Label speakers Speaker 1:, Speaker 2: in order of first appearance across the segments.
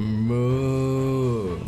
Speaker 1: Moo.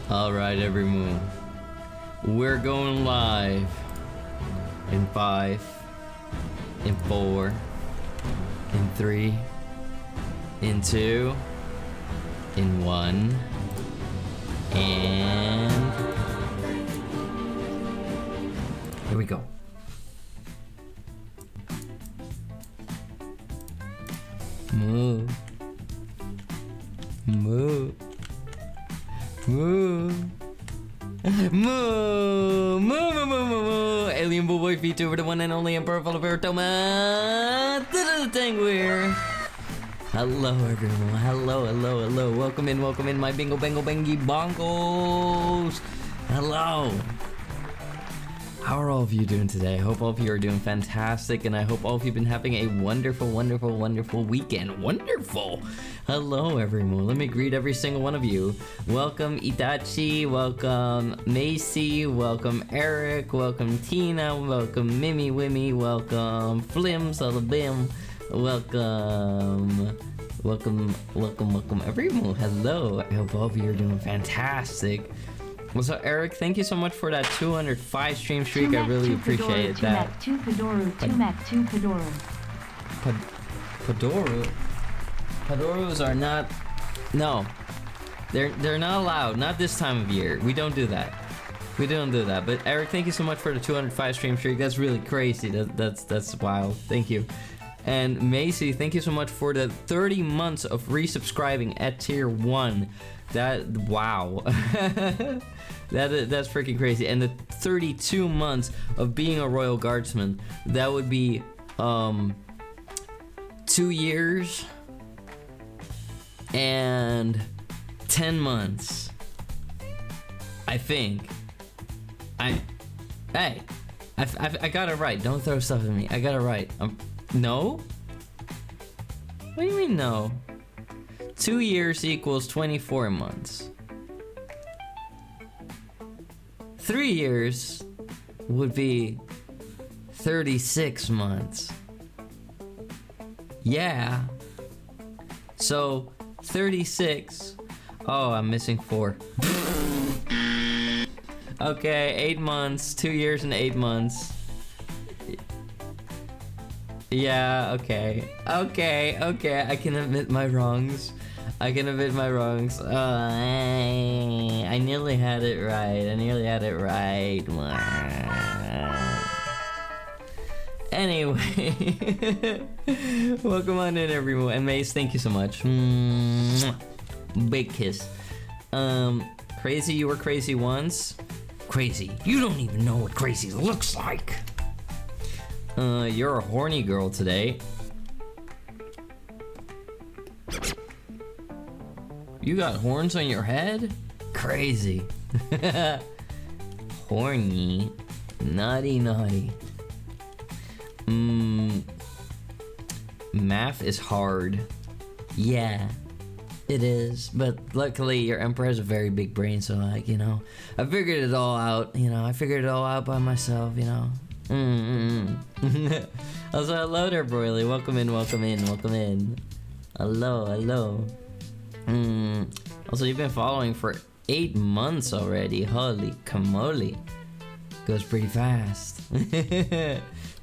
Speaker 1: Alright, everyone. We're going live in 5, in 4, in 3, in 2, in 1, and here we go. Moo. Moo. Moo. Moo. Moo. Moo. Moo. Moo. Moo. Alien Boy VTuber, the one and only Emperor Follower Thomas. Tangweer. Hello, everyone. Hello, hello, hello. Welcome in, my bingo, bango, bangy bongos. Hello. How are all of you doing today? I hope all of you are doing fantastic, and I hope all of you have been having a wonderful, wonderful, wonderful weekend. Wonderful! Hello, everyone. Let me greet every single one of you. Welcome, Itachi. Welcome, Macy. Welcome, Eric. Welcome, Tina. Welcome, Mimi Wimmy. Welcome, Flim Salabim. Welcome. Welcome, everyone. Hello. I hope all of you are doing fantastic. So Eric, thank you so much for that 205 stream streak. I really appreciate that.
Speaker 2: Padoru.
Speaker 1: Padorus are not. No, they're not allowed. Not this time of year. We don't do that. We don't do that. But Eric, thank you so much for the 205 stream streak. That's really crazy. That's wild. Thank you. And Macy, thank you so much for the 30 months of resubscribing at tier 1. Wow. That's freaking crazy. And the 32 months of being a Royal Guardsman, that would be 2 years and 10 months, I think. I got it right. Don't throw stuff at me. I got it right. No? What do you mean no? 2 years equals 24 months. 3 years would be 36 months. Yeah. So 36. Oh, I'm missing 4. Okay, 8 months. 2 years and 8 months. Yeah, okay. I can admit my wrongs. I nearly had it right. Anyway. Welcome on in, everyone. And Mace, thank you so much. Big kiss. Crazy, you were crazy once. Crazy. You don't even know what crazy looks like. You're a horny girl today. You got horns on your head? Crazy. Horny. Naughty. Math is hard. Yeah, it is. But luckily, your Emperor has a very big brain, so like, I figured it all out. I figured it all out by myself, Also, hello there, Broily. Welcome in. Hello. Also, you've been following for 8 months already. Holy camoli. Goes pretty fast.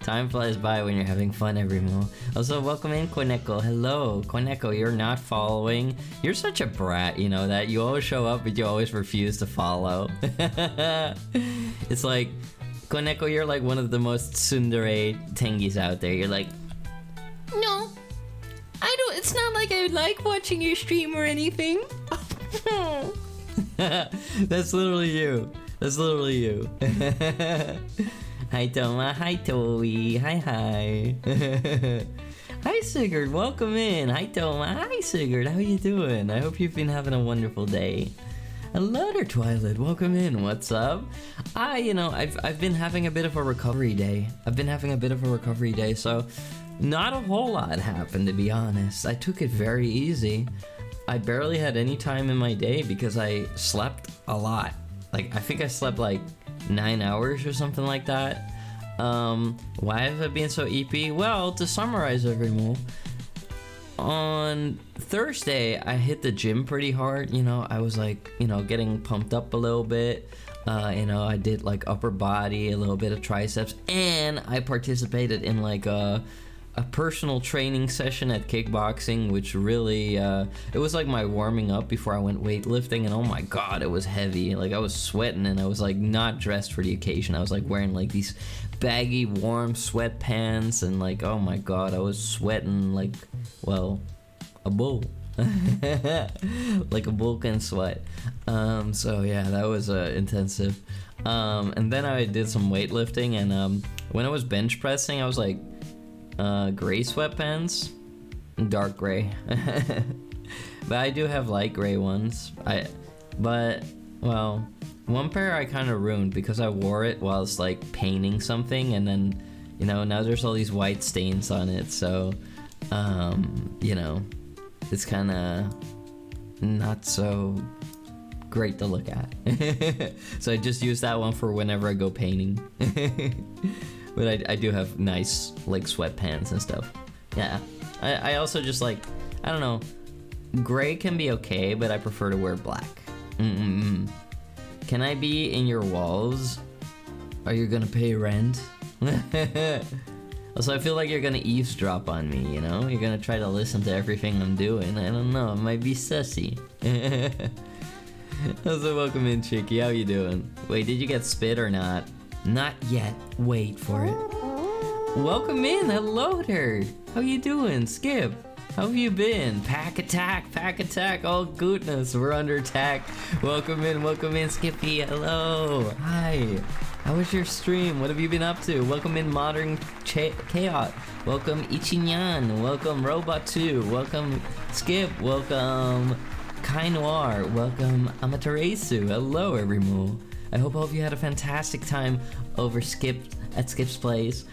Speaker 1: Time flies by when you're having fun, everyone. Also, welcome in, Koneko. Hello. Koneko, you're not following. You're such a brat, that you always show up, but you always refuse to follow. It's like, Koneko, you're like one of the most tsundere tengis out there. You're like, no, I don't. It's not like I like watching your stream or anything. That's literally you. That's literally you. Hi Toma, hi Toey, hi. Hi Sigurd, welcome in. Hi Toma, hi Sigurd, how you doing? I hope you've been having a wonderful day. Hello there Twilight, welcome in, what's up? I've been having a bit of a recovery day. So not a whole lot happened, to be honest. I took it very easy. I barely had any time in my day because I slept a lot. Like, I think I slept like 9 hours or something like that. Why have I been so EP? Well, to summarize everyone, on Thursday I hit the gym pretty hard. I was like, getting pumped up a little bit. I did like upper body, a little bit of triceps, and I participated in like a personal training session at kickboxing, which really it was like my warming up before I went weightlifting, and oh my god, it was heavy. Like, I was sweating, and I was like not dressed for the occasion. I was like wearing like these baggy warm sweatpants, and like, oh my god, I was sweating like, well, a bull. Like a bull can sweat. So yeah, that was intensive. And then I did some weightlifting, and when I was bench pressing, I was like gray sweatpants, dark gray. But I do have light gray ones. One pair I kind of ruined because I wore it whilst like painting something, and then now there's all these white stains on it, so it's kind of not so great to look at. So I just use that one for whenever I go painting. But I do have nice like sweatpants and stuff. Yeah, I also just like, I don't know, gray can be okay, but I prefer to wear black. Can I be in your walls? Are you gonna pay rent? Also, I feel like you're gonna eavesdrop on me, You're gonna try to listen to everything I'm doing. I don't know, it might be sussy. Also, welcome in, Chicky. How you doing? Wait, did you get spit or not? Not yet. Wait for it. Welcome in. Hello there. How you doing, Skip? How have you been? Pack attack. Oh goodness, we're under attack. Welcome in, Skippy. Hello. Hi. How was your stream? What have you been up to? Welcome in, Modern Chaos. Welcome, Ichinyan. Welcome, Robot2. Welcome, Skip. Welcome, Kai Noir. Welcome, Amaterasu. Hello, everyone. I hope all of you had a fantastic time over at Skip's place.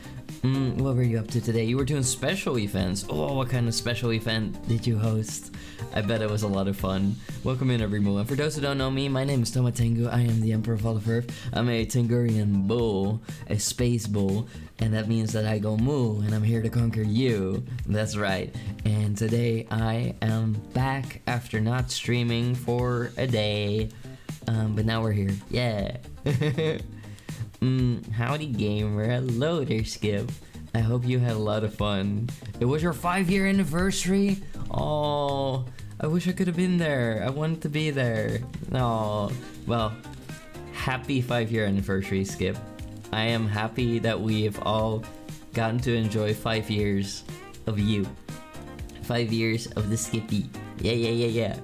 Speaker 1: What were you up to today? You were doing special events. Oh, what kind of special event did you host? I bet it was a lot of fun. Welcome in, everyone. For those who don't know me, my name is Toma Tengu. I am the Emperor of all of Earth. I'm a Tengurian bull, a space bull, and that means that I go moo, and I'm here to conquer you. That's right. And today I am back after not streaming for a day. But now we're here. Yeah. Howdy gamer. Hello there, Skip. I hope you had a lot of fun. It was your 5-year anniversary. Oh, I wish I could have been there. I wanted to be there. Oh, well, happy 5-year anniversary, Skip. I am happy that we have all gotten to enjoy 5 years of you. 5 years of the Skippy. Yeah.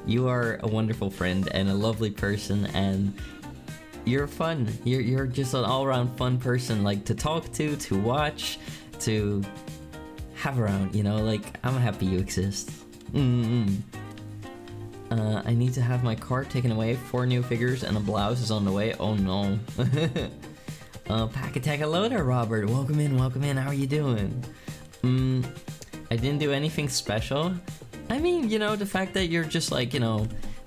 Speaker 1: You are a wonderful friend and a lovely person, and you're fun. You're just an all-around fun person, like to talk to watch, to have around, like, I'm happy you exist. I need to have my cart taken away. 4 new figures and a blouse is on the way. Oh no. Pack attack. Hello there, Robert. Welcome in. How are you doing? I didn't do anything special. I mean, the fact that you're just like,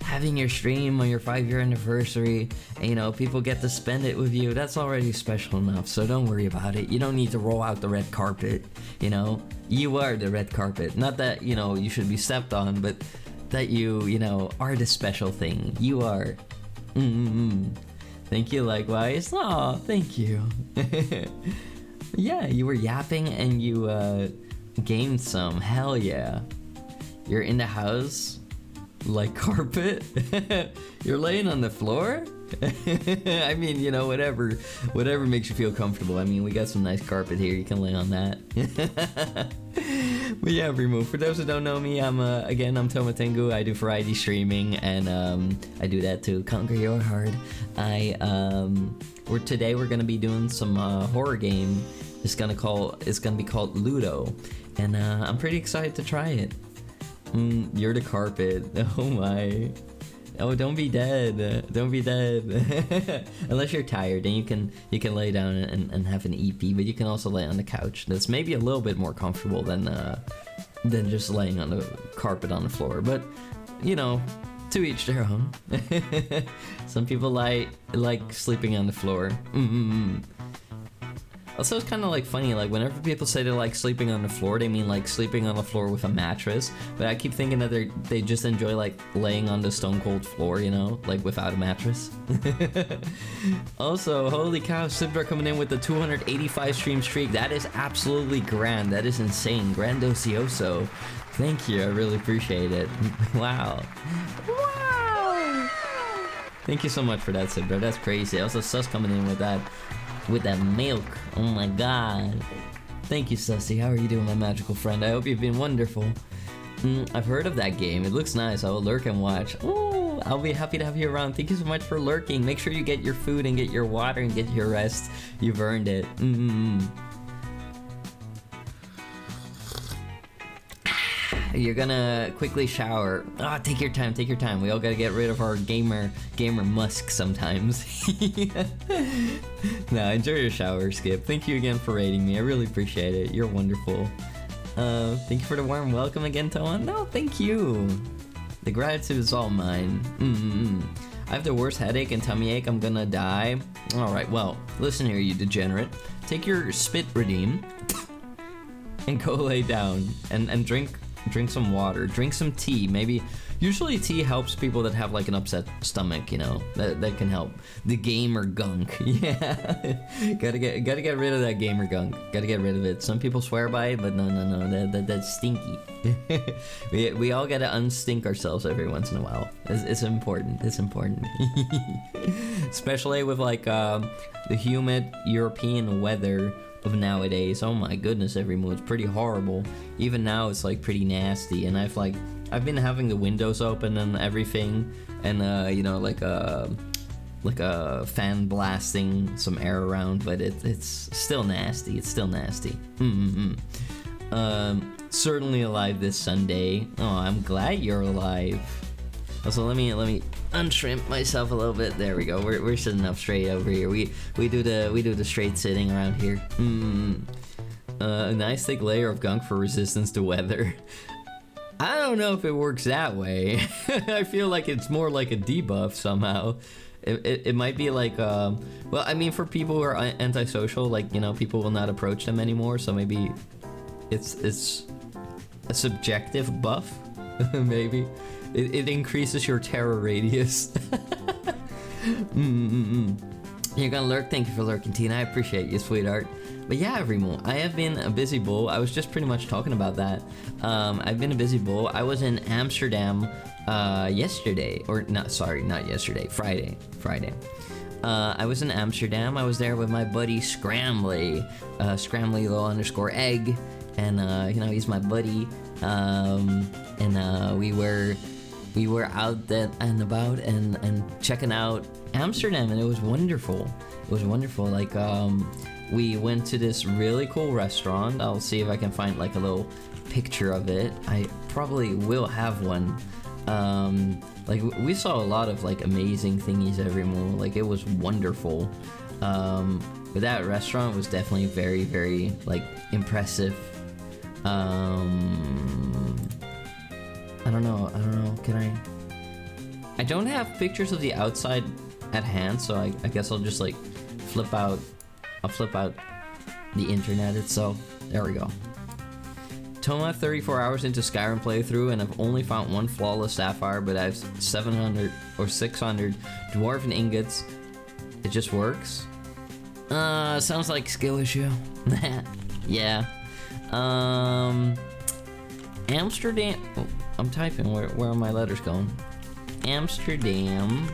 Speaker 1: having your stream on your 5-year anniversary, and people get to spend it with you, that's already special enough, so don't worry about it. You don't need to roll out the red carpet, You are the red carpet. Not that, you should be stepped on, but that you are the special thing. You are. Thank you, likewise. Aw, thank you. Yeah, you were yapping and you gained some. Hell yeah. You're in the house like carpet. You're laying on the floor. I mean, whatever makes you feel comfortable. I mean, we got some nice carpet here. You can lay on that. But yeah, Remo, for those who don't know me, I'm Toma Tengu. I do variety streaming, and I do that to conquer your heart. Today we're gonna be doing some horror game. It's gonna be called Luto, and I'm pretty excited to try it. You're the carpet. Oh my. Oh, don't be dead. Don't be dead. Unless you're tired, then you can lay down and have an EP, but you can also lay on the couch. That's maybe a little bit more comfortable than just laying on the carpet on the floor. But, you know, to each their own. Some people like sleeping on the floor. Also, it's kind of like funny, like whenever people say they like sleeping on the floor, they mean like sleeping on the floor with a mattress. But I keep thinking that they just enjoy like laying on the stone cold floor, you know, like without a mattress. Also, holy cow, Sibra coming in with the 285 stream streak. That is absolutely grand. That is insane. Grandioso. Thank you. I really appreciate it. Wow. Wow. Thank you so much for that, Sibra. That's crazy. Also, Sus coming in with that milk. Oh my god. Thank you, Sussy. How are you doing, my magical friend? I hope you've been wonderful. I've heard of that game. It looks nice. I will lurk and watch. Oh, I'll be happy to have you around. Thank you so much for lurking. Make sure you get your food and get your water and get your rest. You've earned it. You're gonna quickly shower. Take your time, take your time. We all gotta get rid of our gamer musk sometimes. No, enjoy your shower, Skip. Thank you again for rating me. I really appreciate it. You're wonderful. Thank you for the warm welcome again, Toa. No, thank you. The gratitude is all mine. I have the worst headache and tummy ache. I'm gonna die. Alright, well, listen here, you degenerate. Take your spit redeem and go lay down and drink some water, drink some tea. Maybe usually tea helps people that have like an upset stomach, you know, that can help. The gamer gunk. Yeah. gotta get rid of that gamer gunk. Gotta get rid of it. Some people swear by it, but no, that's stinky. we all gotta unstink ourselves every once in a while. It's important. Especially with like the humid European weather of nowadays. Oh my goodness, everyone, it's pretty horrible. Even now it's like pretty nasty, and I've been having the windows open and everything, and you know, like a fan blasting some air around, but it's still nasty. It's still nasty. Certainly alive this Sunday. Oh, I'm glad you're alive. Also, let me unshrimp myself a little bit. There we go. We're sitting up straight over here. We do the straight sitting around here. A nice thick layer of gunk for resistance to weather. I don't know if it works that way. I feel like it's more like a debuff somehow. It might be like well, I mean, for people who are antisocial, like, you know, people will not approach them anymore. So maybe it's a subjective buff. Maybe. It increases your terror radius. You're gonna lurk? Thank you for lurking, Tina. I appreciate you, sweetheart. But yeah, Remo, I have been a busy bull. I was just pretty much talking about that. I've been a busy bull. I was in Amsterdam yesterday. Or, not yesterday. Friday. I was in Amsterdam. I was there with my buddy Scrambly. Scrambly little underscore egg. And, you know, he's my buddy. We were out and about and checking out Amsterdam, and it was wonderful. Like, we went to this really cool restaurant. I'll see if I can find like a little picture of it. I probably will have one. Like, we saw a lot of like amazing thingies everywhere. Like, it was wonderful. But that restaurant was definitely very, very like impressive. I don't know, can I don't have pictures of the outside at hand, so I guess I'll just like flip out the internet itself. There we go. Toma, 34 hours into Skyrim playthrough, and I've only found one flawless sapphire, but I have 700 or 600 dwarven ingots. It just works? Sounds like skill issue. Yeah. Amsterdam. Oh, I'm typing. Where are my letters going? Amsterdam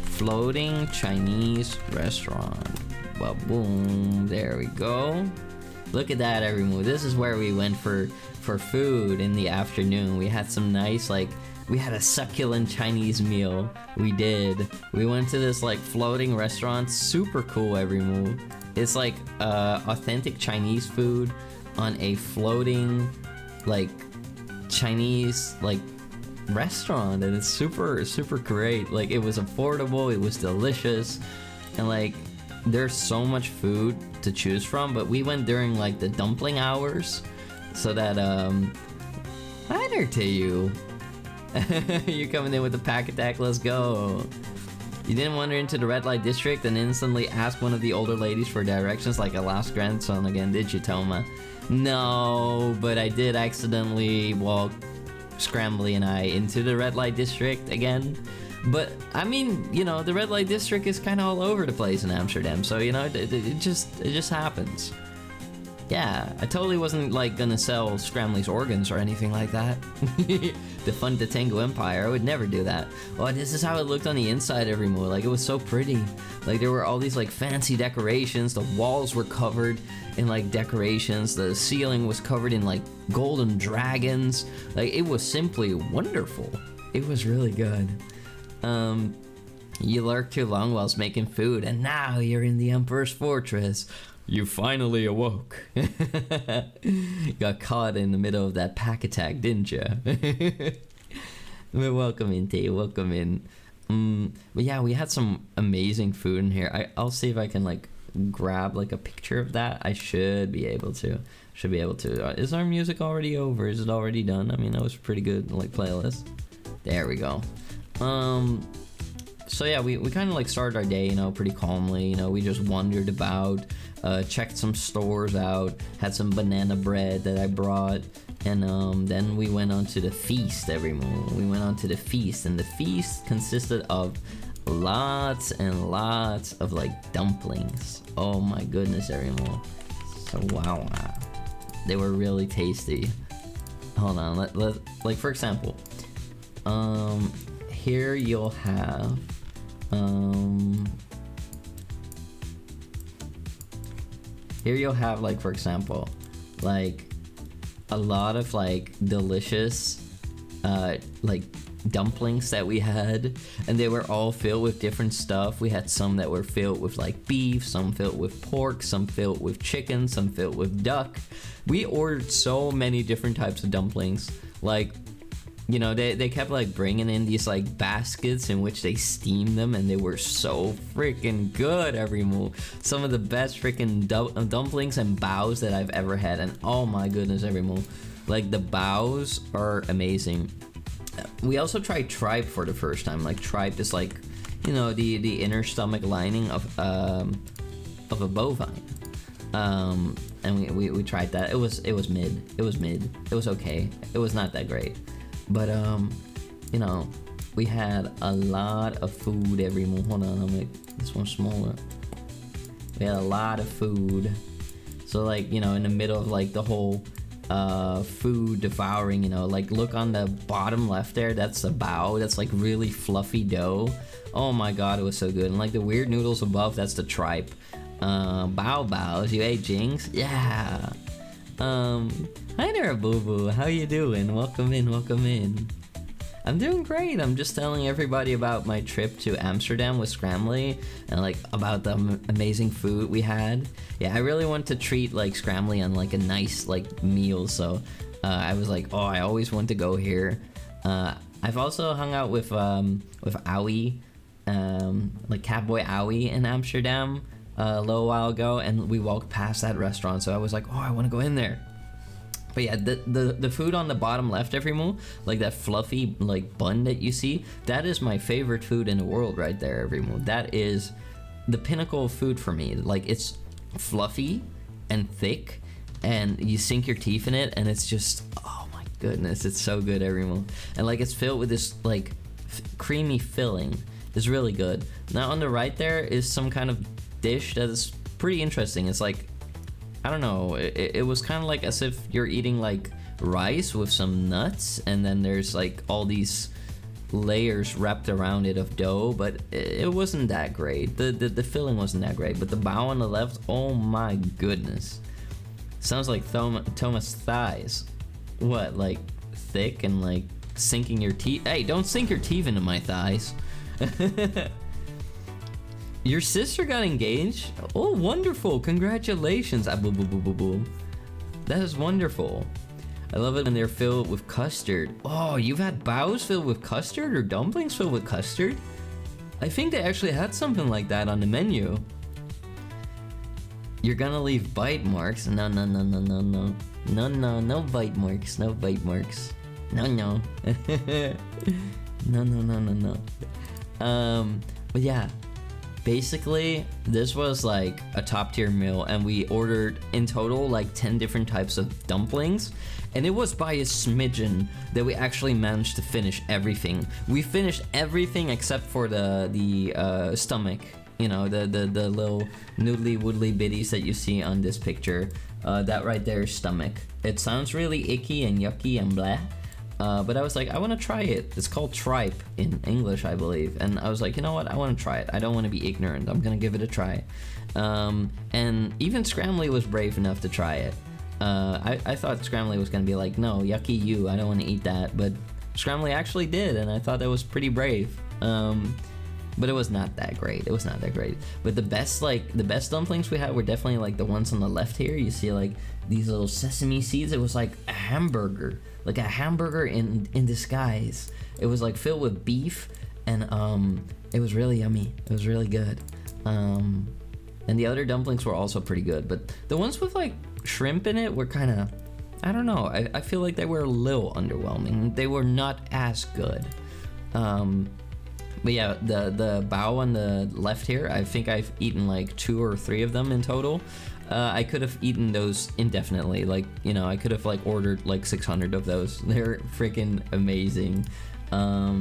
Speaker 1: floating Chinese restaurant. Ba-boom. There we go. Look at that, everyone. This is where we went for food in the afternoon. We had some nice, like, we had a succulent Chinese meal. We did. We went to this, like, floating restaurant. Super cool, everyone. It's like authentic Chinese food on a floating, like, Chinese, like, restaurant, and it's super great. Like, it was affordable, it was delicious, and like there's so much food to choose from, but we went during like the dumpling hours, so that hi there to you. You coming in with the pack attack, let's go. You didn't wander into the red light district and instantly ask one of the older ladies for directions like a lost grandson again, did you, Toma? No, but I did accidentally walk Scrambly and I into the red light district again. But I mean, you know, the red light district is kind of all over the place in Amsterdam, so you know, it just happens. Yeah, I totally wasn't like gonna sell Scrambley's organs or anything like that. The fun the Tango Empire, I would never do that. Oh, this is how it looked on the inside every move. Like, it was so pretty. Like, there were all these like fancy decorations. The walls were covered in like decorations. The ceiling was covered in like golden dragons. Like, it was simply wonderful. It was really good. You lurked too long whilst making food, and now you're in the Emperor's Fortress. You finally awoke. Got caught in the middle of that pack attack, didn't you? Well, welcome in, Tay. Welcome in. But yeah, we had some amazing food in here. I'll see if I can like grab like a picture of that. I should be able to. Is our music already over? Is it already done? I mean, that was pretty good like playlist. There we go. So yeah, we kind of like started our day, you know, pretty calmly. You know, we just wandered about, checked some stores out, had some banana bread that I brought, and then we went on to the feast. We went on to the feast, and the feast consisted of lots and lots of like dumplings. Oh my goodness, everyone. So wow, they were really tasty. Hold on, let like for example, here you'll have like, for example, like a lot of like delicious like dumplings that we had, and they were all filled with different stuff. We had some that were filled with like beef, some filled with pork, some filled with chicken, some filled with duck. We ordered so many different types of dumplings. Like, you know, they kept like bringing in these like baskets in which they steamed them, and they were so freaking good every move. Some of the best freaking dumplings and bows that I've ever had, and oh my goodness, every move. Like, the bows are amazing. We also tried tripe for the first time. Like, tripe is like, you know, the inner stomach lining of a bovine. And we tried that. It was mid. It was okay. It was not that great. But you know, we had a lot of food every month. Hold on, I'll make this one smaller. We had a lot of food. So like, you know, in the middle of like the whole food devouring, you know, like look on the bottom left there, that's the bao. That's like really fluffy dough. Oh my god, it was so good. And like the weird noodles above, that's the tripe. Baos, you ate Jinx? Yeah. Hi there, Boo Boo. How you doing? Welcome in. I'm doing great. I'm just telling everybody about my trip to Amsterdam with Scrambly, and like about the amazing food we had. Yeah, I really want to treat like Scrambly on like a nice like meal, so I was like, oh, I always want to go here. I've also hung out with Owie, like Catboy Owie in Amsterdam a little while ago, and we walked past that restaurant, so I was like, oh, I want to go in there. But yeah, the food on the bottom left every move, like that fluffy like bun that you see, that is my favorite food in the world right there every move. That is the pinnacle of food for me. Like, it's fluffy and thick, and you sink your teeth in it, and it's just, oh my goodness, it's so good every move. And like, it's filled with this like creamy filling. It's really good. Now on the right there is some kind of dish that is pretty interesting. It's like, I don't know, it was kind of like as if you're eating like rice with some nuts, and then there's like all these layers wrapped around it of dough, but it wasn't that great. The filling wasn't that great, but the bao on the left, oh my goodness, Sounds like Thomas thighs. What, like thick and like sinking your teeth? Hey, don't sink your teeth into my thighs. Your sister got engaged? Oh, wonderful. Congratulations. Ah, boom, boom, boom, boom, boom. That is wonderful. I love it when they're filled with custard. Oh, you've had bows filled with custard or dumplings filled with custard? I think they actually had something like that on the menu. You're gonna leave bite marks? No, no, no, no, no, no. No, no, no bite marks. No bite marks. No, no. No, no, no, no, no. But yeah. Basically, this was like a top tier meal, and we ordered in total like 10 different types of dumplings, and it was by a smidgen that we actually managed to finish everything. We finished everything except for the stomach, you know, the little noodly woodly bitties that you see on this picture. That right there is stomach. It sounds really icky and yucky and blah. But I was like, I want to try it. It's called tripe in English, I believe. And I was like, you know what? I want to try it. I don't want to be ignorant. I'm going to give it a try. And even Scrambley was brave enough to try it. I thought Scrambley was going to be like, no, yucky you. I don't want to eat that. But Scrambley actually did, and I thought that was pretty brave. But it was not that great. It was not that great. But the best dumplings we had were definitely like the ones on the left here. You see like these little sesame seeds. It was like a hamburger. Like a hamburger in disguise. It was like filled with beef, and it was really yummy. It was really good. And the other dumplings were also pretty good, but the ones with like shrimp in it were kind of, I don't know. I feel like they were a little underwhelming. They were not as good. But yeah, the bao on the left here, I think I've eaten like 2 or 3 of them in total. I could have eaten those indefinitely. Like, you know, I could have like ordered like 600 of those. They're freaking amazing. I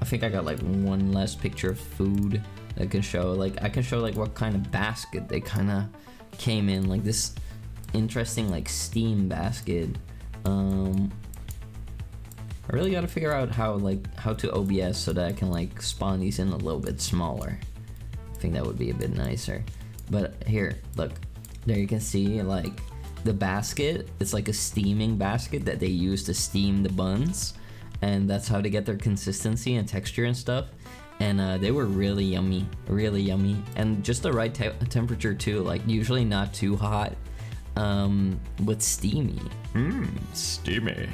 Speaker 1: think I got like one last picture of food that I can show. Like, I can show like what kind of basket they kind of came in. Like this interesting like steam basket. I really got to figure out how to OBS so that I can like spawn these in a little bit smaller. I think that would be a bit nicer. But here, look, there you can see like the basket. It's like a steaming basket that they use to steam the buns, and that's how they get their consistency and texture and stuff. And they were really yummy, and just the right temperature too. Like usually not too hot, but steamy. Steamy.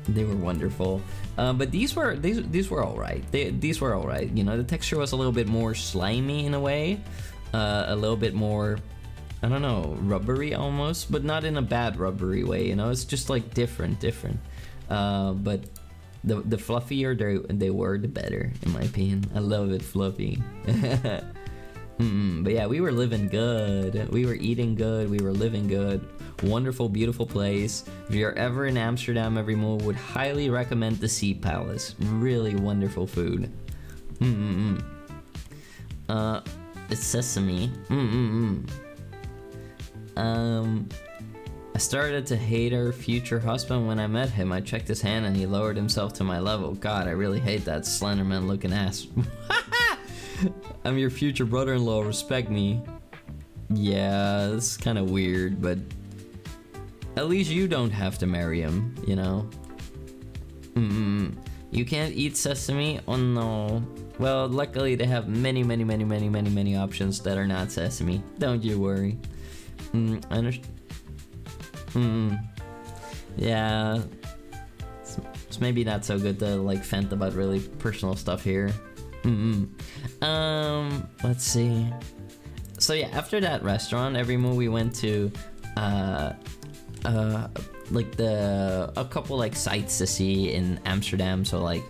Speaker 1: They were wonderful. But these were all right. These were all right. You know, the texture was a little bit more slimy in a way, a little bit more, I don't know, rubbery almost, but not in a bad rubbery way. You know, it's just like different. But the fluffier they were, the better, in my opinion. I love it fluffy. But yeah, we were living good. We were eating good. We were living good. Wonderful, beautiful place. If you're ever in Amsterdam, everyone would highly recommend the Sea Palace. Really wonderful food. It's sesame. I started to hate her future husband when I met him. I checked his hand and he lowered himself to my level. God, I really hate that Slenderman looking ass. I'm your future brother-in-law, respect me. Yeah, it's kind of weird, but at least you don't have to marry him, you know? You can't eat sesame? Oh no. Well, luckily they have many options that are not sesame. Don't you worry. I understand. Yeah. It's maybe not so good to like vent about really personal stuff here. Let's see. So yeah, after that restaurant, we went to like a couple like sites to see in Amsterdam. So like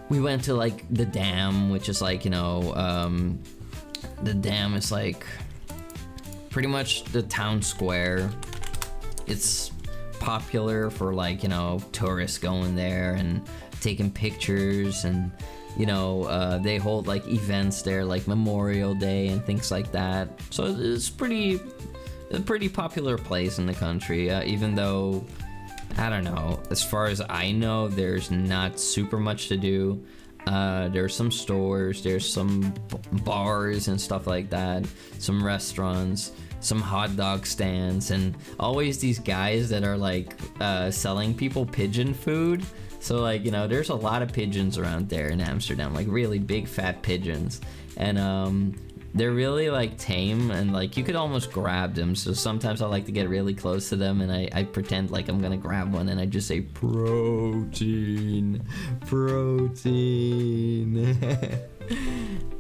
Speaker 1: we went to like the Dam, which is like, you know, the Dam is like pretty much the town square. It's popular for like, you know, tourists going there and taking pictures, and you know, they hold like events there like Memorial Day and things like that. So it's a pretty popular place in the country, even though, I don't know, as far as I know, there's not super much to do. There's some stores, there's some bars and stuff like that, some restaurants, some hot dog stands, and always these guys that are like selling people pigeon food. So like, you know, there's a lot of pigeons around there in Amsterdam, like really big fat pigeons, and they're really like tame, and like you could almost grab them. So sometimes I like to get really close to them, and I pretend like I'm gonna grab one, and I just say protein.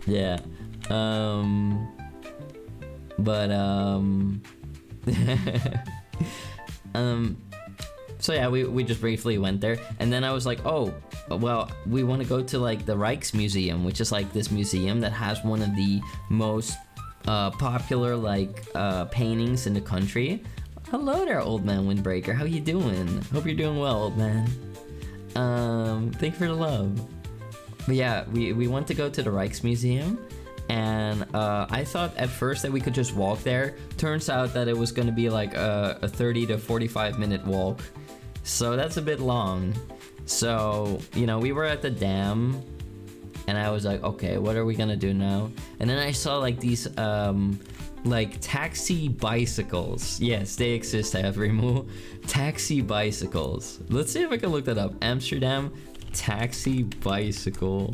Speaker 1: Yeah. So yeah, we just briefly went there, and then I was like, oh, well, we want to go to like the Rijksmuseum, which is like this museum that has one of the most popular like paintings in the country. Hello there, old man Windbreaker. How you doing? Hope you're doing well, old man. Thank you for the love. But yeah, we want to go to the Rijksmuseum, and I thought at first that we could just walk there. Turns out that it was going to be like a 30 to 45 minute walk, so that's a bit long. So, you know, we were at the dam, and I was like, okay, what are we gonna do now? And then I saw like these like taxi bicycles. Yes, they exist, Everymoo. Taxi bicycles. Let's see if I can look that up. Amsterdam taxi bicycle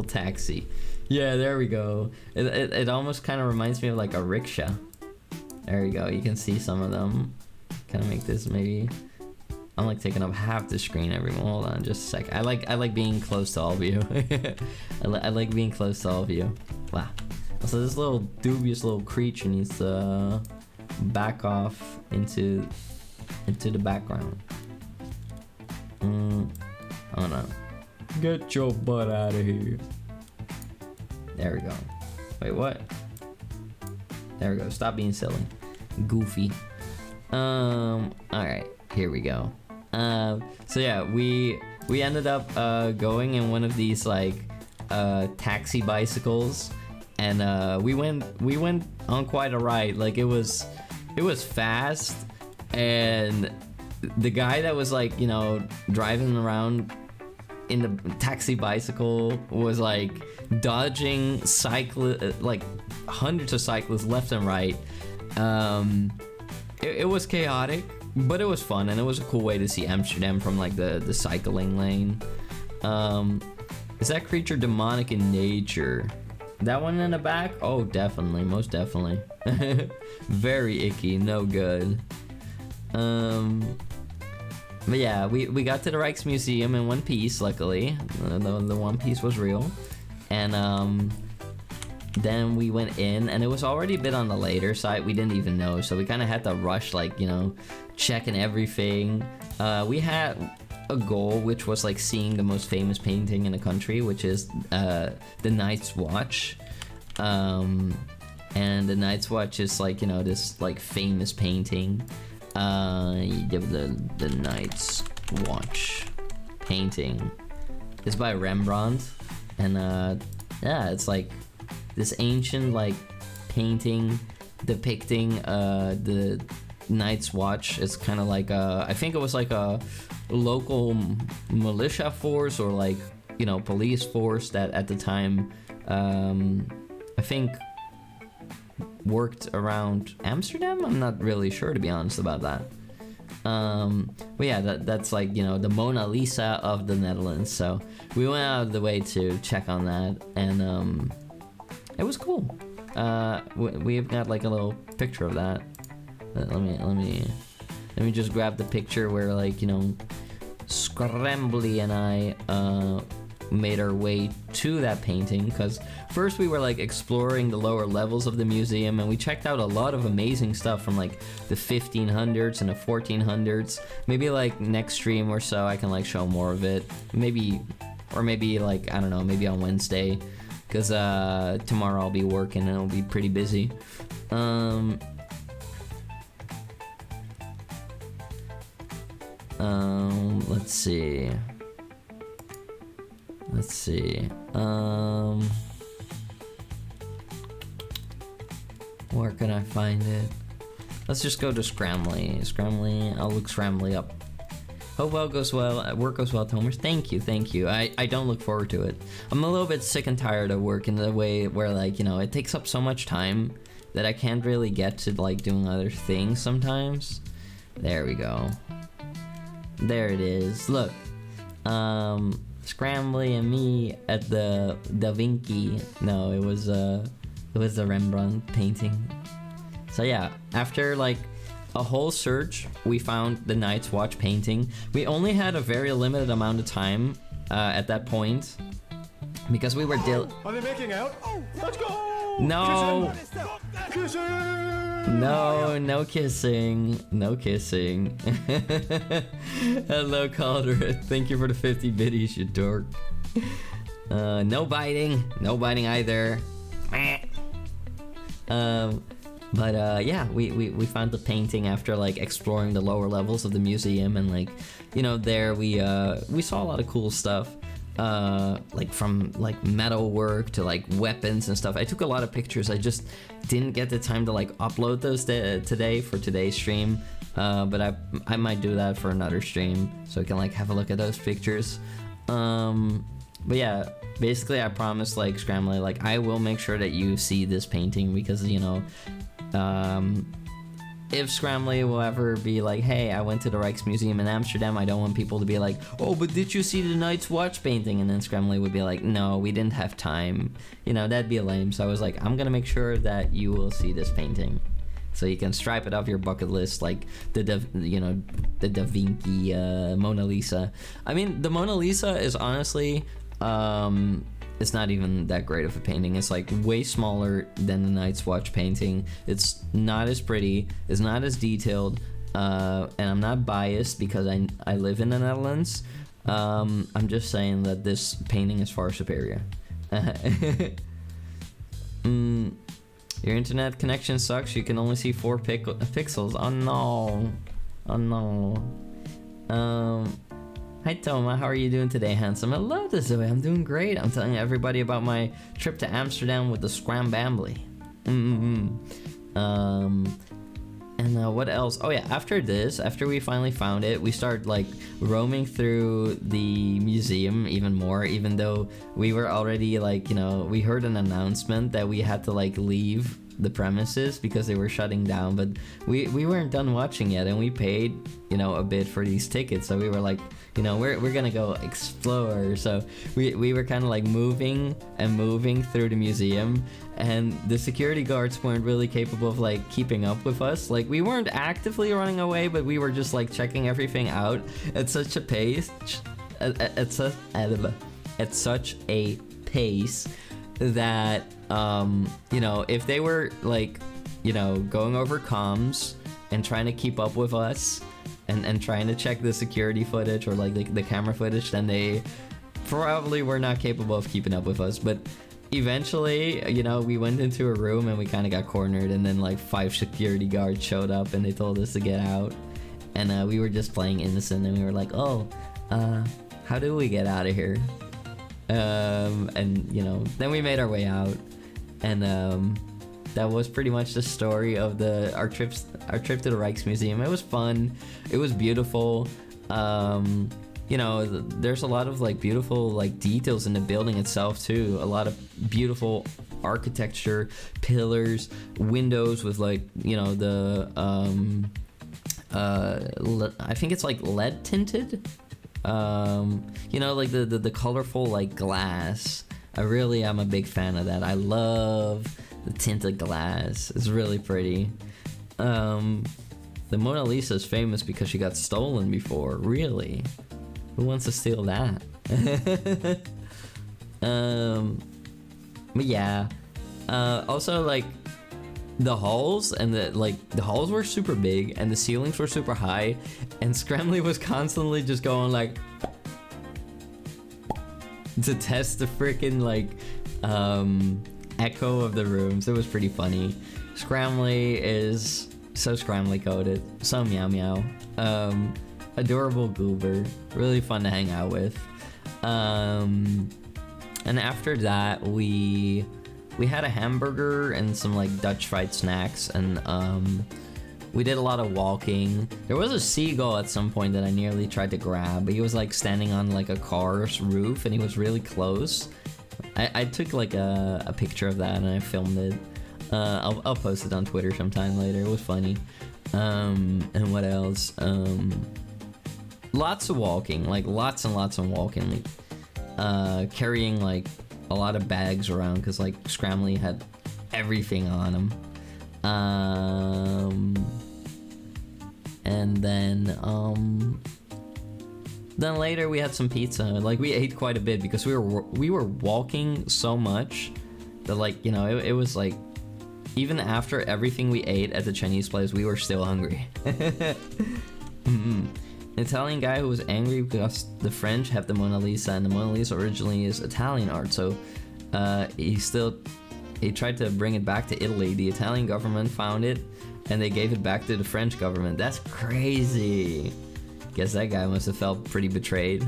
Speaker 1: taxi. Yeah, there we go. It almost kind of reminds me of like a rickshaw. There you go. You can see some of them. Can I make this maybe? I'm like taking up half the screen, everyone. Hold on, just a sec. I like being close to all of you. I like being close to all of you. Wow. So this little dubious little creature needs to back off into the background. Oh no. Get your butt out of here. There we go. Wait, what? There we go. Stop being silly. Goofy. Alright. Here we go. So yeah, we ended up going in one of these like taxi bicycles, and we went on quite a ride. Like it was fast, and the guy that was like, you know, driving around in the taxi bicycle was like dodging like hundreds of cyclists left and right. It was chaotic, but it was fun, and it was a cool way to see Amsterdam from like the cycling lane. Is that creature demonic in nature? That one in the back? Oh, definitely, most definitely. Very icky, no good. But yeah, we got to the Rijksmuseum in one piece, luckily. The one piece was real. And then we went in, and it was already a bit on the later side. We didn't even know, so we kind of had to rush, like, you know, checking everything. We had a goal, which was like seeing the most famous painting in the country, which is the Night's Watch. And the Night's Watch is like, you know, this like famous painting. The Night's Watch painting is by Rembrandt, and yeah, it's like this ancient like painting depicting the Night's Watch. It's kind of like I think it was like a local militia force, or like, you know, police force that at the time I think worked around Amsterdam. I'm not really sure, to be honest, about that. But yeah, that's like, you know, the Mona Lisa of the Netherlands. So we went out of the way to check on that, and it was cool. We've got like a little picture of that. Let me just grab the picture where, like, you know, Scrambly and I made our way to that painting, because first we were like exploring the lower levels of the museum, and we checked out a lot of amazing stuff from like the 1500s and the 1400s. Maybe like next stream or so I can like show more of it, maybe like, I don't know, maybe on Wednesday, because tomorrow I'll be working and it'll be pretty busy. Let's see. Where can I find it? Let's just go to Scrambly. I'll look Scrambly up. Hope work goes well, Tomers. Thank you. I don't look forward to it. I'm a little bit sick and tired of work in the way where, like, you know, it takes up so much time, that I can't really get to like doing other things sometimes. There we go. There it is. Look. Scrambly and me at the Da Vinci. No, it was a Rembrandt painting. So yeah, after like a whole search, we found the Night's Watch painting. We only had a very limited amount of time at that point because we were
Speaker 3: Are they making out? Let's go!
Speaker 1: No.
Speaker 3: Kissing!
Speaker 1: No, no kissing. No kissing. Hello, Calder. Thank you for the 50 biddies, you dork. No biting. No biting either. But yeah, we found the painting after like exploring the lower levels of the museum, and like, you know, there we saw a lot of cool stuff. Like from like metal work to like weapons and stuff. I took a lot of pictures. I just didn't get the time to like upload those today for today's stream. But I might do that for another stream so I can like have a look at those pictures. But yeah, basically I promised like Scrambley, like I will make sure that you see this painting because, you know, if Scrambley will ever be like, hey, I went to the Rijksmuseum in Amsterdam, I don't want people to be like, oh, but did you see the Night's Watch painting? And then Scrambley would be like, no, we didn't have time. You know, that'd be lame. So I was like, I'm gonna make sure that you will see this painting. So you can stripe it off your bucket list like the Da Vinci Mona Lisa. I mean, the Mona Lisa is honestly, it's not even that great of a painting. It's like way smaller than the Night's Watch painting. It's not as pretty, it's not as detailed, and I'm not biased because I live in the Netherlands. I'm just saying that this painting is far superior. Your internet connection sucks. You can only see 4 pixels. Oh no. Oh no. Hi Toma, how are you doing today, handsome? Hello, Zoe. I'm doing great. I'm telling everybody about my trip to Amsterdam with the Scrambambly. And what else? Oh yeah, after this, after we finally found it, we started like roaming through the museum even more, even though we were already like, you know, we heard an announcement that we had to like leave the premises because they were shutting down, but we weren't done watching yet, and we paid, you know, a bit for these tickets, so we were like, you know, we're gonna go explore. So we were kind of like moving through the museum, and the security guards weren't really capable of like keeping up with us. Like we weren't actively running away, but we were just like checking everything out at such a pace, at such a pace that you know, if they were like, you know, going over comms and trying to keep up with us and trying to check the security footage or like the camera footage, then they probably were not capable of keeping up with us. But eventually, you know, we went into a room and we kind of got cornered, and then like 5 security guards showed up and they told us to get out, and we were just playing innocent, and we were like, oh, how do we get out of here? And you know, then we made our way out, and that was pretty much the story of our trip to the Rijksmuseum. It was fun, it was beautiful. You know, there's a lot of like beautiful like details in the building itself too. A lot of beautiful architecture, pillars, windows with like, you know, the I think it's like lead tinted. You know, like the colorful like glass. I really am a big fan of that. I love the tinted glass. It's really pretty. The Mona Lisa is famous because she got stolen before. Really? Who wants to steal that? But yeah. Also, like, the halls and the halls were super big and the ceilings were super high, and Scrambley was constantly just going like to test the freaking like echo of the rooms. It was pretty funny. Scrambley is so Scrambley coded, so meow meow. Adorable goober, really fun to hang out with. And after that we had a hamburger and some like Dutch fried snacks, and we did a lot of walking. There was a seagull at some point that I nearly tried to grab. He was like standing on like a car's roof and he was really close. I took like a picture of that and I filmed it. I'll post it on Twitter sometime later. It was funny. And what else? Lots of walking, like lots and lots of walking. Carrying like a lot of bags around because like Scramly had everything on him. And then later we had some pizza. Like we ate quite a bit because we were walking so much that like, you know, it was like even after everything we ate at the Chinese place, we were still hungry. An Italian guy who was angry because the French have the Mona Lisa, and the Mona Lisa originally is Italian art, so he tried to bring it back to Italy. The Italian government found it and they gave it back to the French government. That's crazy. Guess that guy must have felt pretty betrayed.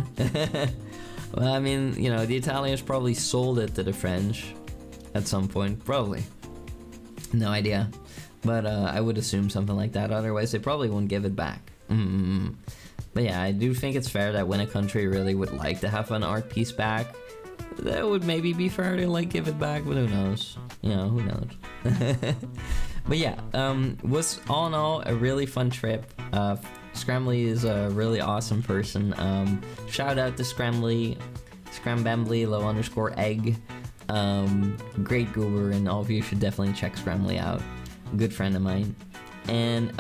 Speaker 1: Well, I mean, you know, the Italians probably sold it to the French at some point, probably. No idea, but I would assume something like that. Otherwise, they probably wouldn't give it back. But yeah, I do think it's fair that when a country really would like to have an art piece back, that would maybe be fair to like give it back. But who knows? You know, who knows? But yeah, was all in all a really fun trip. Scramly is a really awesome person. Shout out to Scramly, Scrambambly _egg. Great goober, and all of you should definitely check Scramly out. Good friend of mine. And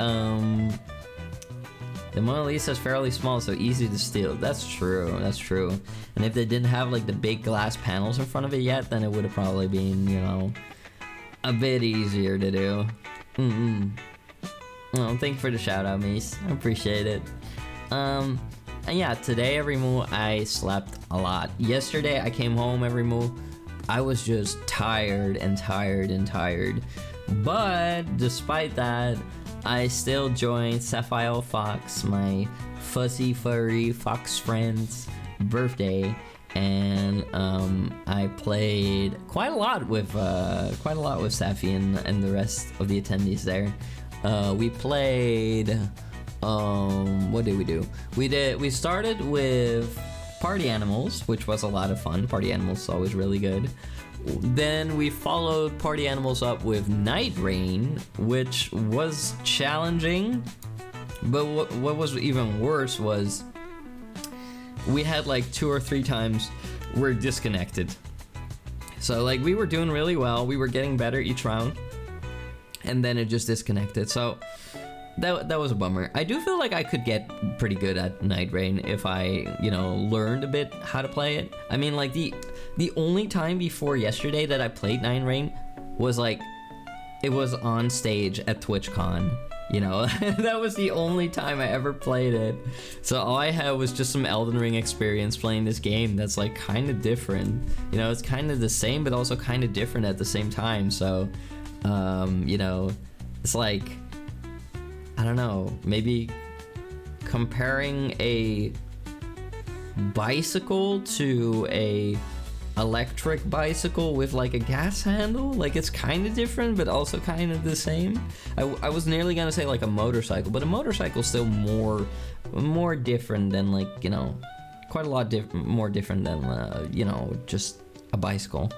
Speaker 1: the Mona Lisa is fairly small, so easy to steal. That's true, that's true. And if they didn't have like the big glass panels in front of it yet, then it would have probably been, you know, a bit easier to do. Well, thank you for the shout out, Mies. I appreciate it. And yeah, today, Everymoo, I slept a lot. Yesterday, I came home, Everymoo. I was just tired and tired and tired. But despite that, I still joined Sapphire Fox, my fuzzy furry fox friend's birthday, and I played quite a lot with Safi and the rest of the attendees there. We played. What did we do? We started with Party Animals, which was a lot of fun. Party Animals is always really good. Then we followed Party Animals up with Night Rain, which was challenging, but what was even worse was we had like 2 or 3 times we're disconnected. So like we were doing really well, we were getting better each round, and then it just disconnected. So that was a bummer. I do feel like I could get pretty good at Night Rain if I, you know, learned a bit how to play it. I mean, like the only time before yesterday that I played Night Rain was like it was on stage at TwitchCon, you know. That was the only time I ever played it. So all I had was just some Elden Ring experience playing this game that's like kind of different. You know, it's kind of the same but also kind of different at the same time. So you know, it's like, I don't know, maybe comparing a bicycle to a electric bicycle with like a gas handle, like it's kind of different but also kind of the same. I was nearly gonna say like a motorcycle, but a motorcycle's still more different than, like, you know, quite a lot more different than you know, just a bicycle.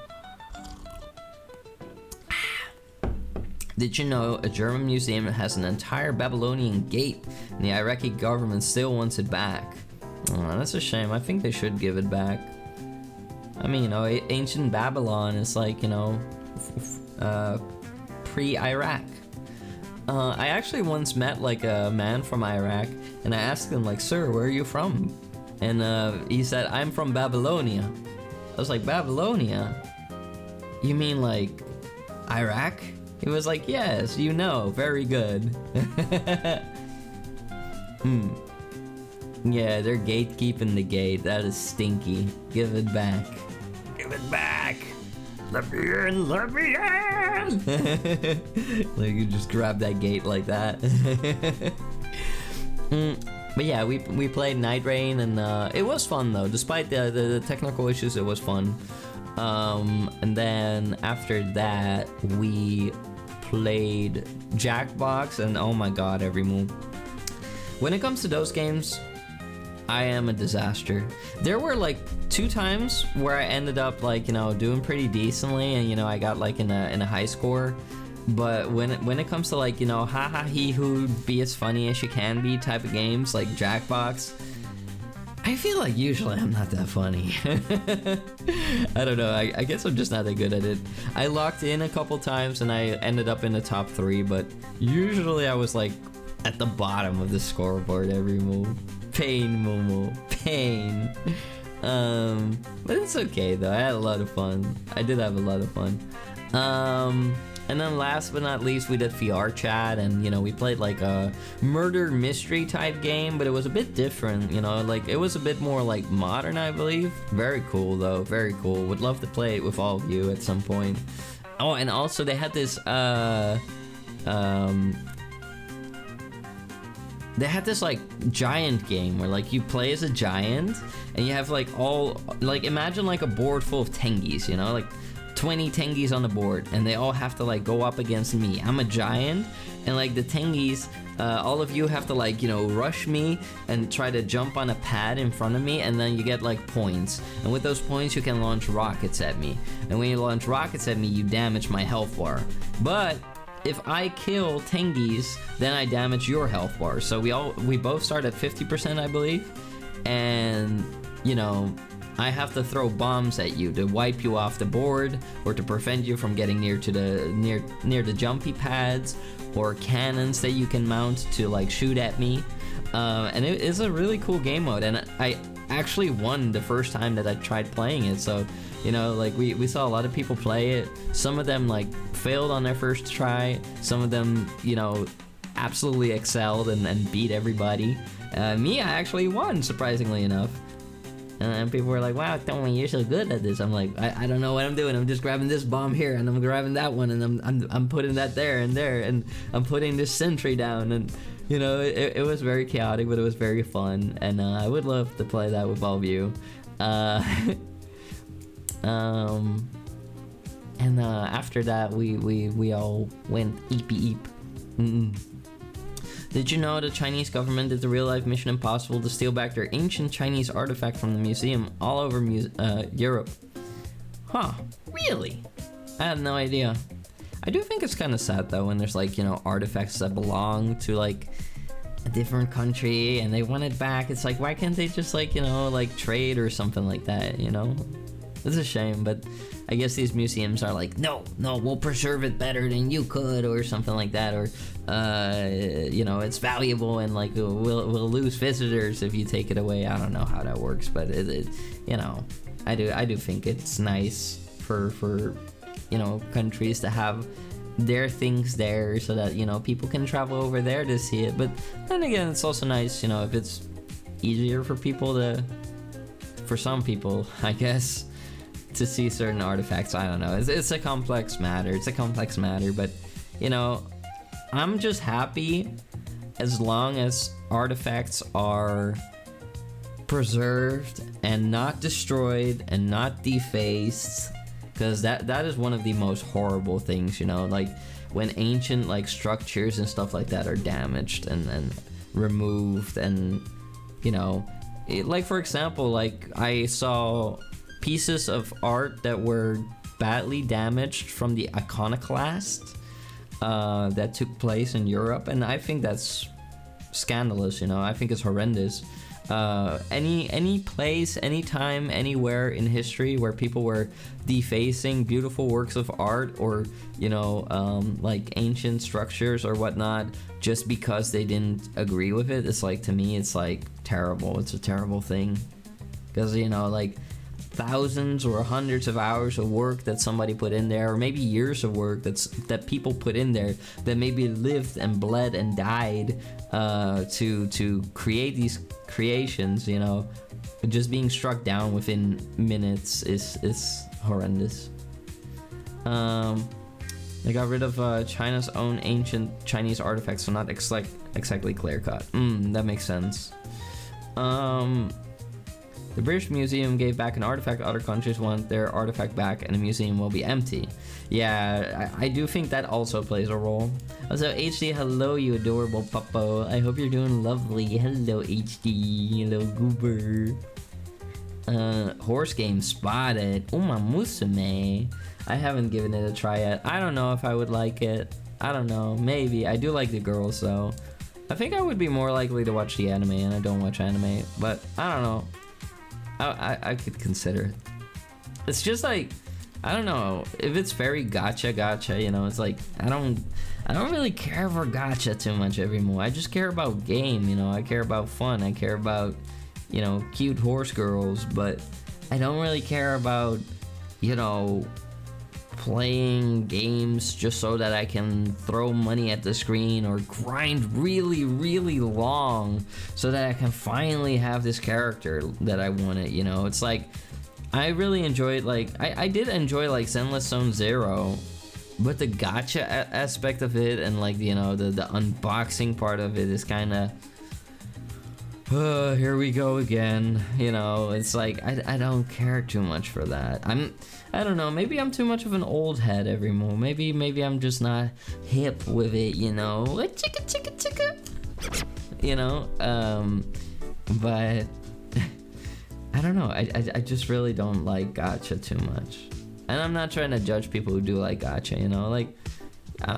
Speaker 1: Did you know a German museum has an entire Babylonian gate and the Iraqi government still wants it back? Oh, that's a shame. I think they should give it back. I mean, you know, ancient Babylon is like, you know, pre-Iraq. I actually once met like a man from Iraq, and I asked him like, "Sir, where are you from?" And he said, "I'm from Babylonia." I was like, "Babylonia? You mean like Iraq?" He was like, "Yes, you know, very good." Yeah, they're gatekeeping the gate. That is stinky. Give it back. Give it back. Let me in, let me in. Like, you just grab that gate like that. But yeah, we played Night Rain, and it was fun though. Despite the technical issues, it was fun. And then after that, we played Jackbox, and oh my god, Everymoo. When it comes to those games, I am a disaster. There were like 2 times where I ended up like, you know, doing pretty decently, and you know, I got like in a high score. But when it comes to like, you know, haha he who be as funny as you can be type of games like Jackbox, I feel like usually I'm not that funny. I don't know, I guess I'm just not that good at it. I locked in a couple times and I ended up in the top 3, but usually I was like at the bottom of the scoreboard every move. Pain, Momo, pain. But it's okay though, I had a lot of fun. I did have a lot of fun. And then last but not least, we did VR chat, and you know, we played like a murder mystery type game, but it was a bit different, you know, like it was a bit more like modern, I believe. Very cool though, very cool. Would love to play it with all of you at some point. Oh, and also they had this they had this like giant game where like you play as a giant and you have like all, like imagine like a board full of tengies, you know, like 20 tengies on the board, and they all have to like go up against me. I'm a giant, and like the tengies, all of you have to like, you know, rush me and try to jump on a pad in front of me, and then you get like points, and with those points you can launch rockets at me, and when you launch rockets at me you damage my health bar. But if I kill tengies, then I damage your health bar. So we both start at 50%, I believe, and you know, I have to throw bombs at you to wipe you off the board, or to prevent you from getting near to the near the jumpy pads, or cannons that you can mount to like shoot at me. And it is a really cool game mode, and I actually won the first time that I tried playing it. So you know, like we saw a lot of people play it. Some of them like failed on their first try. Some of them, you know, absolutely excelled and beat everybody. Me, I actually won, surprisingly enough. And people were like, wow, Tommy, you're so good at this. I'm like, I don't know what I'm doing. I'm just grabbing this bomb here, and I'm grabbing that one, and I'm putting that there, and I'm putting this sentry down, and you know, it was very chaotic, but it was very fun, and I would love to play that with all of you. And after that, we all went eep. Did you know the Chinese government did the real-life Mission Impossible to steal back their ancient Chinese artifact from the museum all over Europe? Huh, really? I had no idea. I do think it's kind of sad though when there's like, you know, artifacts that belong to like a different country and they want it back. It's like, why can't they just like, you know, like trade or something like that, you know? It's a shame, but I guess these museums are like, no, we'll preserve it better than you could, or something like that, or you know, it's valuable and like we'll lose visitors if you take it away. I don't know how that works, but it you know, I do think it's nice for you know, countries to have their things there so that, you know, people can travel over there to see it. But then again, it's also nice, you know, if it's easier for people for some people, I guess, to see certain artifacts. I don't know, it's a complex matter, but you know, I'm just happy as long as artifacts are preserved and not destroyed and not defaced, because that is one of the most horrible things, you know, like when ancient like structures and stuff like that are damaged and removed, and you know, like for example, like I saw pieces of art that were badly damaged from the iconoclast that took place in Europe, and I think that's scandalous, you know. I think it's horrendous. Any place, anytime, anywhere in history where people were defacing beautiful works of art, or you know, like ancient structures or whatnot, just because they didn't agree with it, it's like, to me, it's like terrible. It's a terrible thing, because you know, like thousands or hundreds of hours of work that somebody put in there, or maybe years of work that people put in there, that maybe lived and bled and died to create these creations, you know, just being struck down within minutes is horrendous. They got rid of China's own ancient Chinese artifacts, so not exactly clear cut. That makes sense. The British Museum gave back an artifact. Other countries want their artifact back, and the museum will be empty. Yeah, I do think that also plays a role. Also, HD, hello, you adorable puppo. I hope you're doing lovely. Hello, HD. Hello, Goober. Horse game spotted. Uma Musume. I haven't given it a try yet. I don't know if I would like it. I don't know. Maybe. I do like the girls though. I think I would be more likely to watch the anime, and I don't watch anime. But I don't know. I could consider it. It's just like, I don't know, if it's very gacha, you know, it's like, I don't really care for gacha too much anymore. I just care about game, you know, I care about fun, I care about, you know, cute horse girls, but I don't really care about, you know, playing games just so that I can throw money at the screen or grind really, really long so that I can finally have this character that I wanted, you know. It's like, I really enjoyed, like, I did enjoy, like, Zenless Zone Zero, but the gacha aspect of it and, like, you know, the unboxing part of it is kind of, here we go again, you know. It's like, I don't care too much for that. I don't know, maybe I'm too much of an old head evermore. Maybe I'm just not hip with it, you know. Chicka. You know, but I don't know, I just really don't like gacha too much. And I'm not trying to judge people who do like gacha, you know, like,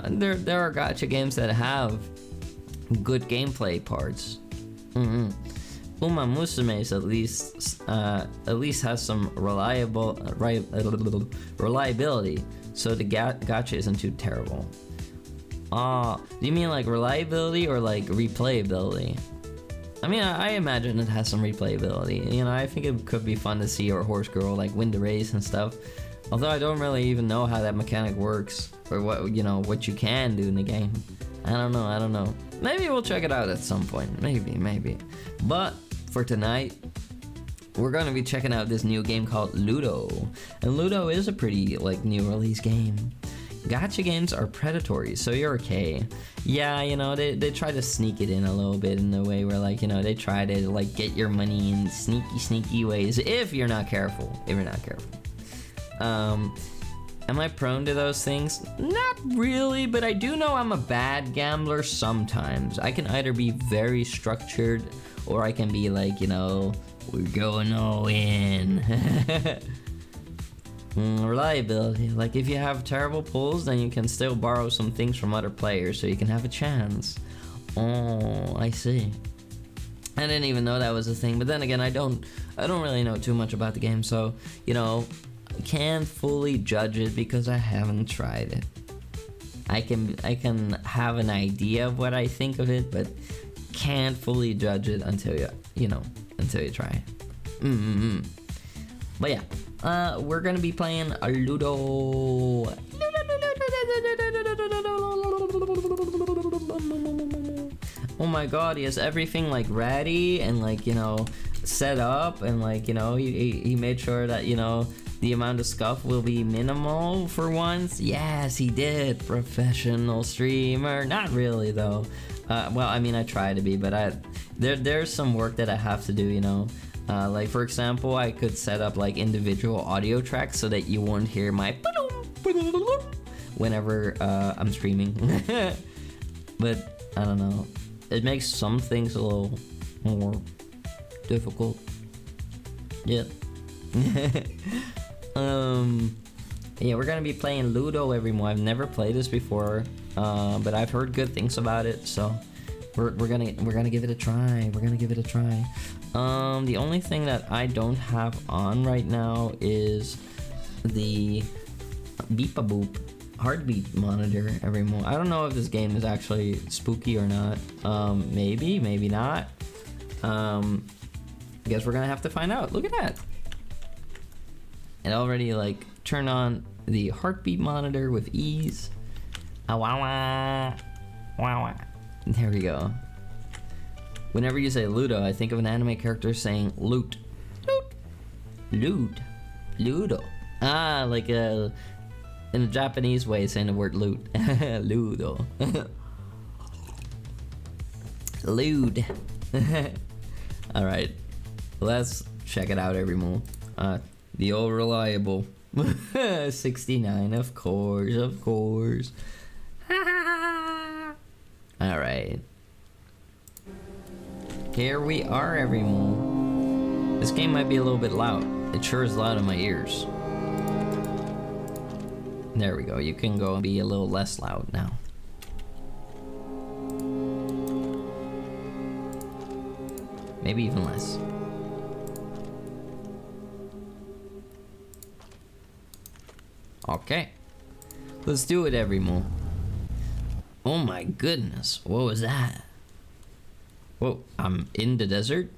Speaker 1: there are gacha games that have good gameplay parts. Uma Musume is at least has some reliability, so the gacha isn't too terrible. Do you mean like reliability or like replayability? I mean, I imagine it has some replayability. You know, I think it could be fun to see your horse girl like win the race and stuff. Although I don't really even know how that mechanic works or what, you know, what you can do in the game. I don't know. Maybe we'll check it out at some point. Maybe. But for tonight, we're gonna be checking out this new game called Luto. And Luto is a pretty like new release game. Gacha games are predatory, so you're okay. Yeah, you know, they try to sneak it in a little bit in a way where, like, you know, they try to like get your money in sneaky ways if you're not careful. Am I prone to those things? Not really, but I do know I'm a bad gambler sometimes. I can either be very structured or I can be like, you know, we're going all in. Reliability. Like, if you have terrible pulls, then you can still borrow some things from other players so you can have a chance. Oh, I see. I didn't even know that was a thing, but then again, I don't really know too much about the game, so, you know, I can't fully judge it because I haven't tried it. I can have an idea of what I think of it, but can't fully judge it until until you try it. But yeah, we're gonna be playing a Luto. Oh my god, he has everything like ready and like, you know, set up, and like, you know, he made sure that, you know, the amount of scuff will be minimal for once. Yes, he did. Professional streamer. Not really though. Well, I mean, I try to be, but there's some work that I have to do, you know. Like, for example, I could set up like individual audio tracks so that you won't hear my whenever I'm streaming. But I don't know, it makes some things a little more difficult. Yeah. Yeah, we're gonna be playing Luto every month. I've never played this before, but I've heard good things about it, so we're gonna give it a try. The only thing that I don't have on right now is the beep-a-boop heartbeat monitor every month. I don't know if this game is actually spooky or not. Maybe not. I guess we're gonna have to find out. Look at that. It already like turned on the heartbeat monitor with ease. Wow. There we go. Whenever you say Luto, I think of an anime character saying loot. Luto. Ah, like in a Japanese way saying the word loot. Ludo. Lude. Alright. Let's check it out every month. The old reliable. 69, of course. Alright. Here we are, everyone. This game might be a little bit loud. It sure is loud in my ears. There we go. You can go and be a little less loud now. Maybe even less. Okay. Let's do it, everyone. Oh my goodness. What was that? Whoa, I'm in the desert?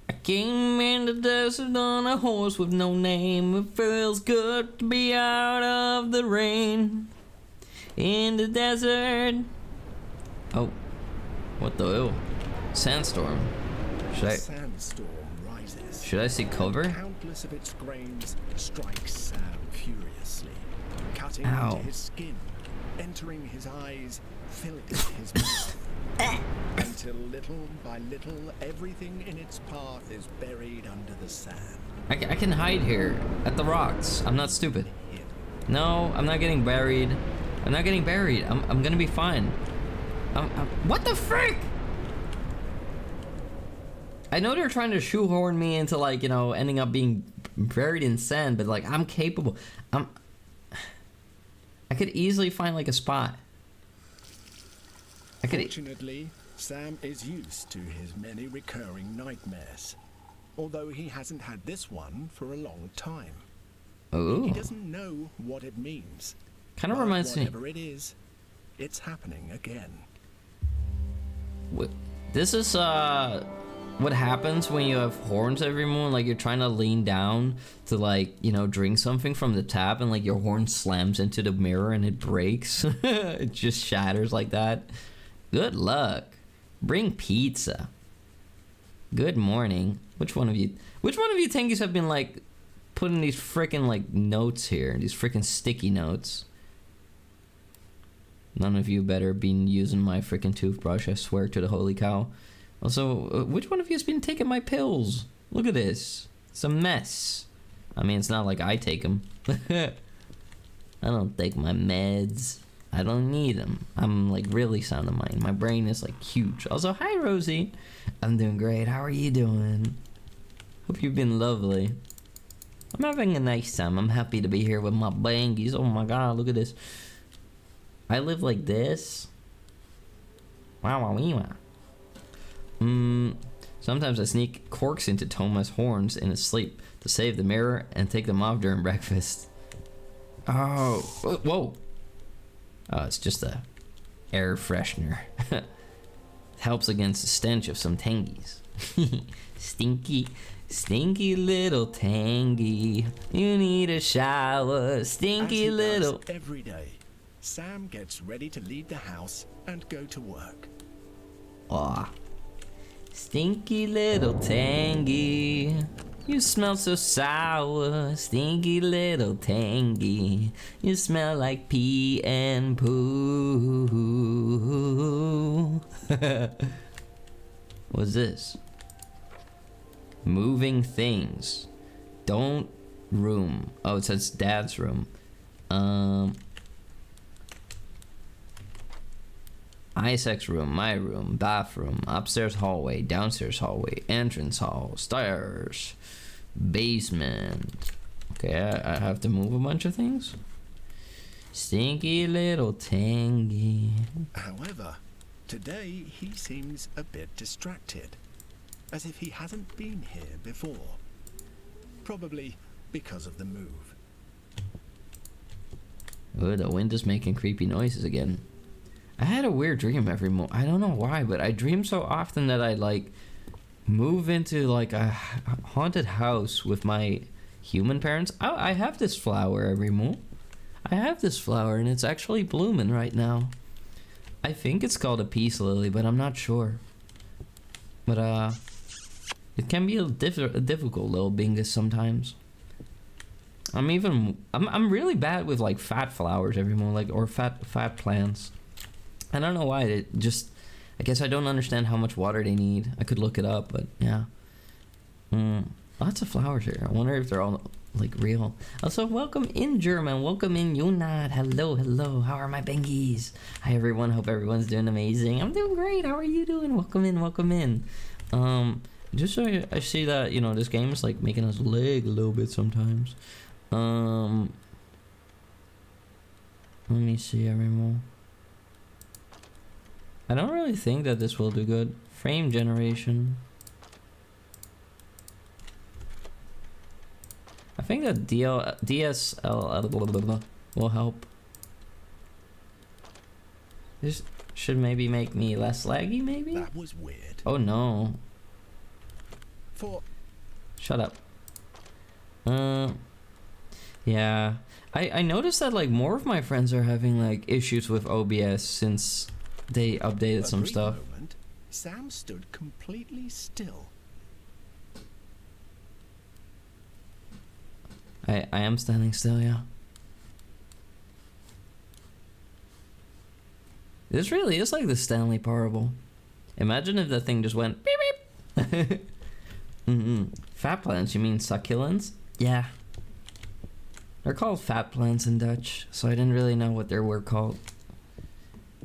Speaker 1: I came in the desert on a horse with no name. It feels good to be out of the rain. In the desert. Oh. What the hell? Sandstorm.
Speaker 4: Sandstorm rises.
Speaker 1: Should I see cover?
Speaker 4: Countless of its grains strike Sam furiously, cutting
Speaker 1: Ow.
Speaker 4: into his skin, entering his eyes, filling his mouth, until little by little everything in its path is buried under the sand.
Speaker 1: I can hide here at the rocks. I'm not stupid. No, I'm not getting buried. I'm not getting buried. I'm gonna be fine. What the frick? I know they're trying to shoehorn me into, like, you know, ending up being buried in sand, but like, I'm capable. I could easily find like a spot.
Speaker 4: Fortunately, Sam is used to his many recurring nightmares, although he hasn't had this one for a long time.
Speaker 1: Ooh.
Speaker 4: He doesn't know what it means.
Speaker 1: Kind of
Speaker 4: but
Speaker 1: reminds me.
Speaker 4: whatever it is, it's happening again.
Speaker 1: This is what happens when you have horns every morning. Like, you're trying to lean down to, like, you know, drink something from the tap, and like your horn slams into the mirror and it breaks. It just shatters like that. Good luck. Bring pizza. Good morning. Which one of you tankies have been like putting these freaking like notes here, these freaking sticky notes? None of you better been using my freaking toothbrush, I swear to the holy cow. Also, which one of you has been taking my pills? Look at this. It's a mess. I mean, it's not like I take them. I don't take my meds. I don't need them. I'm like really sound of mind. My brain is like huge. Also, hi Rosie. I'm doing great. How are you doing? Hope you've been lovely. I'm having a nice time. I'm happy to be here with my bangies. Oh my god, look at this. I live like this. Wow, wow, wow. Sometimes I sneak corks into Thomas' horns in his sleep to save the mirror and take them off during breakfast. Oh, whoa. Oh, it's just a air freshener. It helps against the stench of some tangies. Stinky little tangy. You need a shower, stinky little.
Speaker 4: As he does every day, Sam gets ready to leave the house and go to work.
Speaker 1: Aw. Stinky little tangy. You smell so sour, stinky little tangy. You smell like pee and poo. What's this? Moving things. Don't room. Oh, it says dad's room. Isaac's room, my room, bathroom, upstairs hallway, downstairs hallway, entrance hall, stairs, basement. Okay, I have to move a bunch of things. Stinky little tangy.
Speaker 4: However, today he seems a bit distracted, as if he hasn't been here before. Probably because of the move.
Speaker 1: Oh, the wind is making creepy noises again. I had a weird dream every morning. I don't know why, but I dream so often that I like move into like a haunted house with my human parents. I have this flower every morning. I have this flower and it's actually blooming right now. I think it's called a peace lily, but I'm not sure. But it can be a difficult little bingus sometimes. I'm really bad with like fat flowers every morning, like, or fat plants. I don't know why. I guess I don't understand how much water they need. I could look it up, but yeah. Lots of flowers here. I wonder if they're all like real. Also, welcome in German. Welcome in Junat. Hello, hello. How are my bengies? Hi everyone. Hope everyone's doing amazing. I'm doing great. How are you doing? Welcome in, welcome in. Just so I see that, you know, this game is like making us lag a little bit sometimes. Let me see everyone. I don't really think that this will do good. Frame generation. I think that DSL will help. This should maybe make me less laggy, maybe?
Speaker 4: That was weird.
Speaker 1: Oh no. Shut up. Yeah. I noticed that like more of my friends are having like issues with OBS since they updated some stuff.
Speaker 4: Moment, Sam stood completely still.
Speaker 1: I am standing still, yeah. This really is like the Stanley Parable. Imagine if that thing just went beep beep. Fat plants, you mean succulents? Yeah. They're called fat plants in Dutch, so I didn't really know what they were called.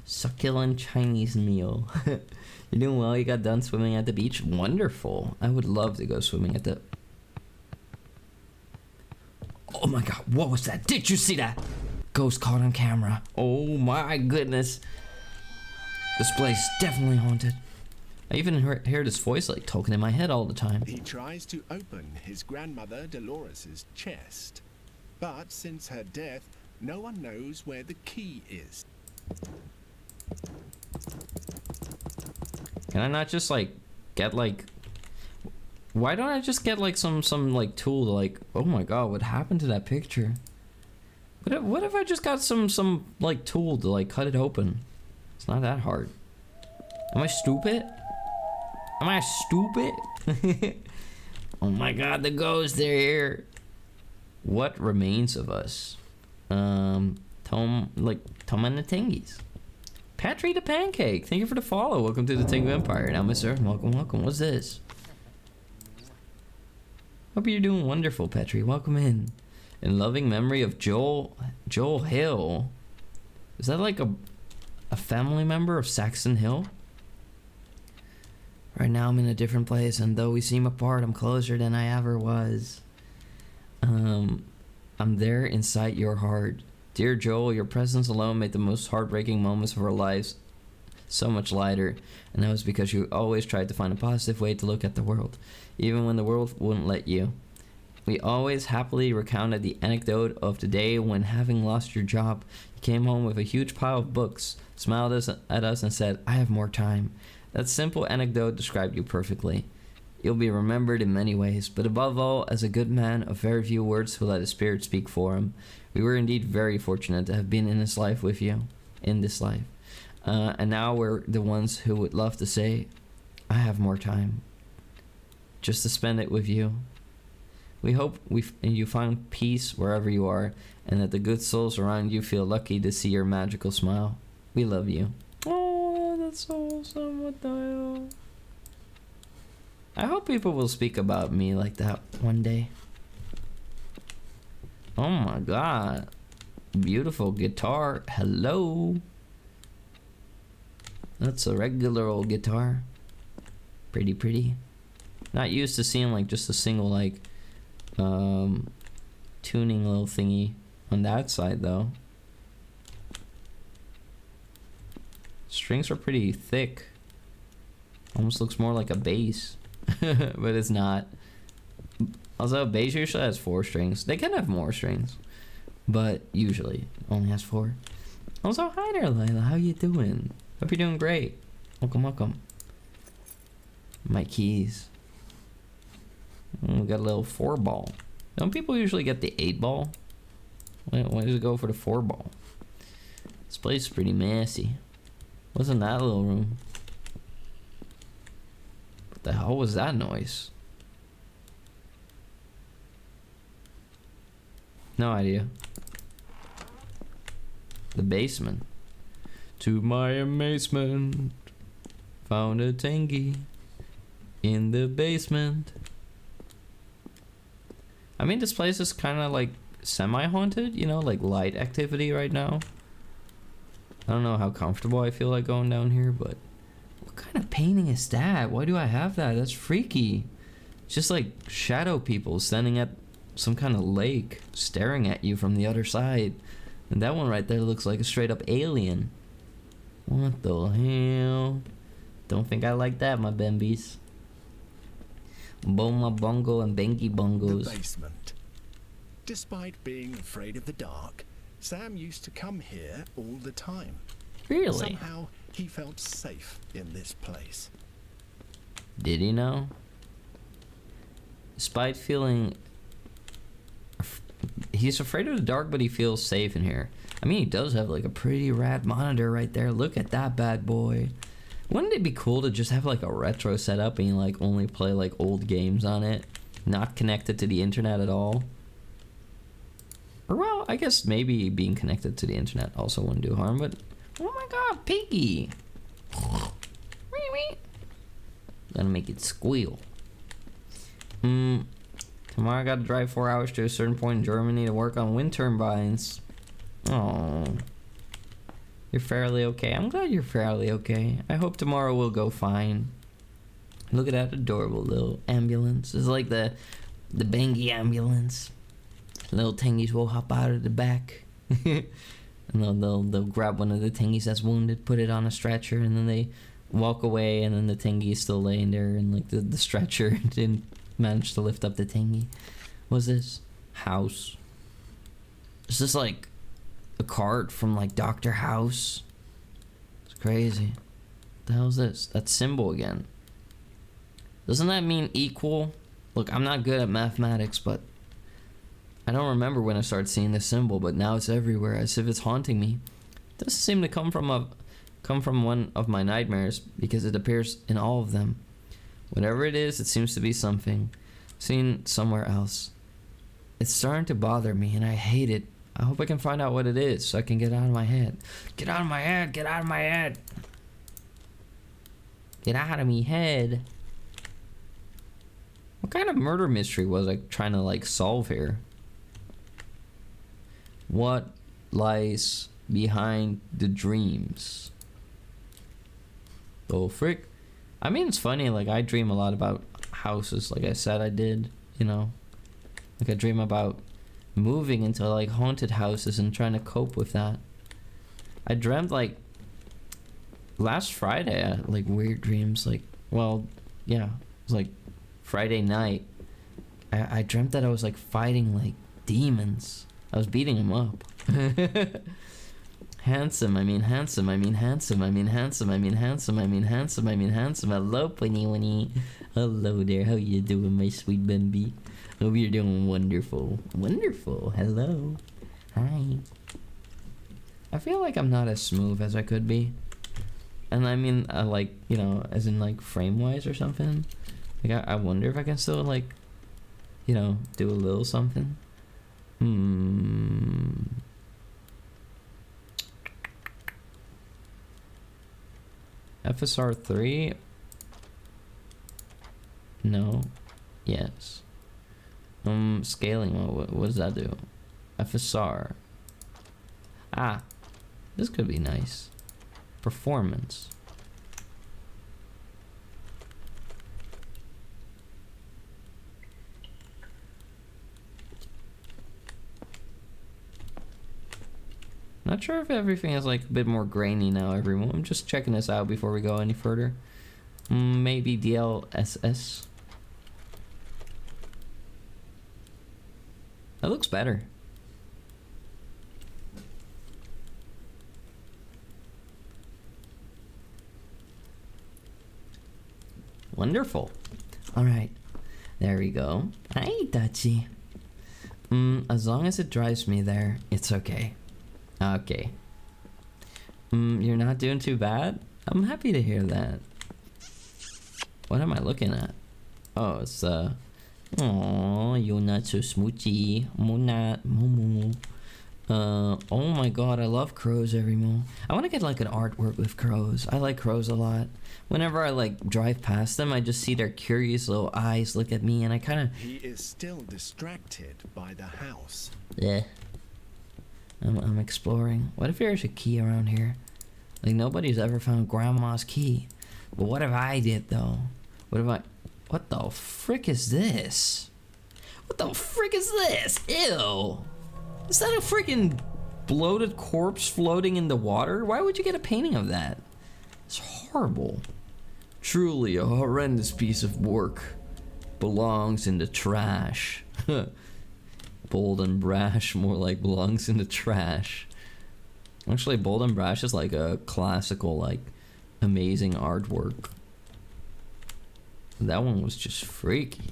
Speaker 1: Succulent Chinese meal. You're doing well, you got done swimming at the beach? Wonderful. I would love to go swimming at the... Oh my god, what was that? Did you see that? Ghost caught on camera. Oh my goodness. This place is definitely haunted. I even hear this voice like talking in my head all the time.
Speaker 4: He tries to open his grandmother Dolores's chest, but since her death, no one knows where the key is.
Speaker 1: Can I not just like get like... Why don't I just get like some like tool to like... Oh my god, what happened to that picture? What if I just got some like tool to like cut it open? It's not that hard. Am I stupid? Am I stupid? Oh my god, the ghosts, they're here. What remains of us? Tom and the Tingies. Patry the Pancake, thank you for the follow. Welcome to the Tingu Empire. Now, mister, welcome. What's this? Hope you're doing wonderful, Petri. Welcome in. In loving memory of Joel Hill. Is that like a family member of Saxon Hill? Right now I'm in a different place, and though we seem apart, I'm closer than I ever was. I'm there inside your heart. Dear Joel, your presence alone made the most heartbreaking moments of our lives so much lighter, and that was because you always tried to find a positive way to look at the world, even when the world wouldn't let you. We always happily recounted the anecdote of the day when, having lost your job, you came home with a huge pile of books, smiled at us and said, "I have more time." That simple anecdote described you perfectly. You'll be remembered in many ways, but above all, as a good man of very few words who let his spirit speak for him. We were indeed very fortunate to have been in this life with you, in this life. And now we're the ones who would love to say, I have more time, just to spend it with you. We hope you find peace wherever you are, and that the good souls around you feel lucky to see your magical smile. We love you. Oh, that's so awesome. What the hell? I hope people will speak about me like that one day. Oh my god. Beautiful guitar. Hello. That's a regular old guitar. Pretty. Not used to seeing like just a single like tuning little thingy on that side though. Strings are pretty thick. Almost looks more like a bass. But it's not. Also, a bass usually has 4 strings. They can have more strings, but usually only has 4. Also, hi there, Layla. How you doing? Hope you're doing great. Welcome. My keys. We got a little 4-ball. Don't people usually get the 8-ball? Why does it go for the 4-ball? This place is pretty messy. What's in that little room? What the hell was that noise? No idea. The basement. To my amazement, found a tangy in the basement. I mean, this place is kind of like semi-haunted, you know, like light activity right now. I don't know how comfortable I feel like going down here, but What kind of painting is that? Why do I have that? That's freaky. It's just like shadow people standing at some kind of lake, staring at you from the other side. And that one right there looks like a straight up alien. What the hell? Don't think I like that, my bambies. Boma bongo and banky bongos.
Speaker 4: The basement. Despite being afraid of the dark, Sam used to come here all the time.
Speaker 1: Really?
Speaker 4: Somehow he felt safe in this place.
Speaker 1: Did he know? Despite feeling... He's afraid of the dark, but he feels safe in here. I mean, he does have like a pretty rad monitor right there. Look at that bad boy. Wouldn't it be cool to just have like a retro setup and you like only play like old games on it? Not connected to the internet at all? Or well, I guess maybe being connected to the internet also wouldn't do harm, but... Oh my god, piggy! Gonna make it squeal. Tomorrow I gotta drive 4 hours to a certain point in Germany to work on wind turbines. Oh, you're fairly okay. I'm glad you're fairly okay. I hope tomorrow will go fine. Look at that adorable little ambulance. It's like the Bangy ambulance. Little tangies will hop out of the back. And they'll grab one of the tangies that's wounded, put it on a stretcher, and then they walk away, and then the tangy is still laying there, and like the stretcher didn't manage to lift up the tangy. What's this? House. Is this like a card from like Dr. House? It's crazy. What the hell is this? That symbol again. Doesn't that mean equal? Look, I'm not good at mathematics, but I don't remember when I started seeing this symbol, but now it's everywhere, as if it's haunting me. It doesn't seem to come from one of my nightmares, because it appears in all of them. Whatever it is, it seems to be something seen somewhere else. It's starting to bother me, and I hate it. I hope I can find out what it is, so I can get out of my head. Get out of my head! Get out of my head! Get out of me head! What kind of murder mystery was I trying to like solve here? What lies behind the dreams? Oh frick. I mean, it's funny, like I dream a lot about houses, like I said I did, you know. Like I dream about moving into like haunted houses and trying to cope with that. I dreamt like last Friday, I had, like weird dreams, like, well, yeah, it was like Friday night. I dreamt that I was like fighting like demons. I was beating them up. Handsome, I mean handsome, I mean handsome, I mean handsome, I mean handsome, I mean handsome, I mean handsome. Hello, Winnie Winnie. Hello there, how you doing, my sweet Bambi? Hope you're doing wonderful. Wonderful, hello. Hi. I feel like I'm not as smooth as I could be. And I mean, like, you know, as in like frame-wise or something. Like, I wonder if I can still like, you know, do a little something. FSR 3? No. Yes. Scaling, what does that do? FSR. Ah, this could be nice. Performance. Not sure if everything is like a bit more grainy now, everyone. I'm just checking this out before we go any further. Maybe DLSS. That looks better. Wonderful. Alright. There we go. Hi, Dachi. As long as it drives me there, it's okay. Okay. You're not doing too bad? I'm happy to hear that. What am I looking at? Oh, it's Aww, you're not so smoochy. Momo. Oh my god, I love crows, everyone. I want to get like an artwork with crows. I like crows a lot. Whenever I like drive past them, I just see their curious little eyes look at me, and I kind of...
Speaker 4: He is still distracted by the house.
Speaker 1: Yeah. I'm exploring. What if there's a key around here? Like, nobody's ever found Grandma's key. But what if I did though? What the frick is this? What the frick is this? Ew! Is that a freaking bloated corpse floating in the water? Why would you get a painting of that? It's horrible. Truly a horrendous piece of work. Belongs in the trash. Bold and brash, more like belongs in the trash. Actually, bold and brash is like a classical, like, amazing artwork. That one was just freaky.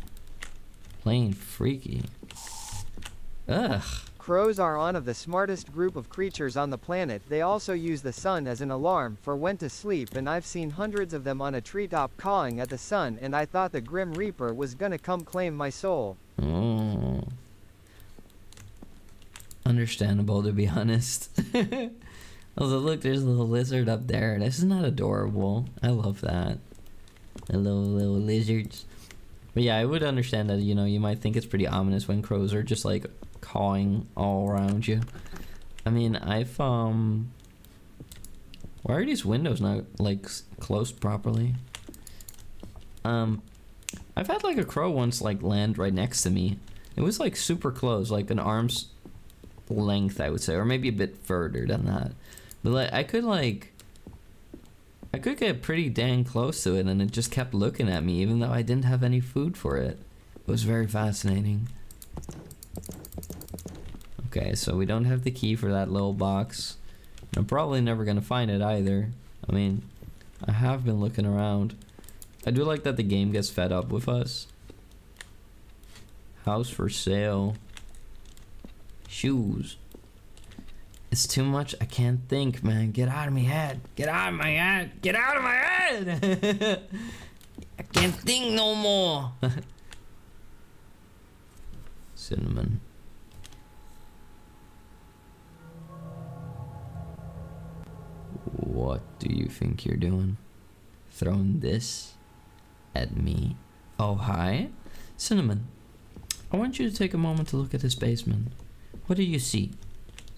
Speaker 1: Plain freaky. Ugh.
Speaker 5: Crows are one of the smartest group of creatures on the planet. They also use the sun as an alarm for when to sleep, and I've seen hundreds of them on a treetop cawing at the sun, and I thought the Grim Reaper was gonna come claim my soul.
Speaker 1: Oh. Understandable, to be honest. Also, look, there's a little lizard up there. This is not adorable. I love that. Hello, little lizards. But yeah, I would understand that, you know, you might think it's pretty ominous when crows are just like cawing all around you. I mean, why are these windows not like closed properly? I've had like a crow once like land right next to me. It was like super close, like an arm's length, I would say, or maybe a bit further than that. But like I could get pretty dang close to it, and it just kept looking at me even though I didn't have any food for it. It was very fascinating. Okay, so we don't have the key for that little box. I'm probably never gonna find it either. I mean, I have been looking around. I do like that the game gets fed up with us. House for sale. Shoes. It's too much. I can't think, man. Get out of my head. Get out of my head. Get out of my head. I can't think no more. Cinnamon. What do you think you're doing? Throwing this at me? Oh, hi. Cinnamon, I want you to take a moment to look at this basement. What do you see?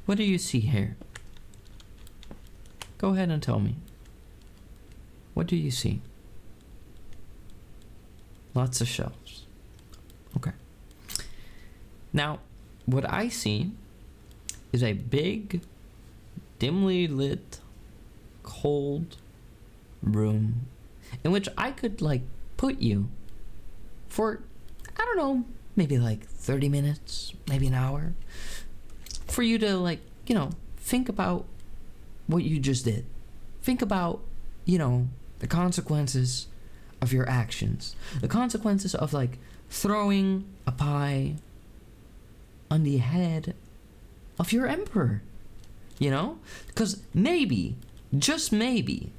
Speaker 1: What do you see here? Go ahead and tell me. What do you see? Lots of shelves. Okay. Now, what I see is a big, dimly lit, cold room in which I could, like, put you for, I don't know, maybe like 30 minutes, maybe an hour, for you to, like, you know, think about what you just did. Think about, you know, the consequences of your actions. The consequences of, like, throwing a pie on the head of your emperor. You know? Because maybe, just maybe,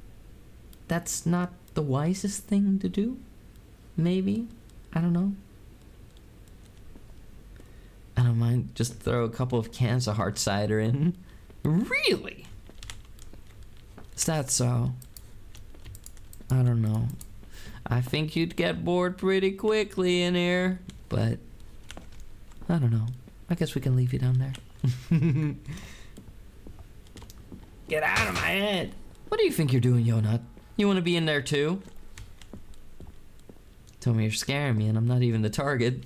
Speaker 1: that's not the wisest thing to do. Maybe. I don't know. I don't mind. Just throw a couple of cans of hard cider in. Really? Is that so? I don't know. I think you'd get bored pretty quickly in here. But, I don't know. I guess we can leave you down there. Get out of my head. What do you think you're doing, Yonut? You want to be in there too? Tell me you're scaring me and I'm not even the target.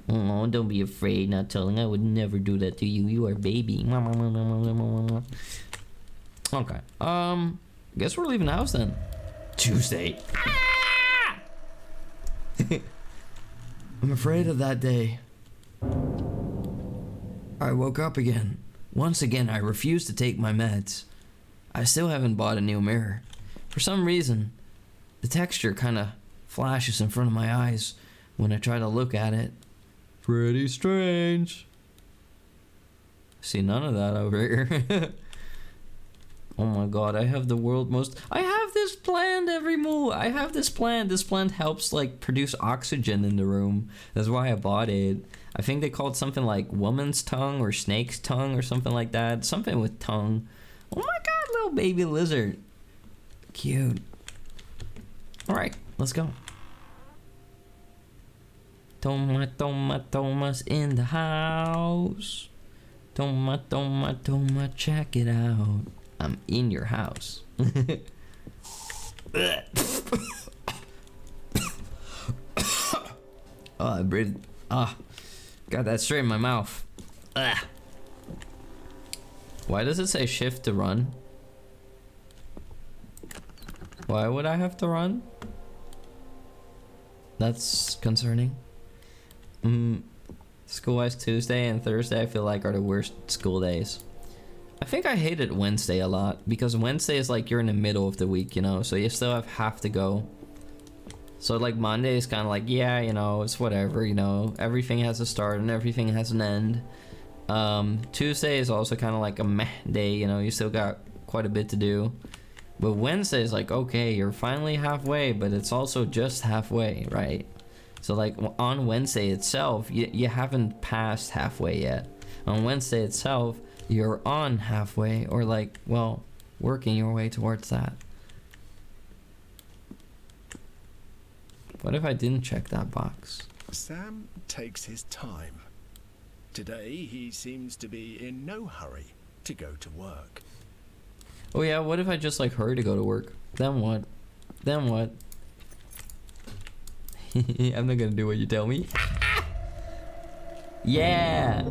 Speaker 1: Oh, don't be afraid, not telling. I would never do that to you. You are a baby. Okay. Guess we're leaving the house then. Tuesday. Ah! I'm afraid of that day. I woke up again. Once again, I refused to take my meds. I still haven't bought a new mirror. For some reason, the texture kind of flashes in front of my eyes when I try to look at it. Pretty strange. See none of that over here. Oh my god, I have the world most... I have this plant every move. I have this plant. This plant helps, like, produce oxygen in the room. That's why I bought it. I think they called something like woman's tongue or snake's tongue or something like that. Something with tongue. Oh my god, little baby lizard. Cute. Alright, let's go. Thomas in the house. Thomas, check it out. I'm in your house. Oh, I breathed. Ah, got that straight in my mouth. Ugh. Why does it say shift to run? Why would I have to run? That's concerning. School-wise, Tuesday and Thursday I feel like are the worst school days. I think I hated Wednesday a lot because Wednesday is like you're in the middle of the week, you know, so you still have to go. So like Monday is kind of like, yeah, you know, it's whatever, you know, everything has a start and everything has an end. Tuesday is also kind of like a meh day, you know, you still got quite a bit to do. But Wednesday is like, okay, you're finally halfway, but it's also just halfway, right? So like on Wednesday itself, you haven't passed halfway yet. On Wednesday itself, you're on halfway, or like, well, working your way towards that. What if I didn't check that box?
Speaker 4: Sam takes his time. Today he seems to be in no hurry to go to work.
Speaker 1: Oh yeah, what if I just like hurry to go to work? Then what? Then what? I'm not gonna do what you tell me. Yeah!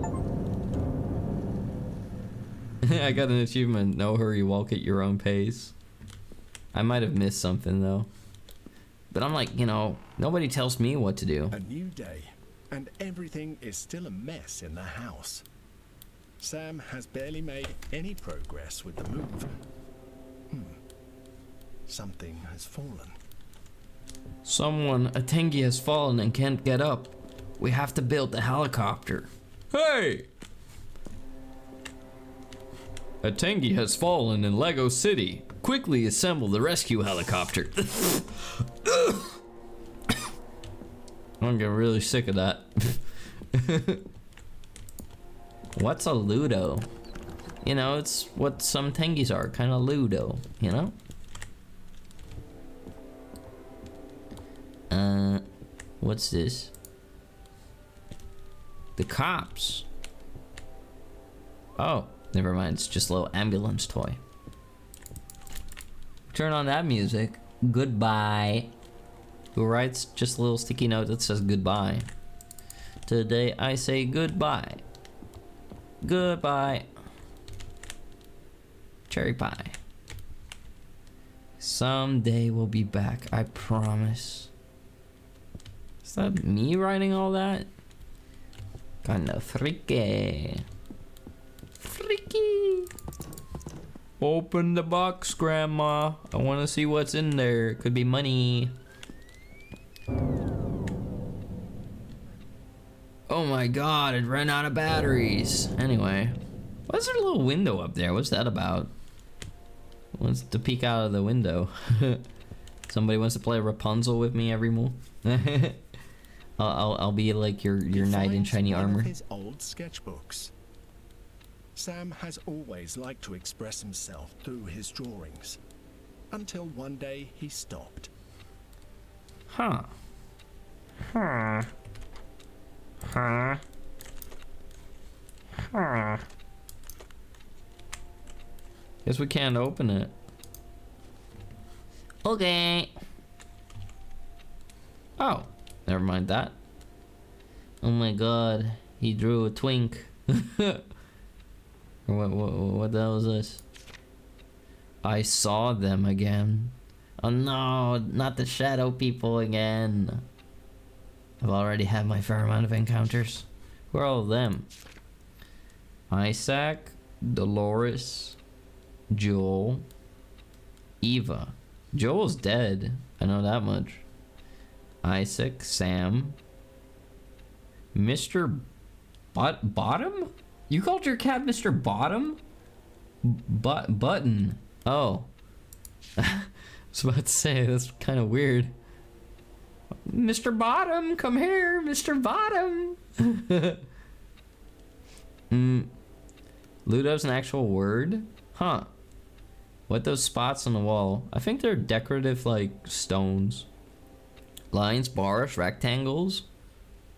Speaker 1: I got an achievement. No hurry, walk at your own pace. I might have missed something though. But I'm like, you know, nobody tells me what to do.
Speaker 4: A new day, and everything is still a mess in the house. Sam has barely made any progress with the move. Something has fallen.
Speaker 1: Someone, a Tengi has fallen and can't get up. We have to build the helicopter. Hey! A Tengi has fallen in Lego City. Quickly assemble the rescue helicopter. I'm getting really sick of that. What's a Luto? You know, it's what some Tengis are, kind of Ludo, you know? What's this? The cops. Oh, never mind, it's just a little ambulance toy. Turn on that music. Goodbye. Who writes just a little sticky note that says goodbye? Today I say goodbye. Goodbye. Cherry pie. Someday we'll be back, I promise. Is that me writing all that? Kinda freaky. Freaky. Open the box, Grandma. I want to see what's in there. Could be money. Oh my god, it ran out of batteries. Anyway, what's there a little window up there? What's that about? Wants to peek out of the window. Somebody wants to play Rapunzel with me every move. I'll be like your knight in shiny armor.
Speaker 4: His old sketchbooks. Sam has always liked to express himself through his drawings, until one day he stopped.
Speaker 1: Huh. Huh. Huh. Huh. Guess we can't open it. Okay. Oh, never mind that. Oh my god, he drew a twink. What the hell is this? I saw them again. Oh no, not the shadow people again. I've already had my fair amount of encounters. Who are all of them? Isaac, Dolores, Joel, Eva. Joel's dead. I know that much. Isaac, Sam, Mr. Bottom? You called your cat Mr. Bottom? Button. Oh. I was about to say, that's kind of weird. Mr. Bottom, come here, Mr. Bottom. Luto's an actual word? Huh. What those spots on the wall? I think they're decorative, like, stones. Lines, bars, rectangles?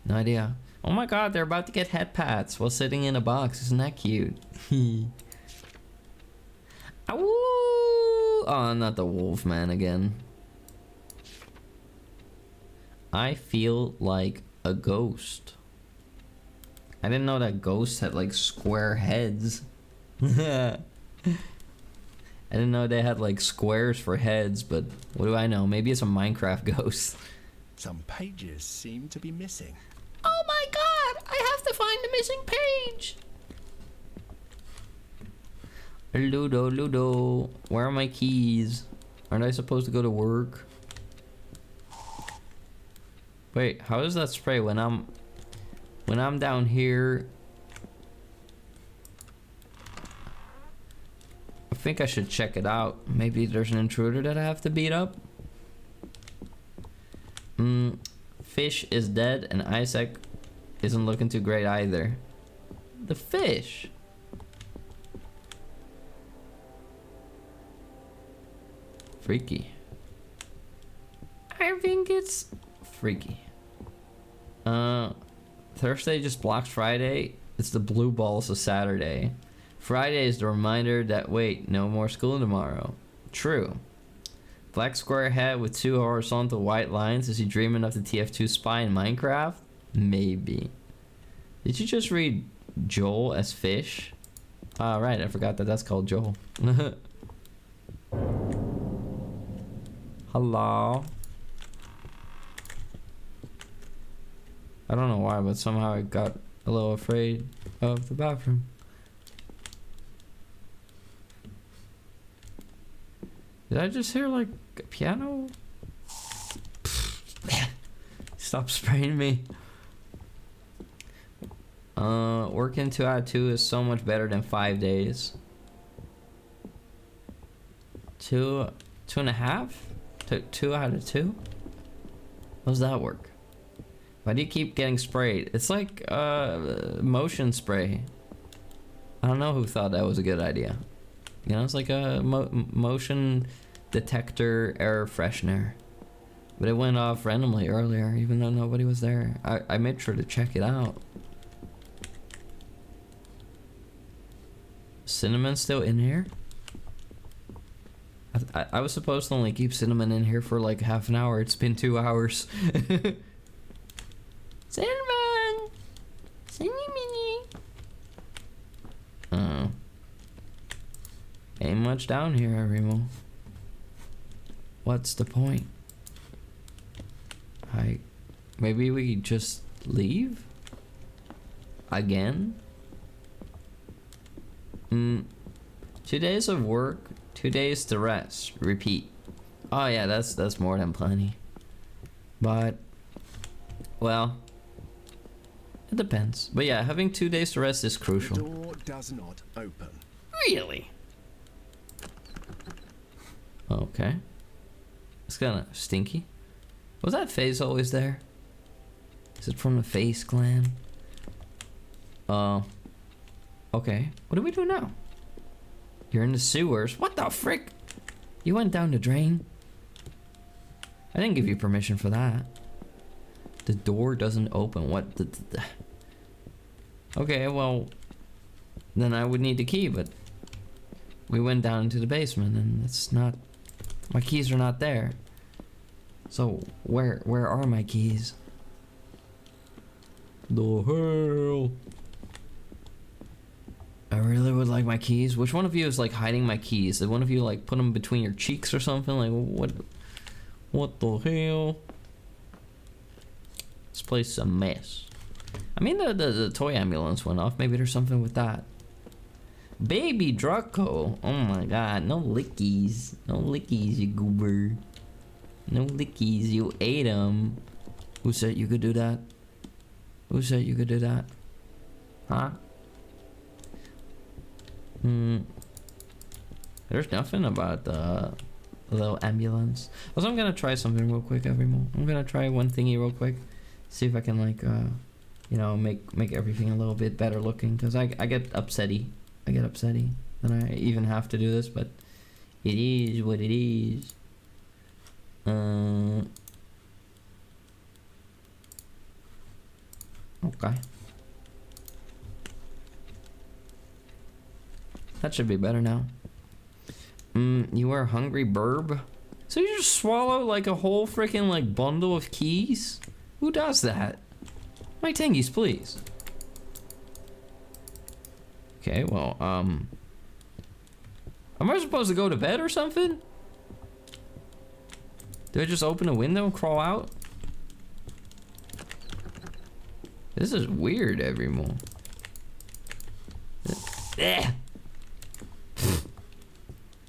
Speaker 1: No idea. Oh my god, they're about to get head pats while sitting in a box. Isn't that cute? Ow! Oh, not the wolf man again. I feel like a ghost. I didn't know that ghosts had like square heads. I didn't know they had like squares for heads, but what do I know? Maybe it's a Minecraft ghost.
Speaker 4: Some pages seem to be missing.
Speaker 1: Oh my god! I have to find the missing page! Ludo, Ludo. Where are my keys? Aren't I supposed to go to work? Wait, how does that spray when I'm down here? I think I should check it out. Maybe there's an intruder that I have to beat up. Fish is dead and Isaac isn't looking too great either. The fish. Freaky. I think it's freaky. Thursday just blocks Friday. It's the blue balls of Saturday. Friday is the reminder that wait, no more school tomorrow. True. Black square head with 2 horizontal white lines. Is he dreaming of the TF2 spy in Minecraft? Maybe. Did you just read Joel as fish? Ah, right, I forgot that that's called Joel. Hello? I don't know why, but somehow I got a little afraid of the bathroom. Did I just hear like a piano? Stop spraying me. Working 2 out of 2 is so much better than 5 days. 2.5? 2 out of 2? How does that work? Why do you keep getting sprayed? It's like motion spray. I don't know who thought that was a good idea. You know, it's like a motion detector air freshener. But it went off randomly earlier, even though nobody was there. I made sure to check it out. Cinnamon still in here? I was supposed to only keep Cinnamon in here for like half an hour. It's been 2 hours. Cinnamon! Cinnamon! Oh. Ain't much down here, Remo. What's the point? Maybe we just leave? Again? 2 days of work, 2 days to rest. Repeat. Oh yeah, that's more than plenty. But, well, it depends. But yeah, having 2 days to rest is crucial.
Speaker 4: The door does not open.
Speaker 1: Really? Okay. It's kind of stinky. Was that face always there? Is it from the face clan? Okay. What do we do now? You're in the sewers. What the frick? You went down the drain? I didn't give you permission for that. The door doesn't open. What the... Okay, well... Then I would need the key, but... We went down into the basement and it's not... My keys are not there. So, where are my keys? The hell? I really would like my keys. Which one of you is like hiding my keys? Did one of you like put them between your cheeks or something? Like what the hell? This place is a mess. I mean the toy ambulance went off. Maybe there's something with that. Baby Draco. Oh my god, no lickies. No lickies, you goober. No lickies, you ate them. Who said you could do that? Who said you could do that? Huh? There's nothing about the little ambulance. Also, I'm gonna try something real quick, Evermo. I'm gonna try one thingy real quick. See if I can like, you know, make everything a little bit better looking. Cause I get upsetty. I get upsetty that I even have to do this, but it is what it is. Okay. That should be better now. You are hungry, burb? So you just swallow like a whole freaking like bundle of keys? Who does that? My Tengies, please. Okay, well, am I supposed to go to bed or something? Did I just open a window and crawl out? This is weird, everyone.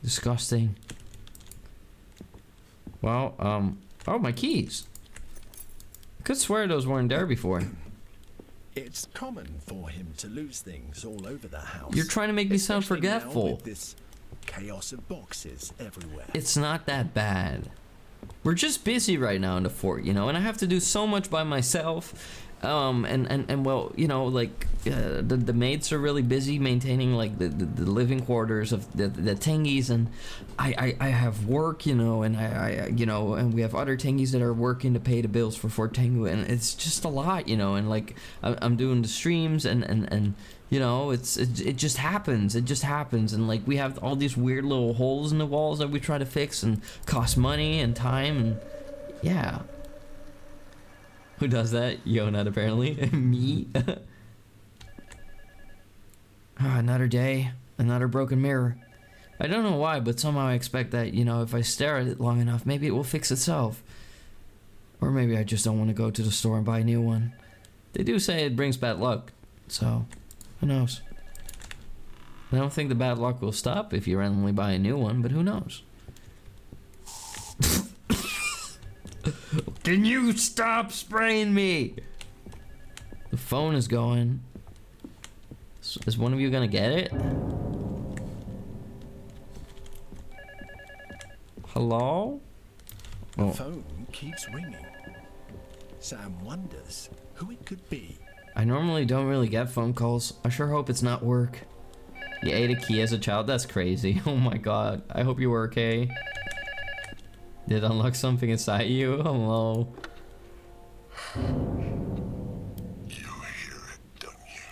Speaker 1: Disgusting. Well, oh, my keys. I could swear those weren't there before.
Speaker 4: It's common for him to lose things all over the house.
Speaker 1: You're trying to make me sound
Speaker 4: especially now
Speaker 1: forgetful.
Speaker 4: with this chaos of boxes everywhere.
Speaker 1: It's not that bad. We're just busy right now in the fort, you know, and I have to do so much by myself. And well, you know, like the maids are really busy maintaining like the living quarters of the Tengies, and I have work, you know, and I you know, and we have other Tengies that are working to pay the bills for Fort Tengu, and it's just a lot, you know, and like I'm doing the streams and you know, it just happens, and like we have all these weird little holes in the walls that we try to fix and cost money and time, and yeah. Who does that? Yonat, apparently. Me? Another day. Another broken mirror. I don't know why, but somehow I expect that, you know, if I stare at it long enough, maybe it will fix itself. Or maybe I just don't want to go to the store and buy a new one. They do say it brings bad luck, so who knows? I don't think the bad luck will stop if you randomly buy a new one, but who knows? Can you stop spraying me? The phone is going. Is one of you gonna get it? Hello?
Speaker 4: The phone keeps ringing. Sam wonders who it could be.
Speaker 1: I normally don't really get phone calls. I sure hope it's not work. You ate a key as a child? That's crazy. Oh my god. I hope you were okay. Did it unlock something inside you? Hello.
Speaker 6: You hear it, don't you?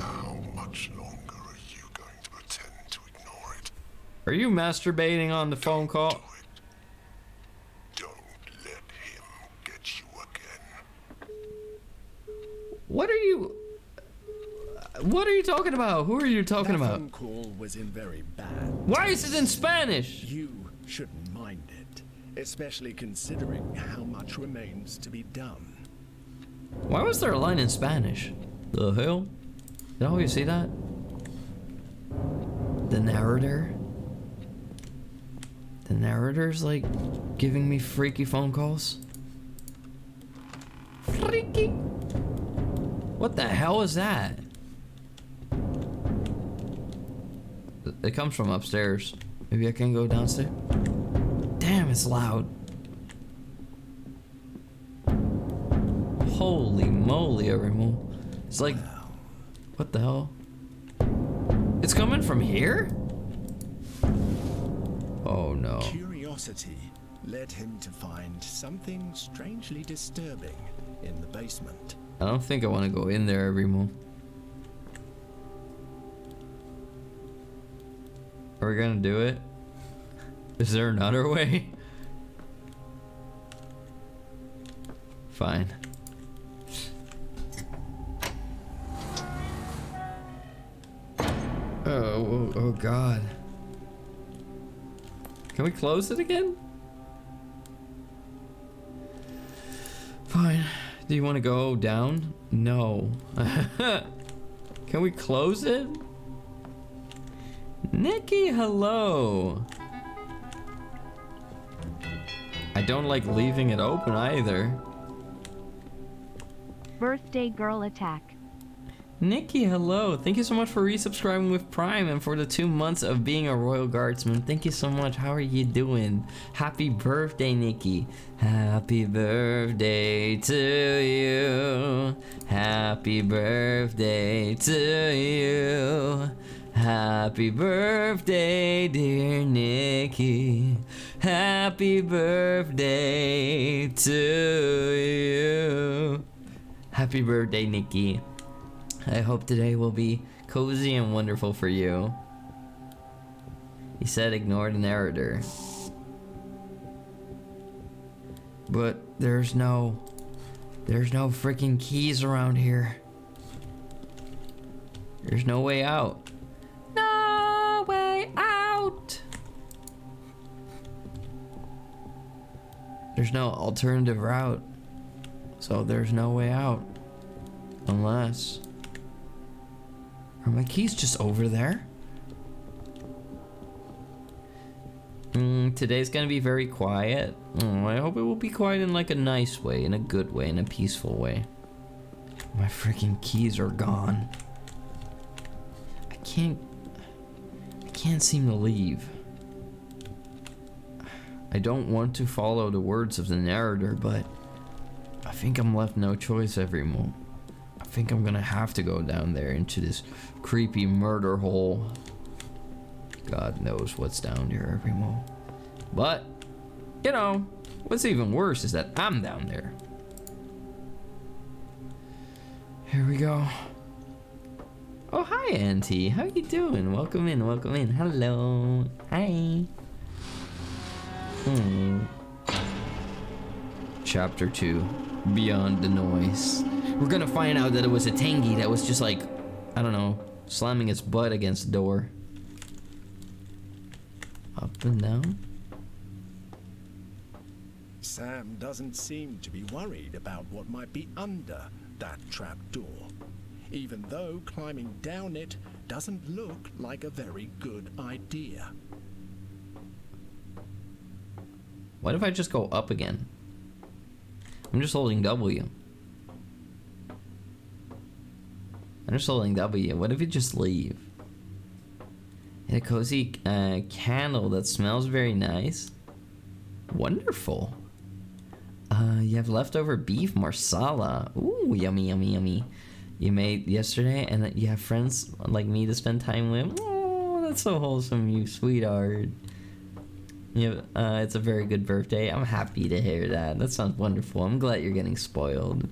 Speaker 6: How much longer are you going to pretend to ignore it?
Speaker 1: Are you masturbating on the phone call?
Speaker 6: Don't let him get you again.
Speaker 1: What are you talking about? Who are you talking
Speaker 4: That
Speaker 1: about?
Speaker 4: phone call was in very bad.
Speaker 1: Why is it in Spanish?
Speaker 4: You shouldn't mind it, especially considering how much remains to be done.
Speaker 1: Why was there a line in Spanish? The hell? Did all of you see that? The narrator? The narrator's like giving me freaky phone calls? Freaky? What the hell is that? It comes from upstairs. Maybe I can go downstairs. Damn, it's loud. Holy moly, everyone. It's like, what the hell? It's coming from here? Oh no.
Speaker 4: Curiosity led him to find something strangely disturbing in the basement.
Speaker 1: I don't think I want to go in there, everyone. Are we gonna do it? Is there another way? Fine. Oh god. Can we close it again? Fine. Do you want to go down? No. Can we close it? Nikki, hello. I don't like leaving it open either.
Speaker 2: Birthday girl attack.
Speaker 1: Nikki, hello. Thank you so much for resubscribing with Prime and for the 2 months of being a Royal Guardsman. Thank you so much. How are you doing? Happy birthday, Nikki. Happy birthday to you. Happy birthday to you. Happy birthday, dear Nikki. Happy birthday to you. Happy birthday, Nikki. I hope today will be cozy and wonderful for you. He said ignore the narrator. But there's no freaking keys around here. There's no way out. No way out. There's no alternative route. So there's no way out. Unless... Are my keys just over there? Today's gonna be very quiet. I hope it will be quiet in like a nice way, in a good way, in a peaceful way. My freaking keys are gone. I can't seem to leave. I don't want to follow the words of the narrator, but I think I'm left no choice evermore. I think I'm gonna have to go down there into this creepy murder hole. God knows what's down there evermore. But, you know, what's even worse is that I'm down there. Here we go. Oh, hi, Auntie. How you doing? Welcome in, welcome in. Hello. Hi. Chapter 2, Beyond the Noise. We're gonna find out that it was a Tengi that was just like, I don't know, slamming its butt against the door. Up and down.
Speaker 4: Sam doesn't seem to be worried about what might be under that trap door, even though climbing down it doesn't look like a very good idea.
Speaker 1: What if I just go up again? I'm just holding W. I'm just holding W. What if you just leave? A cozy candle that smells very nice. Wonderful. You have leftover beef marsala. Ooh, yummy, yummy, yummy. You made yesterday, and you have friends like me to spend time with. Oh, that's so wholesome, you sweetheart. It's a very good birthday. I'm happy to hear that. That sounds wonderful. I'm glad you're getting spoiled.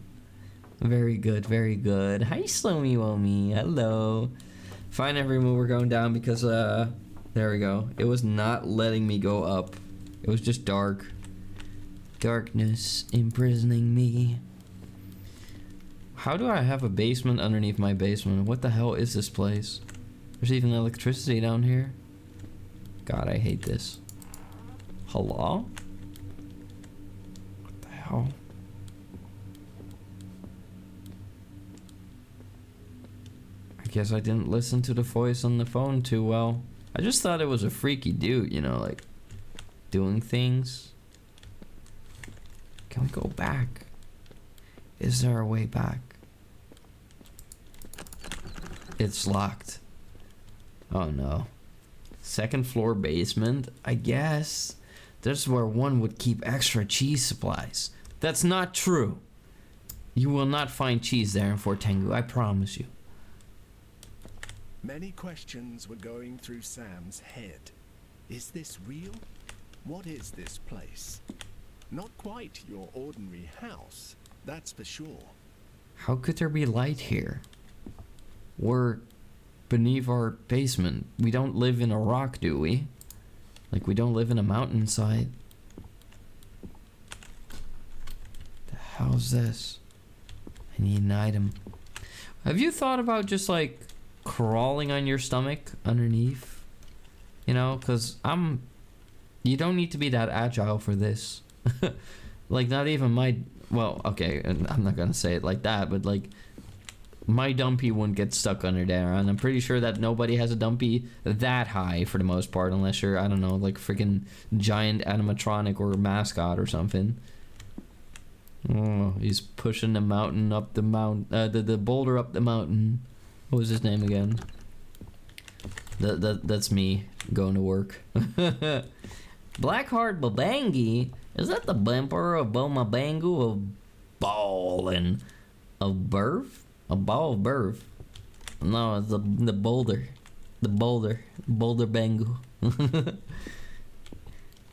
Speaker 1: Very good, very good. Hi, Slowmy Womy. Hello. Fine, everyone, we're going down because, there we go. It was not letting me go up. It was just dark. Darkness imprisoning me. How do I have a basement underneath my basement? What the hell is this place? There's even electricity down here. God, I hate this. Hello? What the hell? I guess I didn't listen to the voice on the phone too well. I just thought it was a freaky dude, you know, like doing things. Can we go back? Is there a way back? It's locked. Oh no. Second floor basement? I guess. That's where one would keep extra cheese supplies. That's not true. You will not find cheese there in Fort Tengu, I promise you.
Speaker 4: Many questions were going through Sam's head. Is this real? What is this place? Not quite your ordinary house, that's for sure.
Speaker 1: How could there be light here? We're beneath our basement. We don't live in a rock, do we? Like, we don't live in a mountainside. The hell's this? I need an item. Have you thought about just like crawling on your stomach underneath? You know, because you don't need to be that agile for this. Like, not even my, well, okay, I'm not gonna say it like that, but like my dumpy wouldn't get stuck under there, and I'm pretty sure that nobody has a dumpy that high for the most part, unless you're, I don't know, like freaking giant animatronic or mascot or something. Oh, he's pushing the mountain up the the boulder up the mountain. What was his name again? That's me going to work. Blackheart Babangi? Is that the bumper of Bomabangu of Ball of Birth? A ball of birth? No, it's the boulder. The boulder Bangu.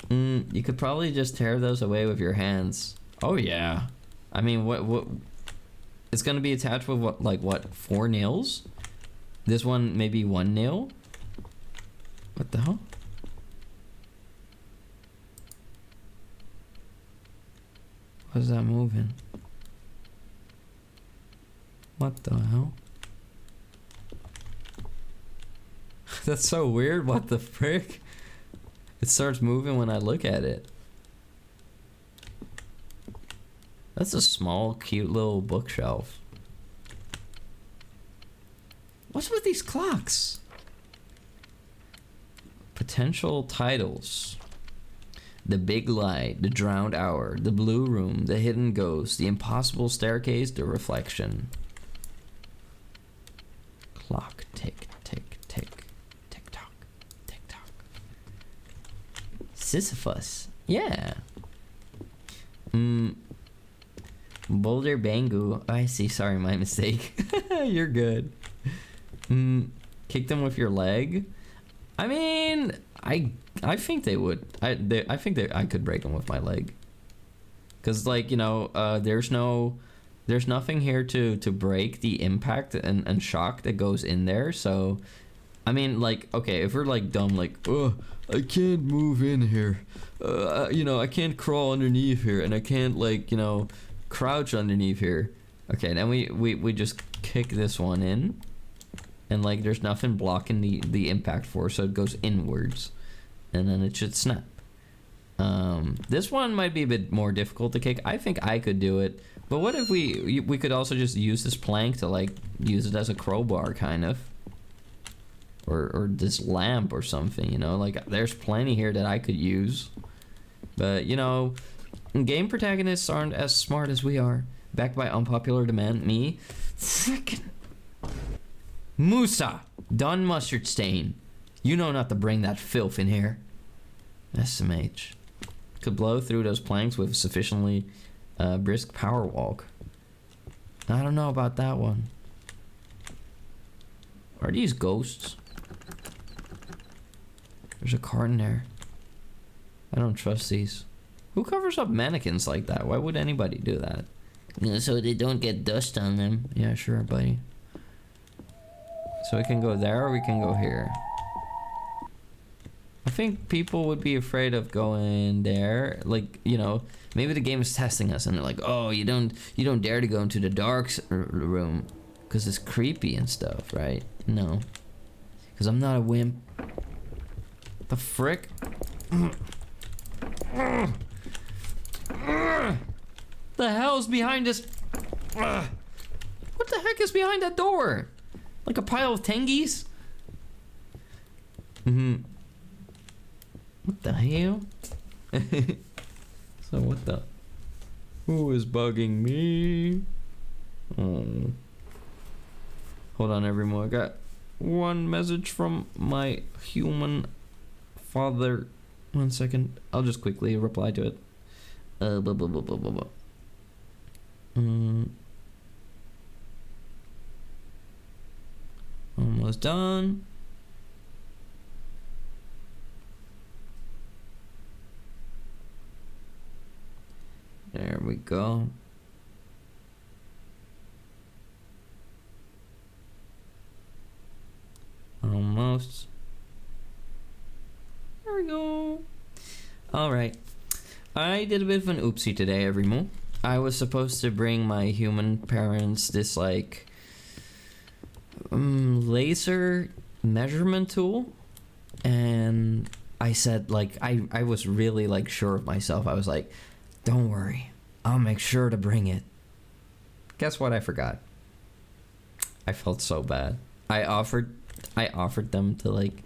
Speaker 1: You could probably just tear those away with your hands. Oh yeah. I mean, what? It's gonna be attached with what? Like what? 4 nails? This one maybe 1 nail? What the hell? What's that moving? What the hell? That's so weird. What the frick? It starts moving when I look at it. That's a small, cute little bookshelf. What's with these clocks? Potential titles. The Big Lie, The Drowned Hour, The Blue Room, The Hidden Ghost, The Impossible Staircase, The Reflection. Clock, tick, tick, tick, tick tock, tick tock. Sisyphus, yeah. Boulder Bangu. I see. Sorry, my mistake. You're good. Kick them with your leg. I mean, I think they would. I think I could break them with my leg. Cause like, you know, there's nothing here to break the impact and shock that goes in there. So, I mean, like, okay, if we're like dumb, like, oh, I can't move in here. You know, I can't crawl underneath here, and I can't, like, you know, crouch underneath here. Okay, then we just kick this one in. And like there's nothing blocking the impact force, so it goes inwards, and then it should snap. This one might be a bit more difficult to kick. I think I could do it, but what if we could also just use this plank to like use it as a crowbar, kind of, or this lamp or something, you know? Like there's plenty here that I could use, but you know, game protagonists aren't as smart as we are. Backed by unpopular demand, me, frickin' Musa, Don Mustard Stain. You know not to bring that filth in here. SMH. Could blow through those planks with sufficiently brisk power walk. I don't know about that one. Are these ghosts? There's a car in there. I don't trust these. Who covers up mannequins like that? Why would anybody do that? You know, so they don't get dust on them. Yeah, sure, buddy. So we can go there or we can go here. I think people would be afraid of going there. Like, you know, maybe the game is testing us and they're like, oh, you don't dare to go into the dark room because it's creepy and stuff, right? No. Because I'm not a wimp. The frick? The hell's behind this? What the heck is behind that door? Like a pile of tengies? What the hell? So what the? Who is bugging me? Oh. Hold on, everyone. I got one message from my human father. 1 second. I'll just quickly reply to it. Almost done. There we go. Almost. There we go. Alright. I did a bit of an oopsie today, everyone. I was supposed to bring my human parents this, like, laser measurement tool. And I said, like, I was really, like, sure of myself. I was like, don't worry. I'll make sure to bring it. Guess what? I forgot. I felt so bad. I offered them to, like,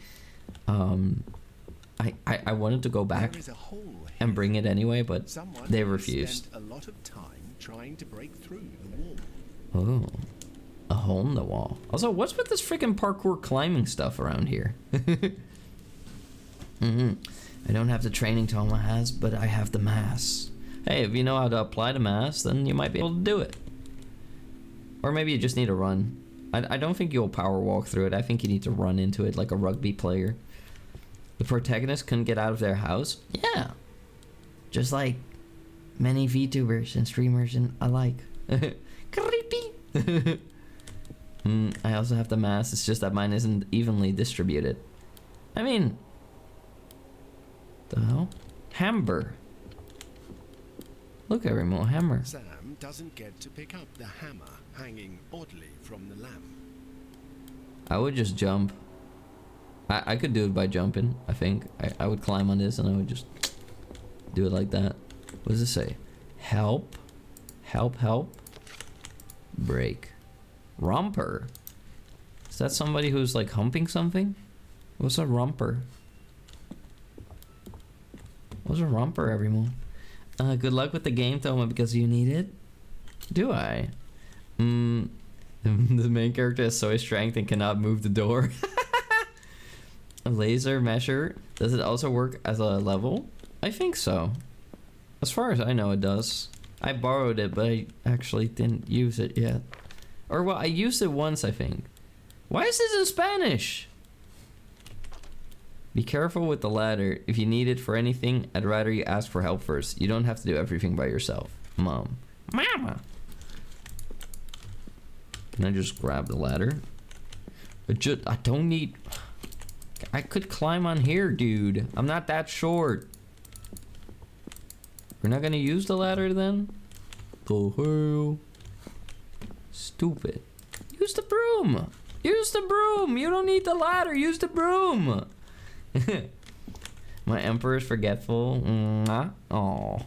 Speaker 1: I wanted to go back and bring it anyway, but they refused.
Speaker 4: A lot of time trying to break through the wall.
Speaker 1: Oh, a hole in the wall. Also, what's with this freaking parkour climbing stuff around here? I don't have the training Toma has, but I have the mass. Hey, if you know how to apply the mass, then you might be able to do it. Or maybe you just need to run. I don't think you'll power walk through it. I think you need to run into it like a rugby player. The protagonist couldn't get out of their house? Yeah. Just like many VTubers and streamers and alike. Creepy. I also have the mass. It's just that mine isn't evenly distributed. I mean, the hell? Hamber. Look, Evermore, hammer.
Speaker 4: Sam doesn't get to pick up the hammer hanging oddly from the lamp.
Speaker 1: I would just jump. I could do it by jumping, I think. I would climb on this and I would just do it like that. What does it say? Help. Help, help. Break. Romper. Is that somebody who's like humping something? What's a romper? What's a romper, everyone? Good luck with the game, Thoma, because you need it. Do I? The main character has soy strength and cannot move the door. A laser measure. Does it also work as a level? I think so. As far as I know, it does. I borrowed it, but I actually didn't use it yet. Or, well, I used it once, I think. Why is this in Spanish? Be careful with the ladder. If you need it for anything, I'd rather you ask for help first. You don't have to do everything by yourself. Mom. Mama. Can I just grab the ladder? I don't need... I could climb on here, dude. I'm not that short. We're not gonna use the ladder then? The hell? Stupid. Use the broom. Use the broom. You don't need the ladder. Use the broom. My emperor is forgetful. Oh.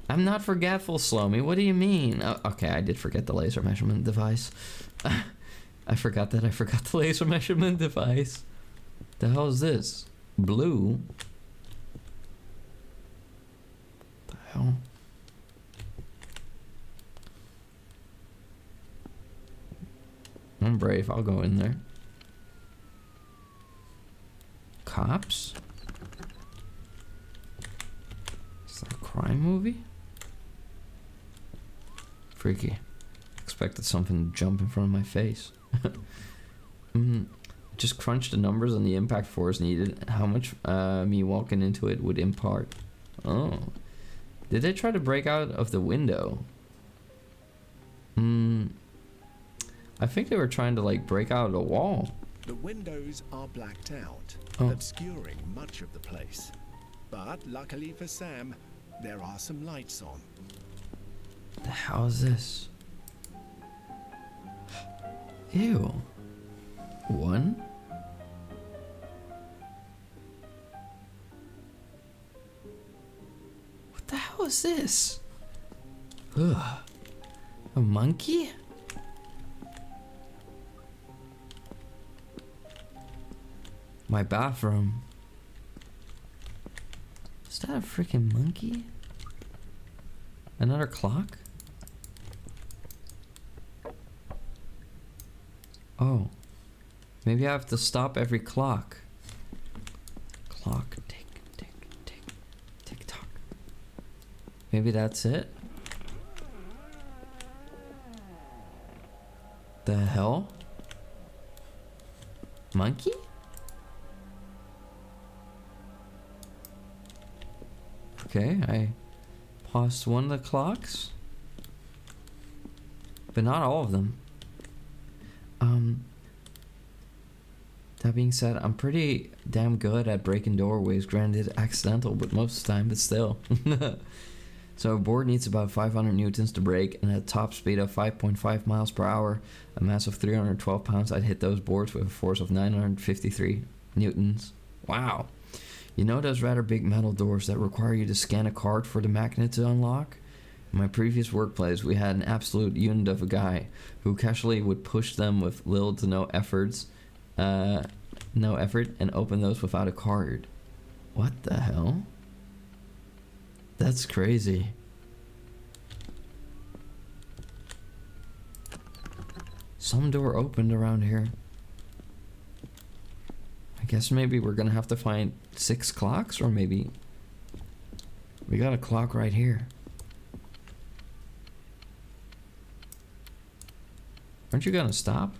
Speaker 1: I'm not forgetful, Slomy. What do you mean? Oh, okay, I did forget the laser measurement device. I forgot that I forgot the laser measurement device. The hell is this? Blue? The hell? I'm brave. I'll go in there. Cops? Is that a crime movie? Freaky. Expected something to jump in front of my face. Just crunch the numbers on the impact force needed. How much me walking into it would impart. Oh. Did they try to break out of the window? I think they were trying to like break out of the wall.
Speaker 4: The windows are blacked out,
Speaker 1: Oh.
Speaker 4: obscuring much of the place. But luckily for Sam, there are some lights on.
Speaker 1: What the hell is this? Ew. One? What the hell is this? Ugh. A monkey? My bathroom. Is that a freaking monkey? Another clock? Oh. Maybe I have to stop every clock. Clock, tick, tick, tick, tick tock. Maybe that's it? The hell? Monkey? Okay, I paused one of the clocks. But not all of them. That being said, I'm pretty damn good at breaking doorways, granted accidental, but most of the time, but still. So a board needs about 500 newtons to break, and at a top speed of 5.5 miles per hour, a mass of 312 pounds, I'd hit those boards with a force of 953 newtons. Wow. You know those rather big metal doors that require you to scan a card for the magnet to unlock? In my previous workplace, we had an absolute unit of a guy who casually would push them with little to no effort and open those without a card. What the hell? That's crazy. Some door opened around here. I guess maybe we're gonna have to find 6 clocks, or maybe we got a clock right here. Aren't you gonna stop?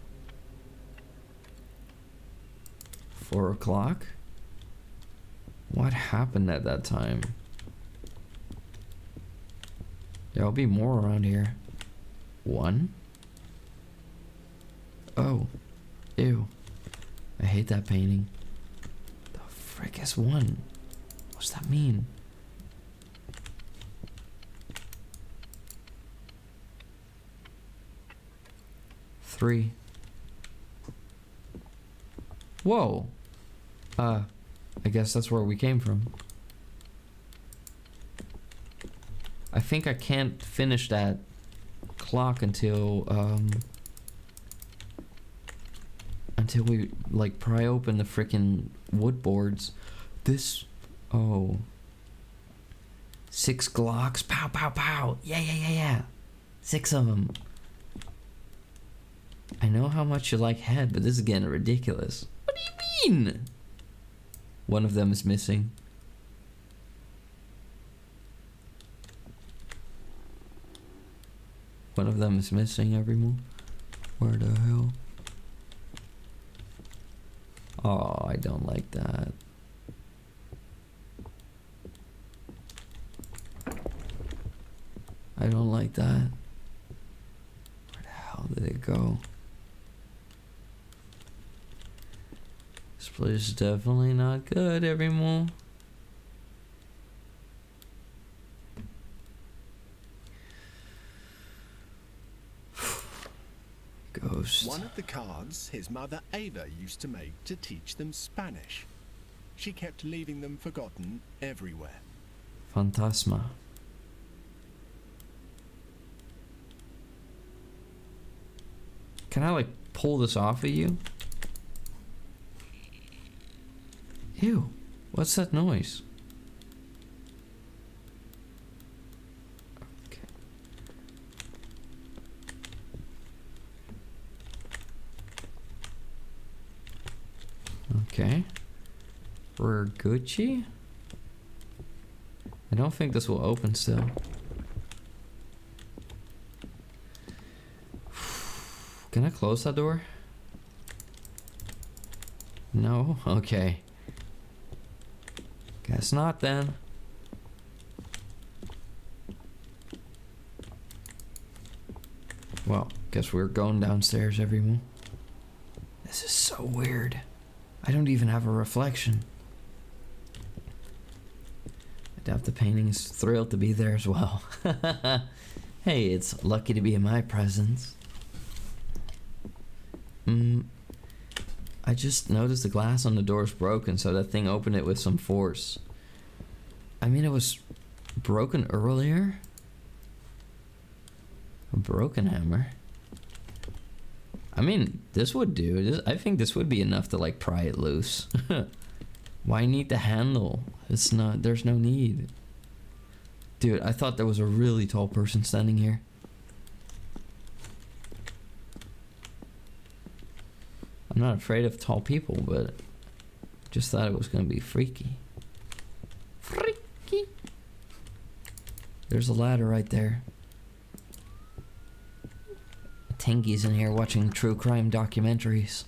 Speaker 1: 4 o'clock? What happened at that time? There'll be more around here. 1? Oh. Ew. I hate that painting. The frick is 1? What's that mean? 3. Whoa. I guess that's where we came from. I think I can't finish that clock until we like pry open the freaking wood boards. This, oh, 6 Glocks, pow pow pow, yeah, 6 of them. I know how much you like head, but this is getting ridiculous. What do you mean? One of them is missing. One of them is missing, everyone. Where the hell? Oh, I don't like that. I don't like that. Where the hell did it go? This place is definitely not good, everyone. Ghost.
Speaker 4: One of the cards his mother Ava used to make to teach them Spanish. She kept leaving them forgotten everywhere.
Speaker 1: Fantasma. Can I like pull this off of you? Ew. What's that noise? Okay. Okay. We're Gucci? I don't think this will open still. Can I close that door? No? Okay. Guess not then. Well, guess we're going downstairs, everyone. This is so weird. I don't even have a reflection. I doubt the painting is thrilled to be there as well. Hey, it's lucky to be in my presence. I just noticed the glass on the door is broken, so that thing opened it with some force. I mean, it was broken earlier. A broken hammer. I mean, this would do. I think this would be enough to like pry it loose. Why need the handle? It's not, there's no need. Dude, I thought there was a really tall person standing here. I'm not afraid of tall people, but just thought it was gonna be freaky. Freaky. There's a ladder right there. Tengi's in here watching true crime documentaries.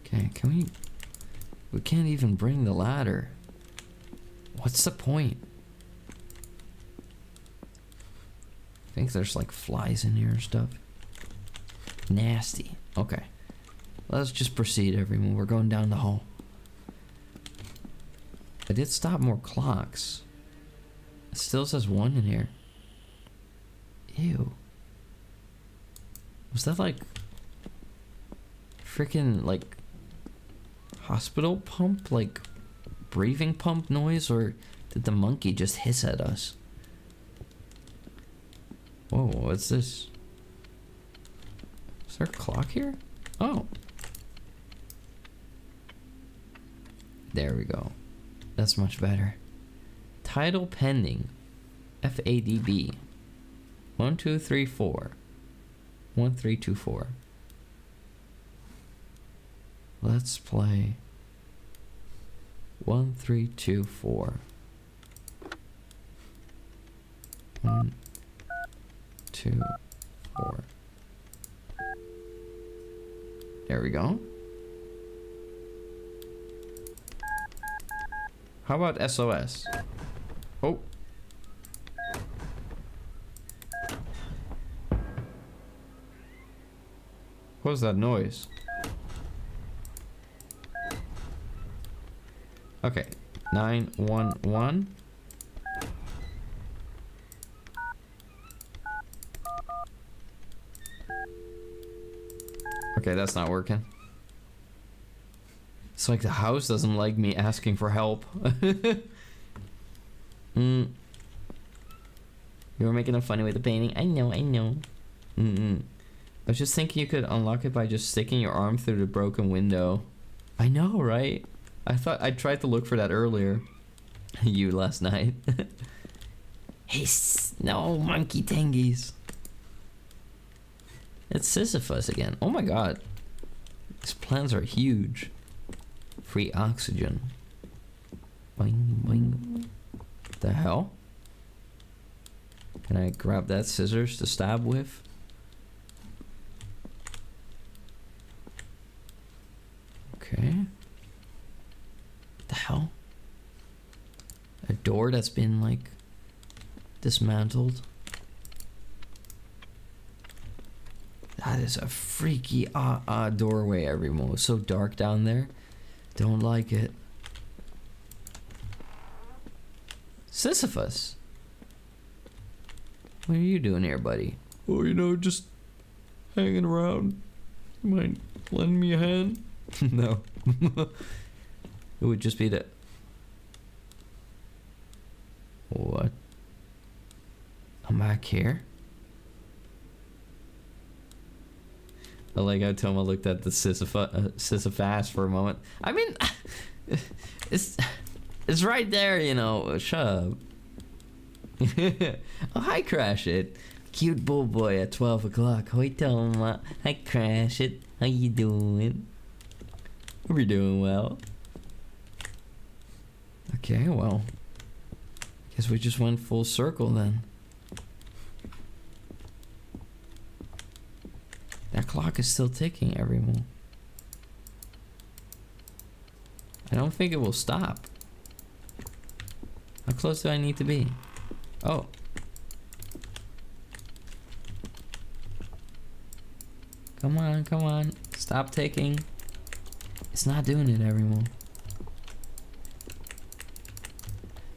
Speaker 1: Okay, can we can't even bring the ladder. What's the point? I think there's like flies in here and stuff. Nasty. Okay. Let's just proceed, everyone. We're going down the hall. I did stop more clocks. It still says 1 in here. Ew. Was that like freaking like hospital pump, like breathing pump noise, or did the monkey just hiss at us? Whoa, what's this? Is there a clock here? Oh. There we go. That's much better. Title pending. FADB. 1234. 1324. Let's play 1324. 1, 2, 4. There we go. How about SOS? Oh. What was that noise? Okay. 911. Okay, that's not working. It's like the house doesn't like me asking for help. You were making a funny with the painting. I know, I know. I was just thinking you could unlock it by just sticking your arm through the broken window. I know, right? I tried to look for that earlier. You last night. Hey, no monkey tangies. It's Sisyphus again. Oh my god. These plants are huge. Free oxygen. Boing, boing. The hell? Can I grab that scissors to stab with? Okay. The hell? A door that's been like dismantled. That is a freaky doorway, everyone. It's so dark down there. Don't like it. Sisyphus. What are you doing here, buddy?
Speaker 3: Oh, you know, just hanging around. You mind lending me a hand?
Speaker 1: No. It would just be the... What? I'm back here? I like how Toma looked at the Sisyphus for a moment. I mean, it's right there, you know. Shut up. Oh, hi, Crash It. Cute bull boy at 12 o'clock. Hi, Toma. Hi, Crash It. How you doing? Hope you're doing well. Okay, well. Guess we just went full circle then. That clock is still ticking, everyone. I don't think it will stop. How close do I need to be? Oh. Come on, come on. Stop ticking. It's not doing it, everyone.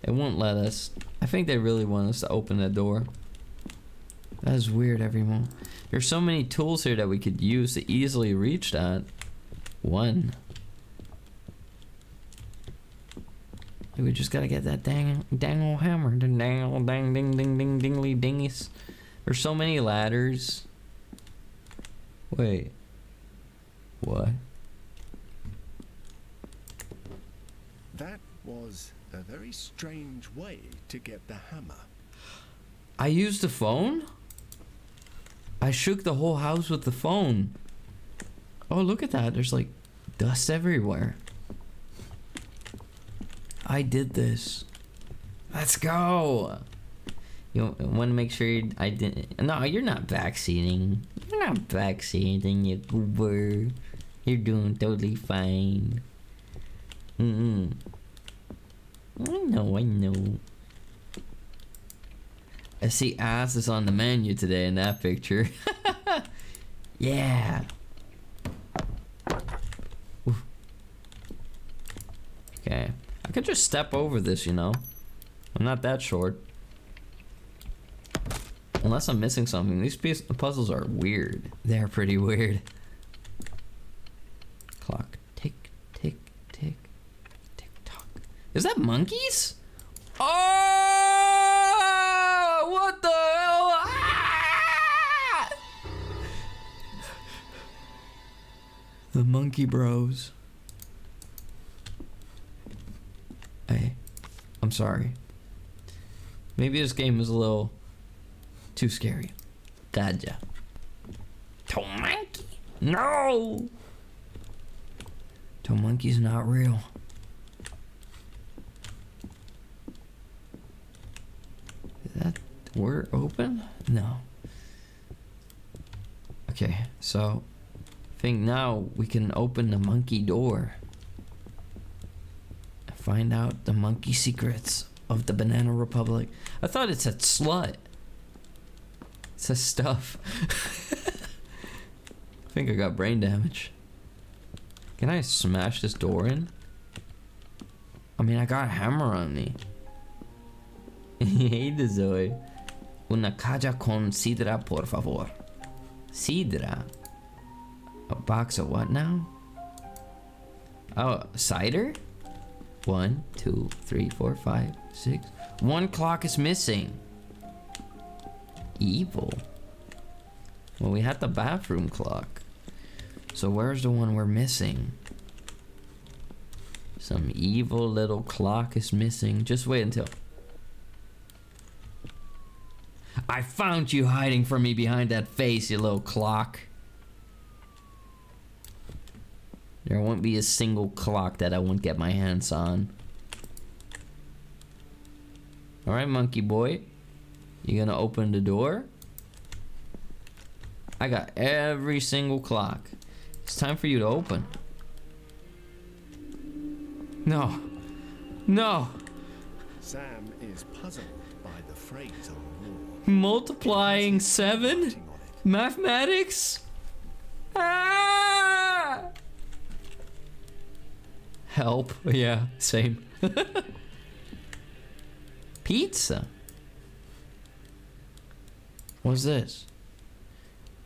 Speaker 1: It won't let us. I think they really want us to open that door. That is weird, everyone. There's so many tools here that we could use to easily reach that. One. We just gotta get that dang old hammer. The dang old ding dingly dingies. There's so many ladders. Wait. What?
Speaker 4: That was a very strange way to get the hammer.
Speaker 1: I used the phone? I shook the whole house with the phone. Oh, look at that. There's like dust everywhere. I did this. Let's go. You want to make sure I didn't... No, you're not backseating. You're not backseating, you goober. You're doing totally fine. I know. I see ass is on the menu today in that picture. Yeah. Oof. Okay. I could just step over this, you know. I'm not that short. Unless I'm missing something. These puzzles are weird. They're pretty weird. Clock. Tick, tick, tick, tick, tock. Is that monkeys? Oh! What the hell? Ah! The monkey bros. Hey, I'm sorry. Maybe this game is a little too scary. Gotcha. Tomonkey? No! Tomonkey's not real. Is that door open? No. Okay, so I think now we can open the monkey door. And find out the monkey secrets of the Banana Republic. I thought it said slut. It says stuff. I think I got brain damage. Can I smash this door in? I mean, I got a hammer on me. Hey, the Zoe. Una caja con sidra, por favor. Sidra. A box of what now? Oh, cider? 1, 2, 3, 4, 5, 6. One clock is missing. Evil. Well, we had the bathroom clock. So where's the one we're missing? Some evil little clock is missing. Just wait until... I found you hiding from me behind that face, you little clock. There won't be a single clock that I won't get my hands on. Alright, monkey boy. You gonna open the door? I got every single clock. It's time for you to open. No. No.
Speaker 4: Sam is puzzled by the phrase on the wall.
Speaker 1: Multiplying 7?
Speaker 4: Writing on it.
Speaker 1: Mathematics? Ah! Help. Yeah, same. Pizza. What's this?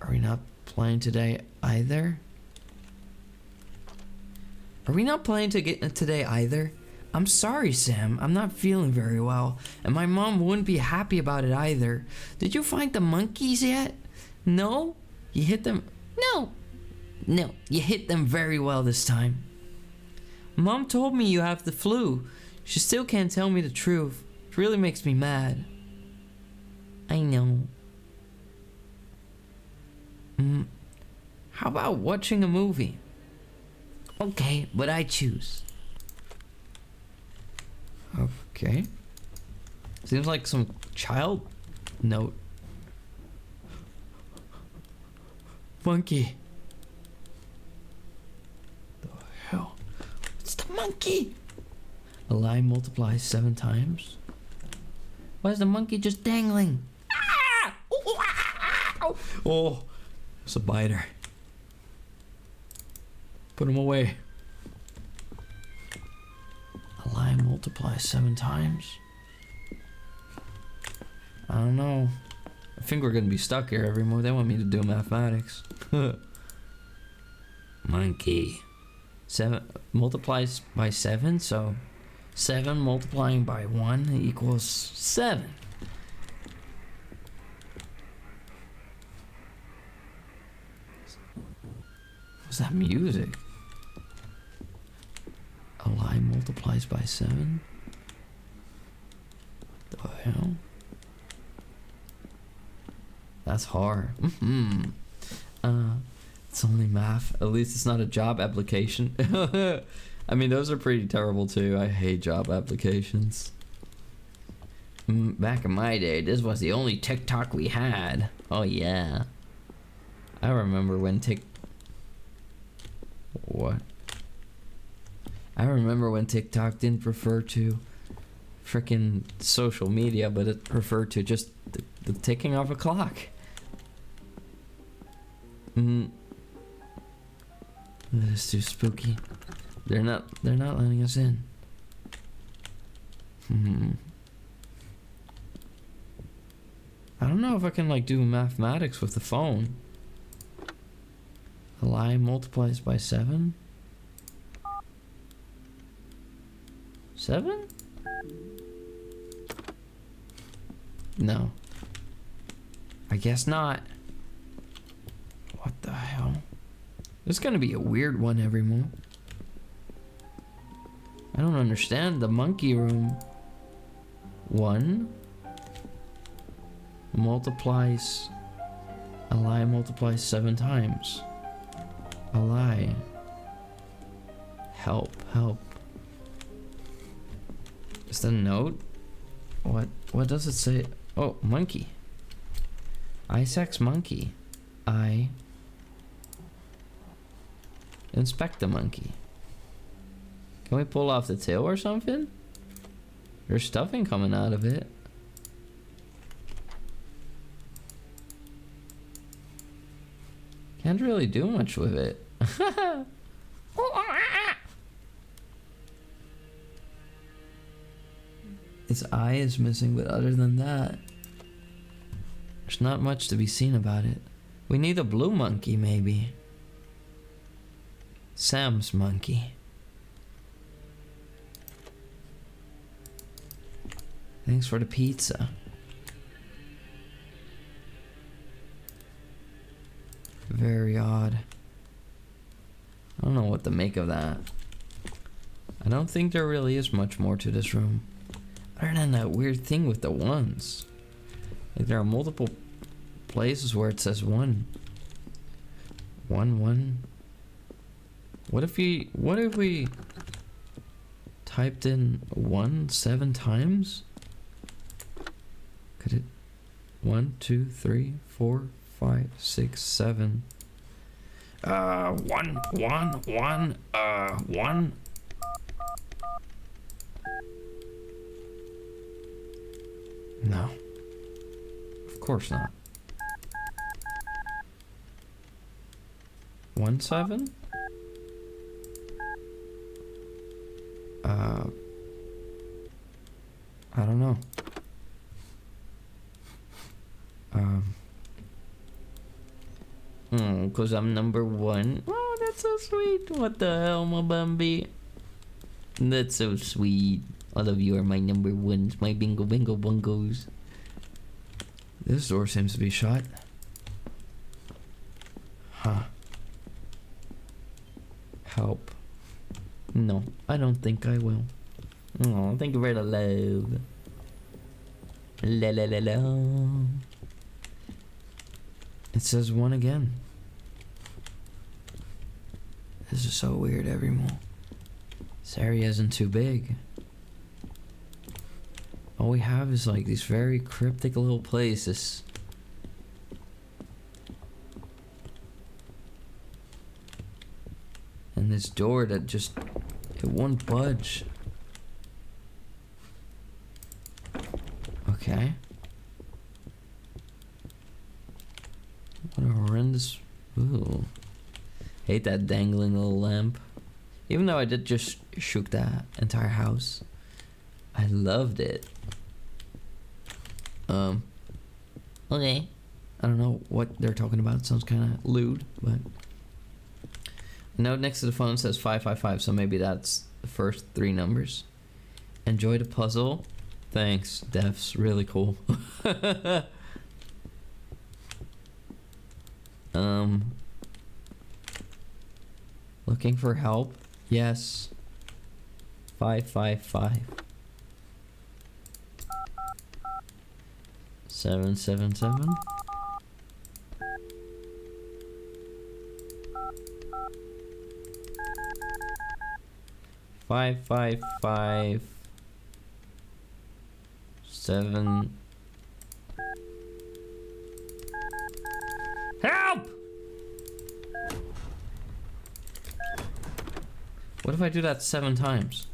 Speaker 1: Are we not playing today either? Are we not playing today either? I'm sorry, Sam. I'm not feeling very well. And my mom wouldn't be happy about it either. Did you find the monkeys yet? No? You hit them? No. No, you hit them very well this time. Mom told me you have the flu. She still can't tell me the truth. It really makes me mad. I know. How about watching a movie? Okay, but I choose. Okay. Seems like some child note. Monkey. The hell? It's the monkey! A lie multiplies 7 times. Why is the monkey just dangling? Ah! Oh, it's a biter. Put him away. A lie multiplies 7 times. I don't know. I think we're gonna be stuck here every move. They want me to do mathematics. Monkey. 7 multiplies by 7, so 7 multiplying by 1 equals 7. What's that music? A lie multiplies by 7? The hell? That's hard. It's only math. At least it's not a job application. I mean, those are pretty terrible too. I hate job applications. Back in my day, this was the only TikTok we had. Oh yeah. I remember when What? I remember when TikTok didn't refer to frickin' social media, but it referred to just the ticking of a clock. That is too spooky. They're not letting us in. I don't know if I can like do mathematics with the phone. A lie multiplies by 7? 7? No. I guess not. What the hell? This is gonna be a weird one every move. I don't understand the monkey room. 1 multiplies... A lie multiplies 7 times. A lie. Help, help. Is that a note? What does it say? Oh, monkey. Isaac's monkey. I inspect the monkey. Can we pull off the tail or something? There's stuffing coming out of it. Can't really do much with it. Its eye is missing, but other than that, there's not much to be seen about it. We need a blue monkey, maybe. Sam's monkey. Thanks for the pizza. Very odd. I don't know what to make of that. I don't think there really is much more to this room. Other than that weird thing with the ones. Like there are multiple places where it says 1. 1, 1. What if we typed in 1 7 times? Could it 1, 2, 3, 4, 5, 6, 7. 1, 1, 1, 1. No. Of course not. 1, 7? I don't know. Cause I'm number 1. Oh, that's so sweet. What the hell, my Bambi? That's so sweet. All of you are my number 1s, my bingo bingo bungos. This door seems to be shut. Huh. Help. No, I don't think I will. Oh, thank you for the love. La la la la. It says 1 again. This is so weird, everyone. This area isn't too big. All we have is like these very cryptic little places. And this door that just, it won't budge. Okay. What a horrendous, ooh. Hate that dangling little lamp. Even though I did just shook that entire house. I loved it. Okay. I don't know what they're talking about. It sounds kind of lewd, but... A note next to the phone says 555, so maybe that's the first 3 numbers. Enjoy the puzzle. Thanks, Devs. Really cool. Looking for help? Yes. 555. 777. Five, 7. Help! What if I do that 7 times?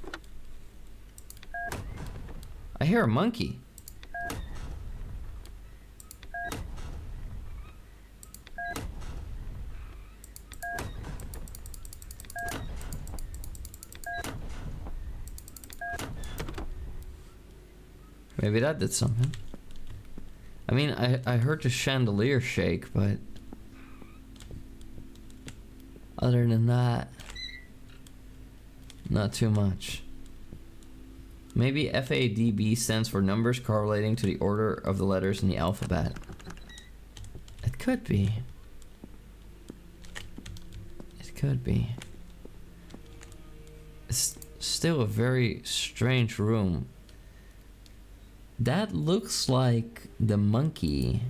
Speaker 1: I hear a monkey. Maybe that did something. I mean, I heard the chandelier shake, but other than that, not too much. Maybe FADB stands for numbers correlating to the order of the letters in the alphabet. It could be. It could be. It's still a very strange room. That looks like the monkey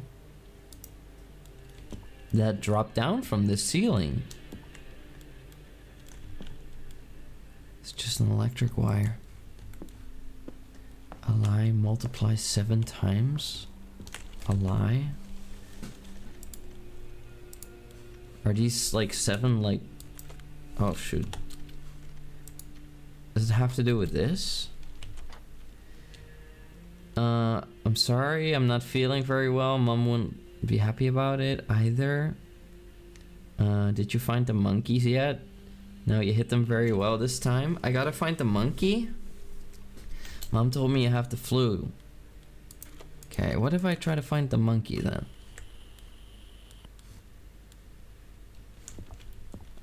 Speaker 1: that dropped down from the ceiling. It's just an electric wire. A lie multiplies 7 times? A lie? Are these like 7 like... Oh shoot. Does it have to do with this? I'm sorry, I'm not feeling very well. Mom wouldn't be happy about it either. Did you find the monkeys yet? No, you hit them very well this time. I gotta find the monkey? Mom told me I have the flu. Okay, what if I try to find the monkey then?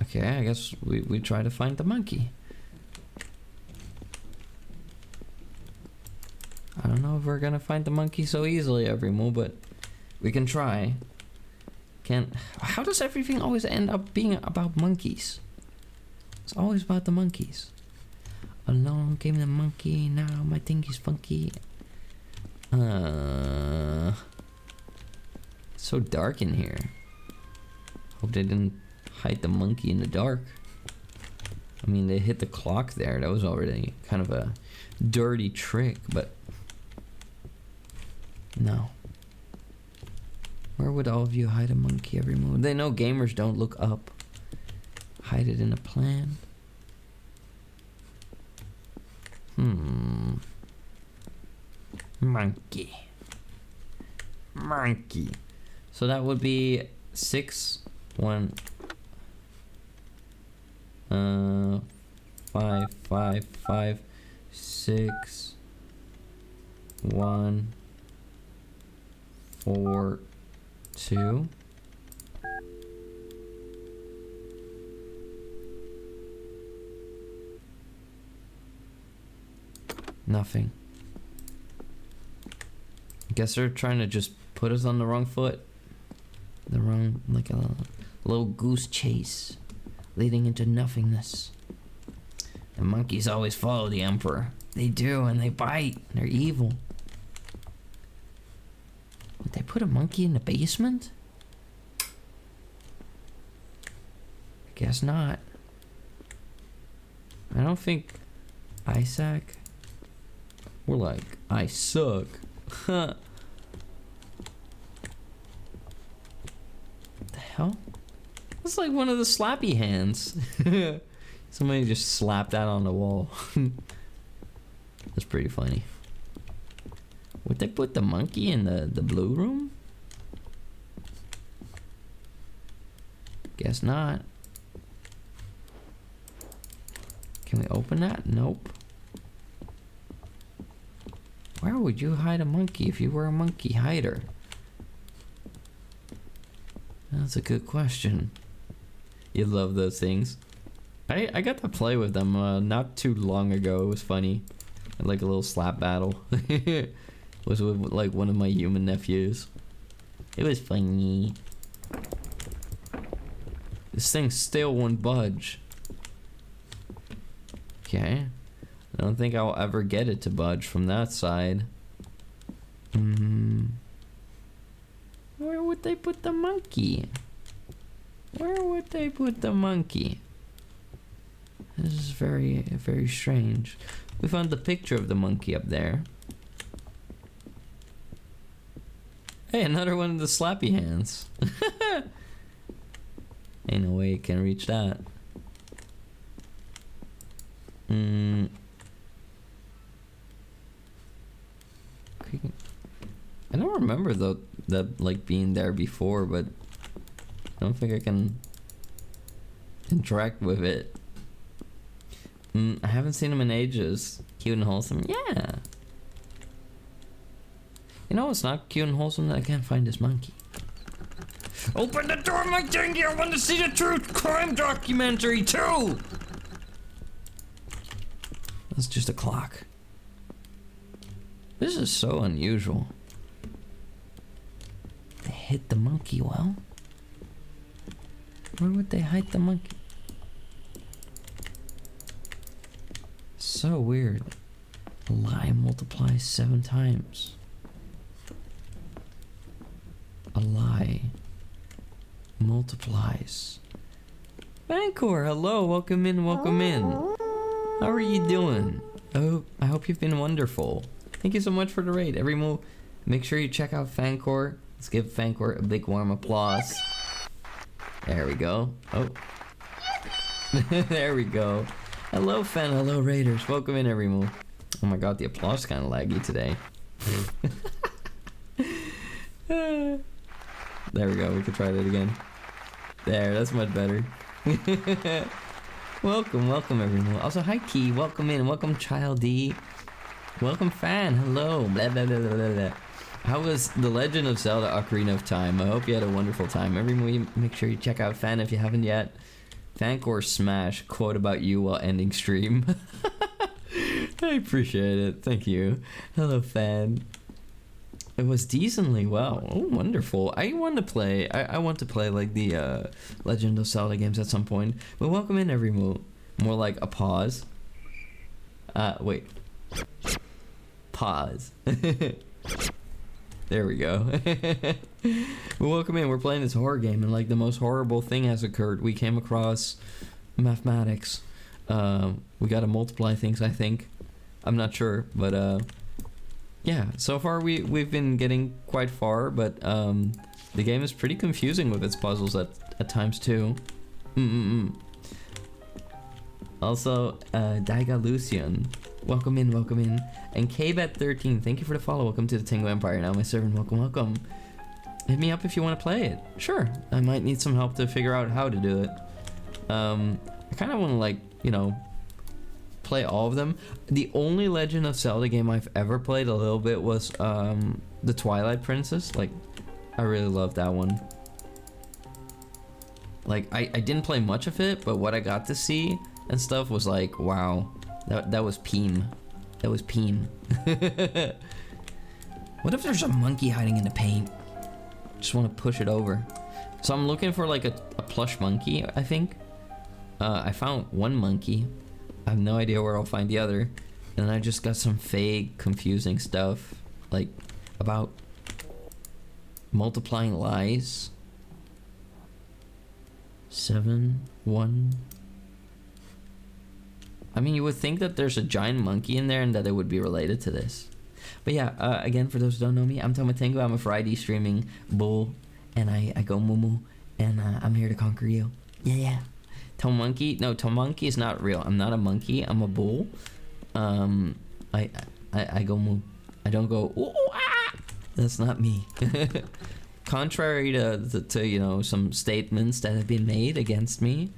Speaker 1: Okay, Okay, I guess we try to find the monkey. I don't know if we're gonna find the monkey so easily every move, but we can try. How does everything always end up being about monkeys? It's always about the monkeys. Along came the monkey, now my thingy's funky. It's so dark in here. Hope they didn't hide the monkey in the dark. I mean, they hit the clock there. That was already kind of a dirty trick, but no. Where would all of you hide a monkey every move? They know gamers don't look up. Hide it in a plan. Monkey. Monkey. So that would be 6, 1, 5, 5, 5, 6, 1, 4, 2. Nothing. I guess they're trying to just put us on the wrong foot. The wrong, like a little goose chase leading into nothingness. The monkeys always follow the emperor. They do, and they bite. They're evil. Would they put a monkey in the basement? I guess not. I don't think Isaac. We're like, I suck. What the hell? That's like one of the slappy hands. Somebody just slapped that on the wall. That's pretty funny. Would they put the monkey in the blue room? Guess not. Can we open that? Nope. Where would you hide a monkey if you were a monkey hider? That's a good question. You love those things. I got to play with them not too long ago. It was funny. Like a little slap battle. It was with like one of my human nephews. It was funny. This thing still won't budge. Okay. I don't think I'll ever get it to budge from that side. Where would they put the monkey? Where would they put the monkey? This is very, very strange. We found the picture of the monkey up there. Hey, another one of the slappy hands. Ain't no way you can reach that. I don't remember that like being there before, but I don't think I can interact with it. I haven't seen him in ages. Cute and wholesome, yeah. You know what's not cute and wholesome? That I can't find this monkey. Open the door, my dingy! I want to see the true crime documentary too! That's just a clock. This is so unusual. They hid the monkey well. Where would they hide the monkey? So weird. A lie multiplies 7 times. A lie multiplies. Vancouver, hello, welcome in, welcome in. How are you doing? I hope you've been wonderful. Thank you so much for the raid. Every move, make sure you check out Fancor. Let's give Fancor a big warm applause. There we go. Oh. There we go. Hello, Fan. Hello, Raiders. Welcome in, every move. Oh my god, the applause is kind of laggy today. There we go. We can try that again. There, that's much better. Welcome, everyone. Also, hi, Key. Welcome in. Welcome, Child D. Welcome, Fan. Hello. Blah, blah, blah, blah, blah. How was The Legend of Zelda Ocarina of Time? I hope you had a wonderful time. Every movie, make sure you check out Fan if you haven't yet. Thank or smash quote about you while ending stream. I appreciate it. Thank you. Hello, fan. It was decently well. Oh, wonderful. I want to play. I want to play like the Legend of Zelda games at some point. But welcome in, every more like a pause. Wait. Pause. There we go. Well, welcome in. We're playing this horror game, and like the most horrible thing has occurred. We came across mathematics. We got to multiply things, I think. I'm not sure, but yeah. So far, we've been getting quite far, but the game is pretty confusing with its puzzles at times too. Also, Daiga Lucian, welcome in. And KBet13, thank you for the follow. Welcome to the Tengu Empire. Now my servant, welcome. Hit me up if you want to play it. Sure, I might need some help to figure out how to do it. I kind of want to, like, you know, play all of them. The only Legend of Zelda game I've ever played a little bit was the Twilight Princess. Like, I really loved that one. Like, I didn't play much of it, but what I got to see and stuff was like, wow, that was Peem. That was Peem. What if there's a monkey hiding in the paint? Just want to push it over. So I'm looking for like a plush monkey, I think. I found one monkey. I have no idea where I'll find the other. And I just got some vague, confusing stuff, like about multiplying lies. 7, 1. I mean, you would think that there's a giant monkey in there and that it would be related to this. But yeah, again, for those who don't know me, I'm Tomatengu. I'm a Friday streaming bull, and I go Mumu, and I'm here to conquer you. Yeah. Tomonkey? No, Tomonkey is not real. I'm not a monkey. I'm a bull. I go moo. I don't go ooh, ah! That's not me. Contrary to you know, some statements that have been made against me,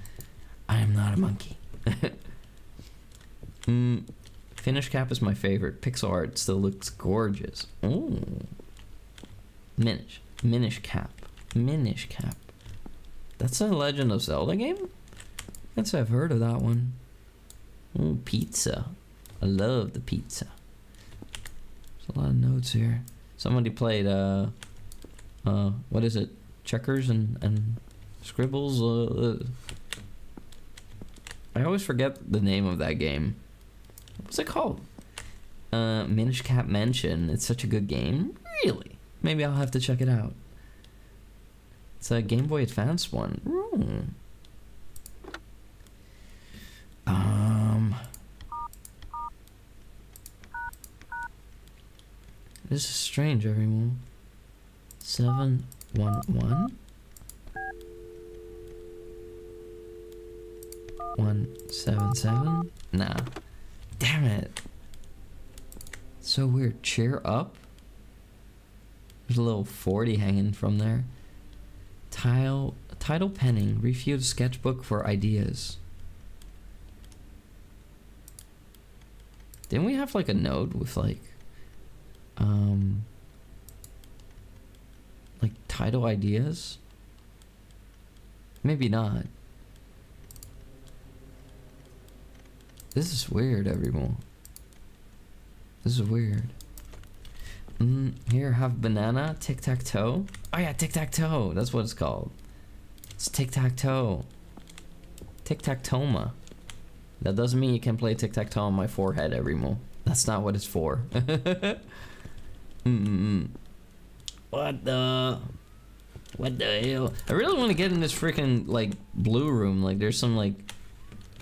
Speaker 1: I am not a monkey. Finish cap is my favorite. Pixel art still looks gorgeous. Ooh. Minish cap. That's a Legend of Zelda game? Guess I've heard of that one. Ooh, pizza. I love the pizza. There's a lot of notes here. Somebody played what is it? Checkers and scribbles? I always forget the name of that game. What's it called? Minish Cap Mansion. It's such a good game. Really? Maybe I'll have to check it out. It's a Game Boy Advance one. Ooh. This is strange, everyone. 711 177. Nah. Damn it. So weird. Cheer up. There's a little 40 hanging from there. Title penning. Refute sketchbook for ideas. Didn't we have like a note with like title ideas? Maybe not. This is weird, everyone. This is weird. Here, have banana, tic-tac-toe. Oh yeah, tic-tac-toe. That's what it's called. It's tic-tac-toe. Tic-tac-toma. That doesn't mean you can play tic-tac-toe on my forehead, everyone. That's not what it's for. What the hell? I really want to get in this freaking like blue room. Like there's some like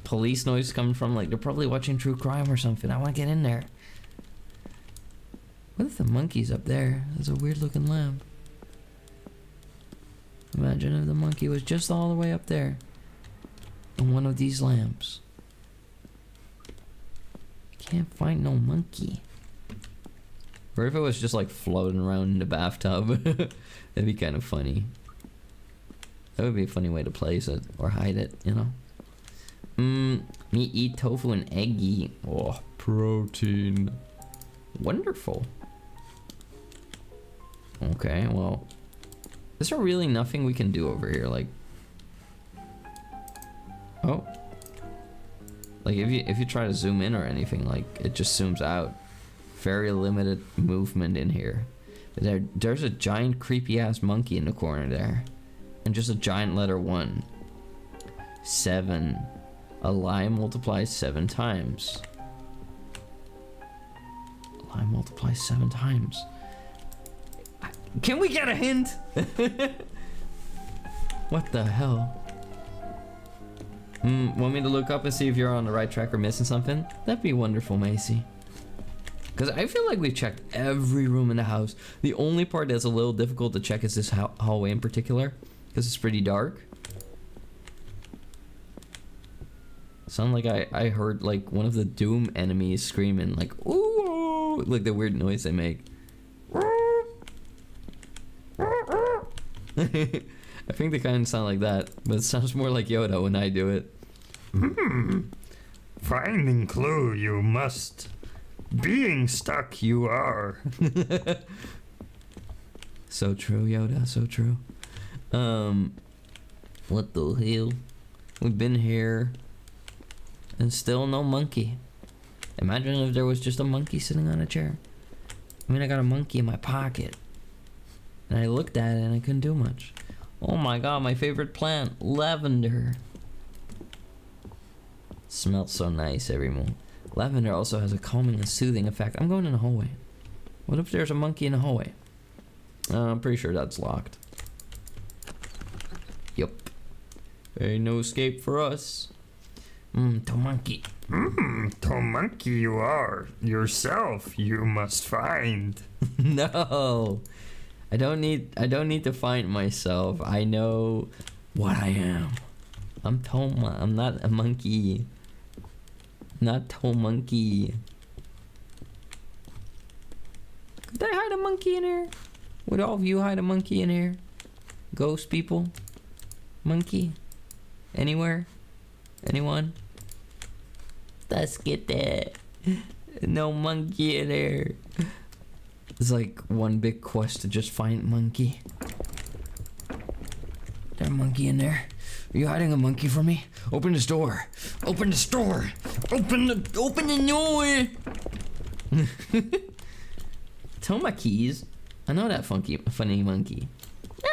Speaker 1: police noise coming from, like they're probably watching true crime or something. I want to get in there. What if the monkey's up there? There's a weird looking lamp. Imagine if the monkey was just all the way up there on one of these lamps. Can't find no monkey. Or if it was just like floating around in the bathtub. That'd be kind of funny. That would be a funny way to place it or hide it, you know. Me eat tofu and eggy. Oh, protein. Wonderful. Okay, well, is there really nothing we can do over here? Like, Oh. Like if you try to zoom in or anything, like it just zooms out. Very limited movement in here. There's a giant creepy ass monkey in the corner there. And just a giant letter 1. 7. A lie multiplies 7 times. A lie multiplies 7 times. Can we get a hint? What the hell? Want me to look up and see if you're on the right track or missing something? That'd be wonderful, Macy. Because I feel like we've checked every room in the house. The only part that's a little difficult to check is this hallway in particular. Because it's pretty dark. Sound like I heard like one of the Doom enemies screaming like, ooh, like the weird noise they make. I think they kind of sound like that, but it sounds more like Yoda when I do it.
Speaker 3: Finding clue you must. Being stuck you are.
Speaker 1: So true, Yoda, so true. What the hell? We've been here and still no monkey. Imagine if there was just a monkey sitting on a chair. I mean, I got a monkey in my pocket. And I looked at it and I couldn't do much. Oh my god, my favorite plant, lavender. Smells so nice every morning. Lavender also has a calming and soothing effect. I'm going in the hallway. What if there's a monkey in the hallway? I'm pretty sure that's locked. Yup. Ain't no escape for us. To monkey.
Speaker 3: To monkey you are. Yourself you must find.
Speaker 1: No. I don't need to find myself. I know what I am. I'm Toma. I'm not a monkey. Not Toe Monkey. Could I hide a monkey in here? Would all of you hide a monkey in here? Ghost people? Monkey? Anywhere? Anyone? Let's get that. No monkey in there. It's like one big quest to just find monkey. There's a monkey in there. Are you hiding a monkey from me? Open this door. Open this door. Open the door. Toma keys. I know that funny monkey.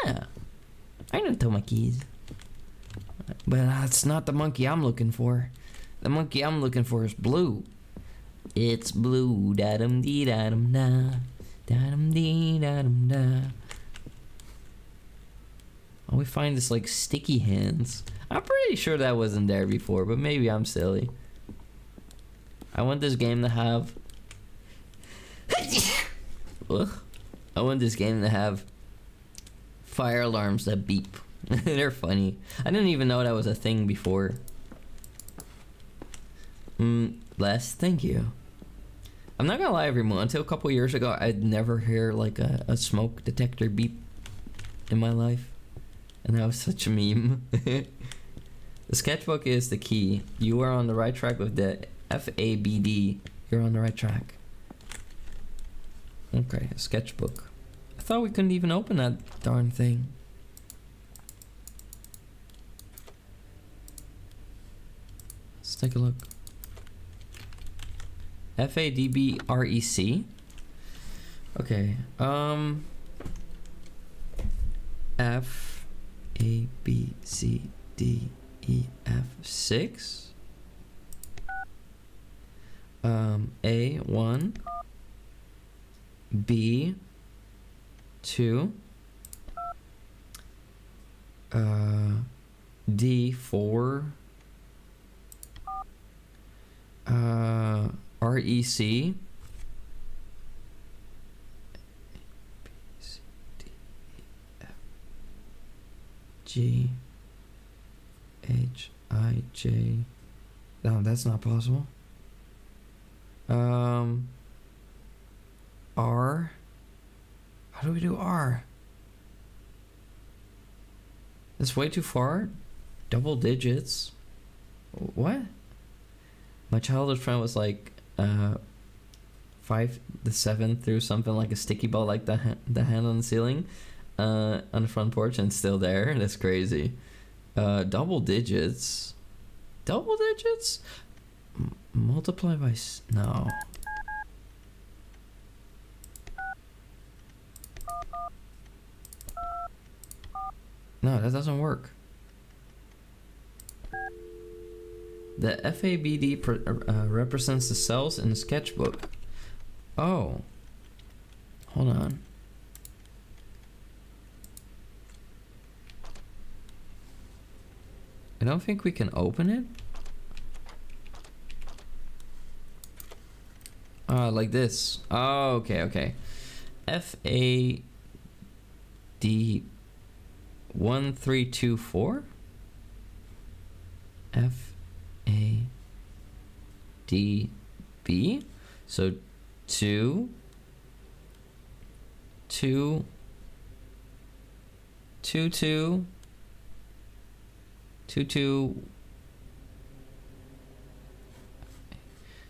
Speaker 1: Yeah. I know Toma keys. But that's not the monkey I'm looking for. The monkey I'm looking for is blue. It's blue. Da-dum dee da-dum da. Da-dum dee da-dum da. Oh, we find this like sticky hands. I'm pretty sure that wasn't there before, but maybe I'm silly. I want this game to have... Ugh. I want this game to have fire alarms that beep. They're funny. I didn't even know that was a thing before. Les, thank you. I'm not gonna lie, everyone. Until a couple years ago, I'd never hear like a smoke detector beep in my life. And that was such a meme. The sketchbook is the key. You are on the right track with the FABD. You're on the right track. Okay, a sketchbook. I thought we couldn't even open that darn thing. Let's take a look. FADBREC. Okay. FABCDEF6. A1. B2. D4. REC. G H I J. No, that's not possible. R. How do we do R? That's way too far. Double digits. What? My childhood friend was like 5 to 7 threw something like a sticky ball like the hand on the ceiling on the front porch and it's still there. That's crazy. Double digits. double digits? Multiply by no. No, that doesn't work. The FABD represents the cells in the sketchbook. Oh. Hold on. I don't think we can open it. Like this. Oh, okay, okay. FAD 1324? FADB. So 2 2 2 2 2 2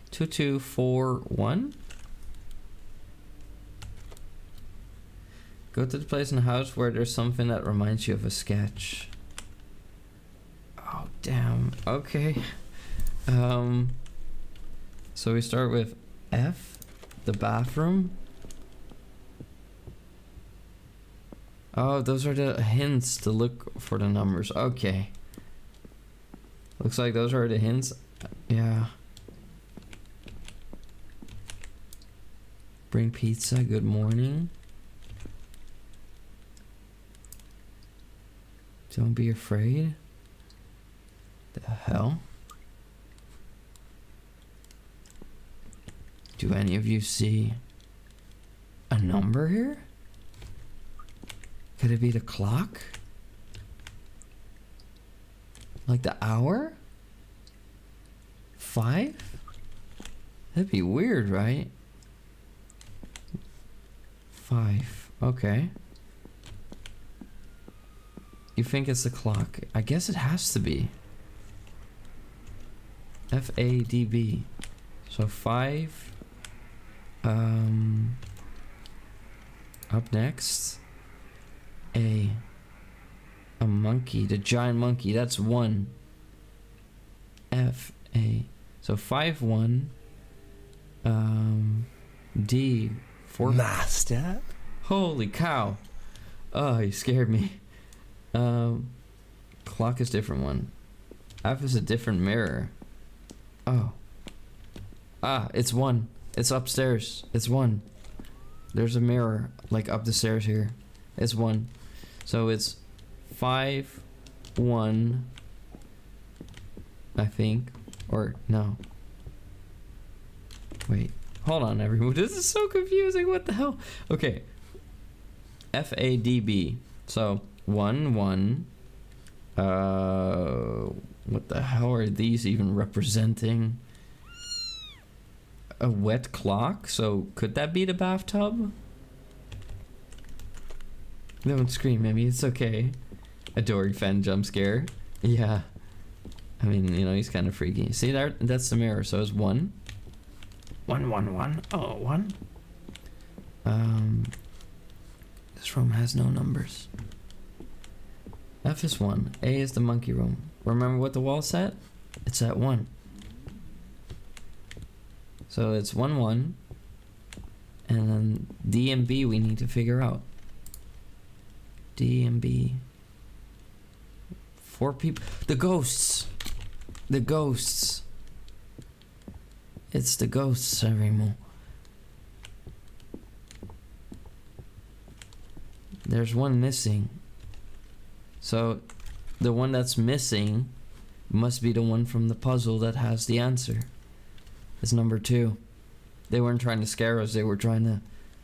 Speaker 1: 2241. Go to the place in the house where there's something that reminds you of a sketch. Oh damn. Okay. So we start with F, the bathroom. Oh, those are the hints to look for the numbers. Okay. Looks like those are the hints. Yeah. Bring pizza, good morning. Don't be afraid. The hell? Do any of you see a number here? Could it be the clock? Like the hour? 5? That'd be weird, right? 5. Okay. You think it's the clock? I guess it has to be. FADB. So 5. Up next. A monkey. The giant monkey. That's 1. FA. So 5 1. D 4.
Speaker 7: Master.
Speaker 1: Holy cow. Oh, you scared me. Clock is different one. F is a different mirror. Oh. Ah, it's 1. It's upstairs. It's 1. There's a mirror like up the stairs here. It's 1. So it's 5 1. I think. Or no. Wait. Hold on, everyone. This is so confusing. What the hell? Okay. FADB. So 1 1. What the hell are these even representing? A wet clock? So could that be the bathtub? Don't scream at me. It's okay. A Dory fan jump scare. Yeah. I mean, you know, he's kind of freaky. See there? That's the mirror. So it's 1. 1 1 1. Oh, 1. This room has no numbers. F is 1. A is the monkey room. Remember what the wall said? It's at 1. So it's 1 1. And then D and B we need to figure out. D and B. 4 people. The ghosts. The ghosts. It's the ghosts, everyone. There's 1 missing. So the one that's missing must be the one from the puzzle that has the answer. It's number 2. They weren't trying to scare us. They were trying to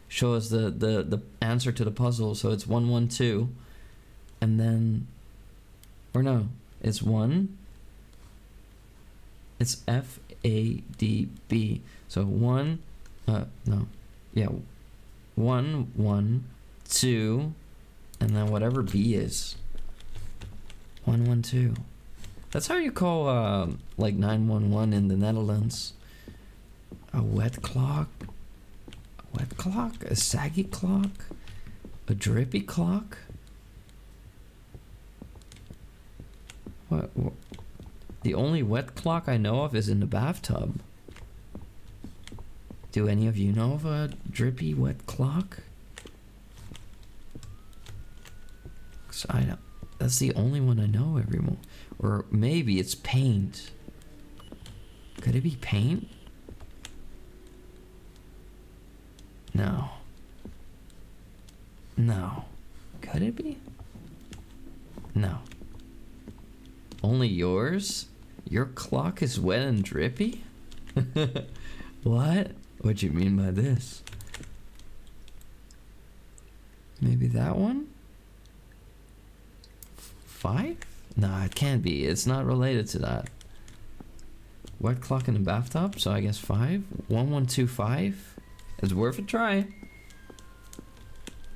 Speaker 1: show us the answer to the puzzle. So it's 1 1 2. And then... Or no. It's 1. It's FADB. So 1... no. Yeah. 1 1 2. And then whatever B is. 1 1 2. That's how you call like 911 in the Netherlands. A wet clock. A wet clock? A saggy clock? A drippy clock? What? The only wet clock I know of is in the bathtub. Do any of you know of a drippy wet clock? 'Cause I don't. That's the only one I know, everyone. Or maybe it's paint. Could it be paint? No. No. Could it be? No. Only yours? Your clock is wet and drippy? What? What do you mean by this? Maybe that one? 5? No, it can't be. It's not related to that. Wet clock in the bathtub, so I guess 5? 1125? It's worth a try.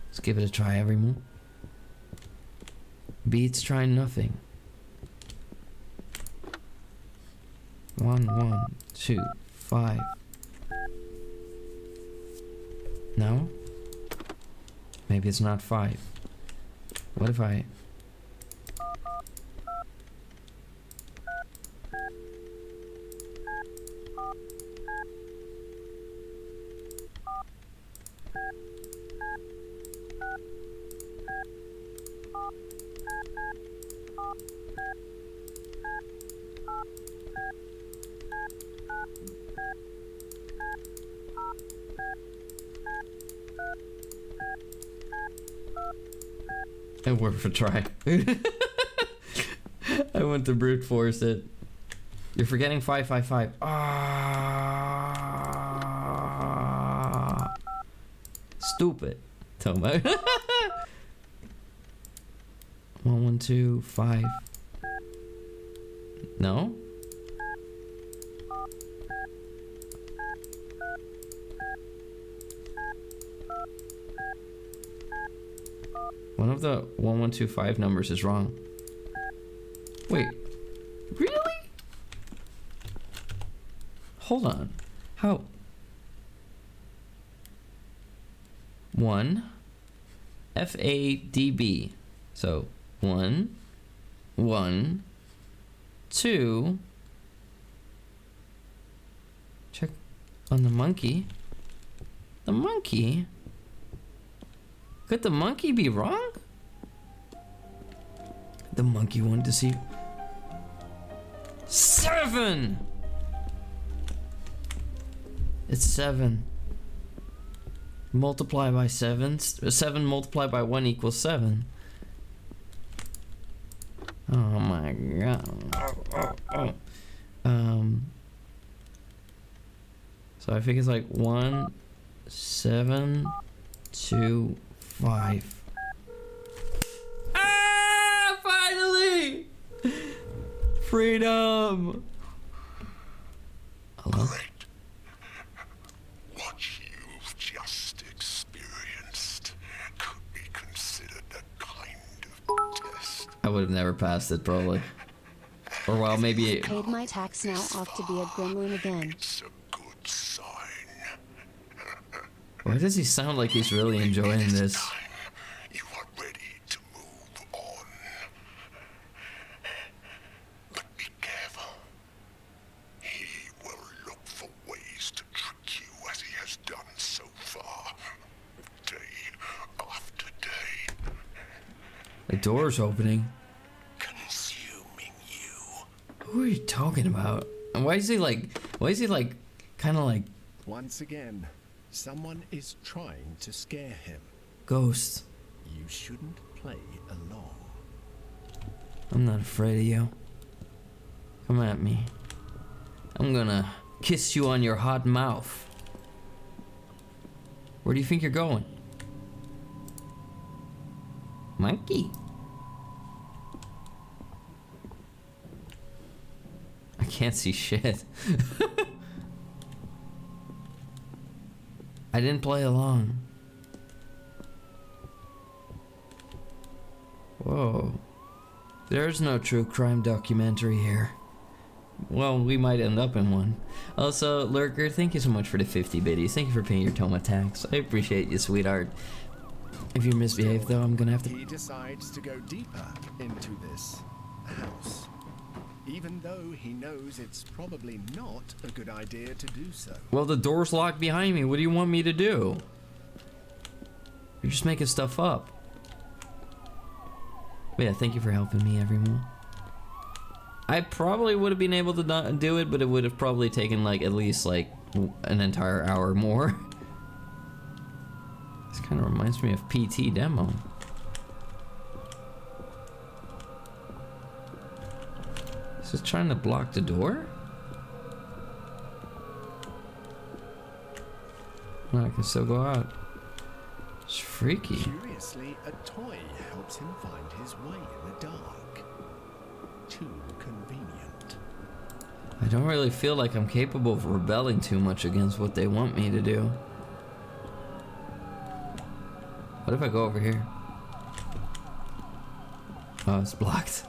Speaker 1: Let's give it a try, everyone. Beats trying nothing. 1125. No? Maybe it's not 5. What if I... It worked for try. I went to brute force it. You're forgetting 555. Ah, stupid. Toma. 1125. No? One of the 1125 numbers is wrong. Wait, really? Hold on. How? 1 FADB. So 1 1 2. Check on the monkey. The monkey? Could the monkey be wrong? The monkey wanted to see 7. It's 7. Multiply by 7. 7 multiplied by 1 equals 7. Oh my god. So I think it's like 1 7 2 5. Ah! Finally! Freedom! Hello?
Speaker 6: Great. What you've just experienced could be considered a kind of test.
Speaker 1: I would have never passed it, probably. Or well, maybe it...
Speaker 7: Paid my tax now, off to be a gremlin again.
Speaker 6: It's a good sign.
Speaker 1: Why does he sound like he's really enjoying this?
Speaker 6: You are ready to move on. But be careful. He will look for ways to trick you as he has done so far. Day after day.
Speaker 1: The door's opening.
Speaker 6: Consuming you.
Speaker 1: Who are you talking about? And why is he like kind of like
Speaker 4: Once again, someone is trying to scare him.
Speaker 1: ghost?
Speaker 4: You shouldn't play along.
Speaker 1: I'm not afraid of you. Come at me. I'm gonna kiss you on your hot mouth. Where do you think you're going? Monkey. I can't see shit. I didn't play along. Whoa. There's no true crime documentary here. Well, we might end up in one. Also, Lurker, thank you so much for the 50 biddies. Thank you for paying your Toma tax. I appreciate you, sweetheart. If you misbehave, though, I'm gonna have to...
Speaker 4: He decides to go deeper into this house. even though he knows it's probably not a good idea to do so.
Speaker 1: Well, the door's locked behind me. What do you want me to do? You're just making stuff up. But yeah, thank you for helping me, everyone. I probably would have been able to not do it, but it would have probably taken like at least like an entire hour more. This kind of reminds me of PT demo. Is this trying to block the door? No, I can still go out. It's freaky.
Speaker 4: Curiously, a toy helps him find his way in the dark. Too convenient.
Speaker 1: I don't really feel like I'm capable of rebelling too much against what they want me to do. What if I go over here? Oh, it's blocked.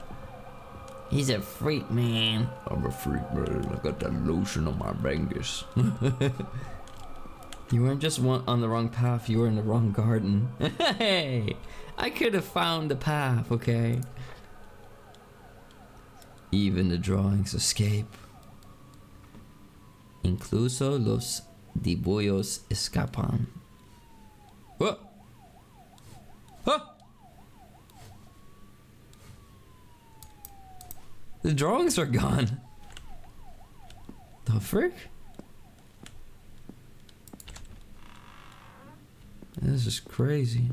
Speaker 1: He's a freak, man.
Speaker 3: I'm a freak, man. I got that lotion on my fingers.
Speaker 1: You weren't just on the wrong path, you were in the wrong garden. Hey! I could have found the path, okay? Even the drawings escape. Incluso los dibujos escapan. What? Huh? The drawings are gone. The frick? This is crazy.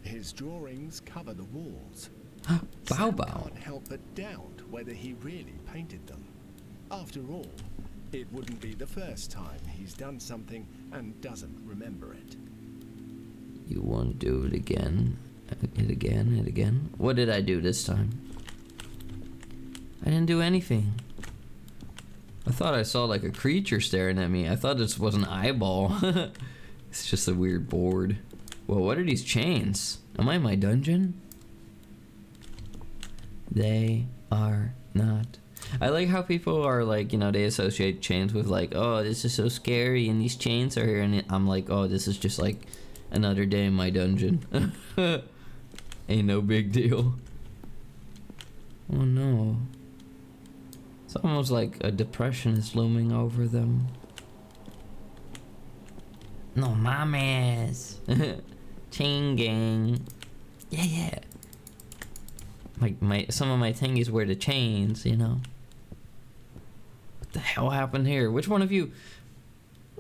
Speaker 4: His drawings cover the walls.
Speaker 1: Bow
Speaker 4: Sam
Speaker 1: Bow.
Speaker 4: can't help but doubt whether he really painted them. After all, it wouldn't be the first time he's done something and doesn't remember it.
Speaker 1: You won't do it again. It again. What did I do this time? I didn't do anything. I thought I saw like a creature staring at me. I thought this was an eyeball. It's just a weird board. Well, what are these chains? Am I in my dungeon? They are not. I like how people are like, you know, they associate chains with like, oh, this is so scary and these chains are here, and I'm like, oh, this is just like another day in my dungeon. Ain't no big deal. Oh no. It's almost like a depression is looming over them. No mames. Chain gang. Yeah. Some of my tangies wear the chains, you know. What the hell happened here? Which one of you?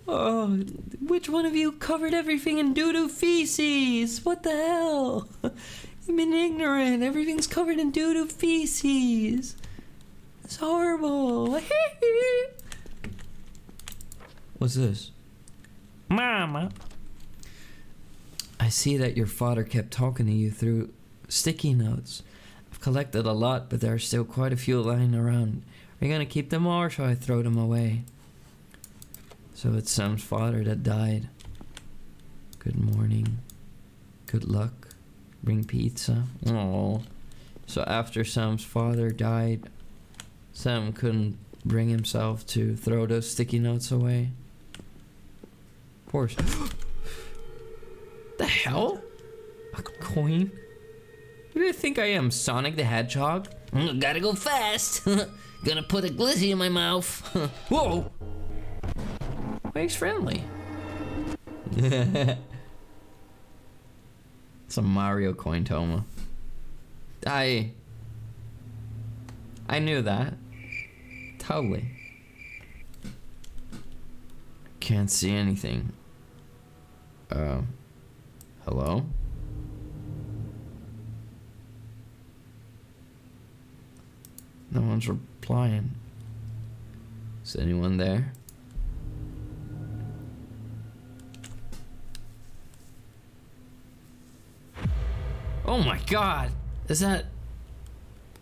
Speaker 1: Oh, which one of you covered everything in doo-doo feces? What the hell? I've been ignorant. Everything's covered in doo-doo feces. It's horrible. What's this? Mama. I see that your father kept talking to you through sticky notes. I've collected a lot, but there are still quite a few lying around. Are you gonna keep them all, or shall I throw them away? So it's Sam's father that died. Good morning. Good luck. Bring pizza. Oh. So after Sam's father died, Sam couldn't bring himself to throw those sticky notes away. Of course. The hell? A coin? Who do you think I am, Sonic the Hedgehog? Gotta go fast. Gonna put a glizzy in my mouth. Whoa! Wake's friendly. It's a Mario coin, Toma. I knew that. Totally. Can't see anything. Hello? No one's replying. Is anyone there? Oh my god! Is that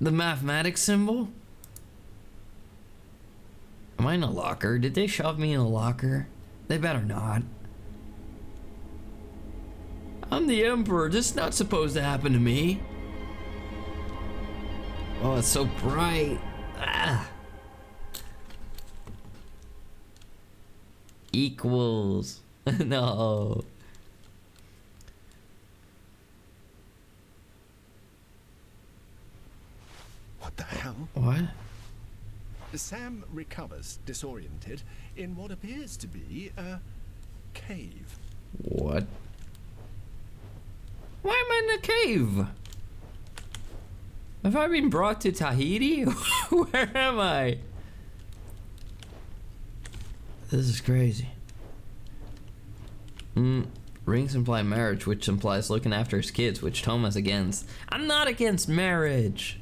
Speaker 1: the mathematics symbol? Am I in a locker? Did they shove me in a locker? They better not. I'm the Emperor. This is not supposed to happen to me. Oh, it's so bright. Ah. Equals. No.
Speaker 4: hell?
Speaker 1: What?
Speaker 4: Sam recovers, disoriented, in what appears to be a cave.
Speaker 1: What? Why am I in a cave? Have I been brought to Tahiti? Where am I? This is crazy. Rings imply marriage, which implies looking after his kids, which Toma's against. I'm not against marriage.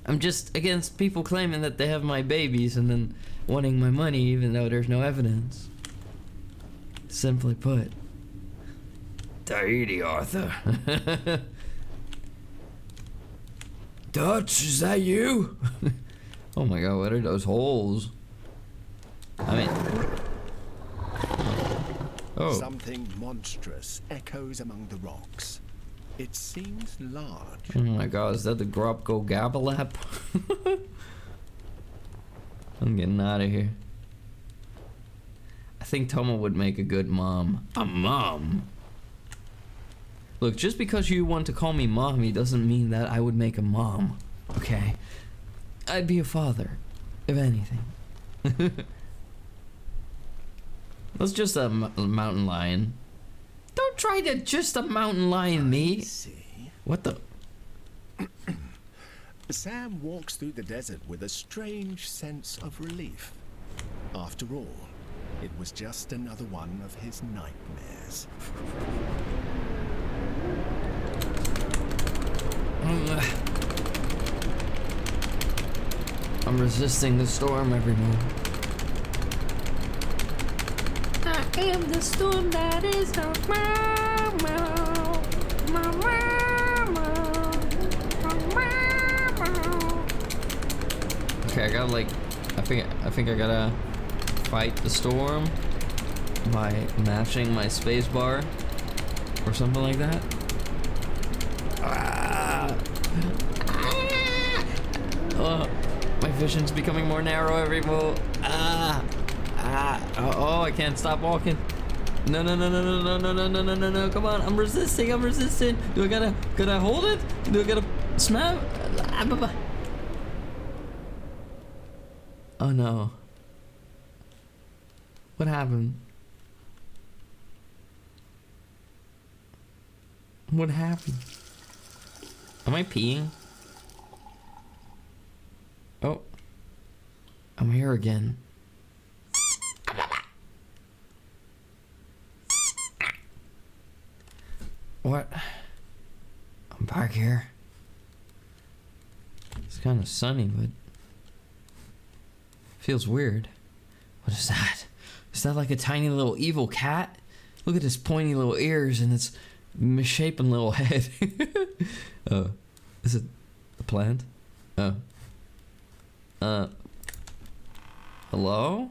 Speaker 1: I'm just against people claiming that they have my babies and then wanting my money even though there's no evidence. Simply put. Tahiti, Arthur. Dutch, is that you? Oh my god, what are those holes? I mean... Oh.
Speaker 4: Something monstrous echoes among the rocks. It seems large.
Speaker 1: Oh my god, is that the Gropko Gabalap? I'm getting out of here. I think Toma would make a good mom. A mom? Look, just because you want to call me mommy doesn't mean that I would make a mom. Okay? I'd be a father, if anything. That's just a mountain lion. Don't try to just a mountain lion me.
Speaker 4: See?
Speaker 1: What the?
Speaker 4: Sam walks through the desert with a strange sense of relief. After all, it was just another one of his nightmares.
Speaker 1: I'm resisting the storm every moment. I am the storm that is the Okay, I gotta I think I gotta fight the storm by mashing my space bar or something like that. Oh, my vision's becoming more narrow every move. Oh, I can't stop walking. No, come on, I'm resisting. Do I gotta hold it? Do I gotta smash? Oh no. What happened? What happened? Am I peeing? Oh. I'm here again. What? I'm back here. It's kind of sunny, but feels weird. What is that? Is that like a tiny little evil cat? Look at its pointy little ears and its misshapen little head. Oh, is it a plant? Oh. Hello?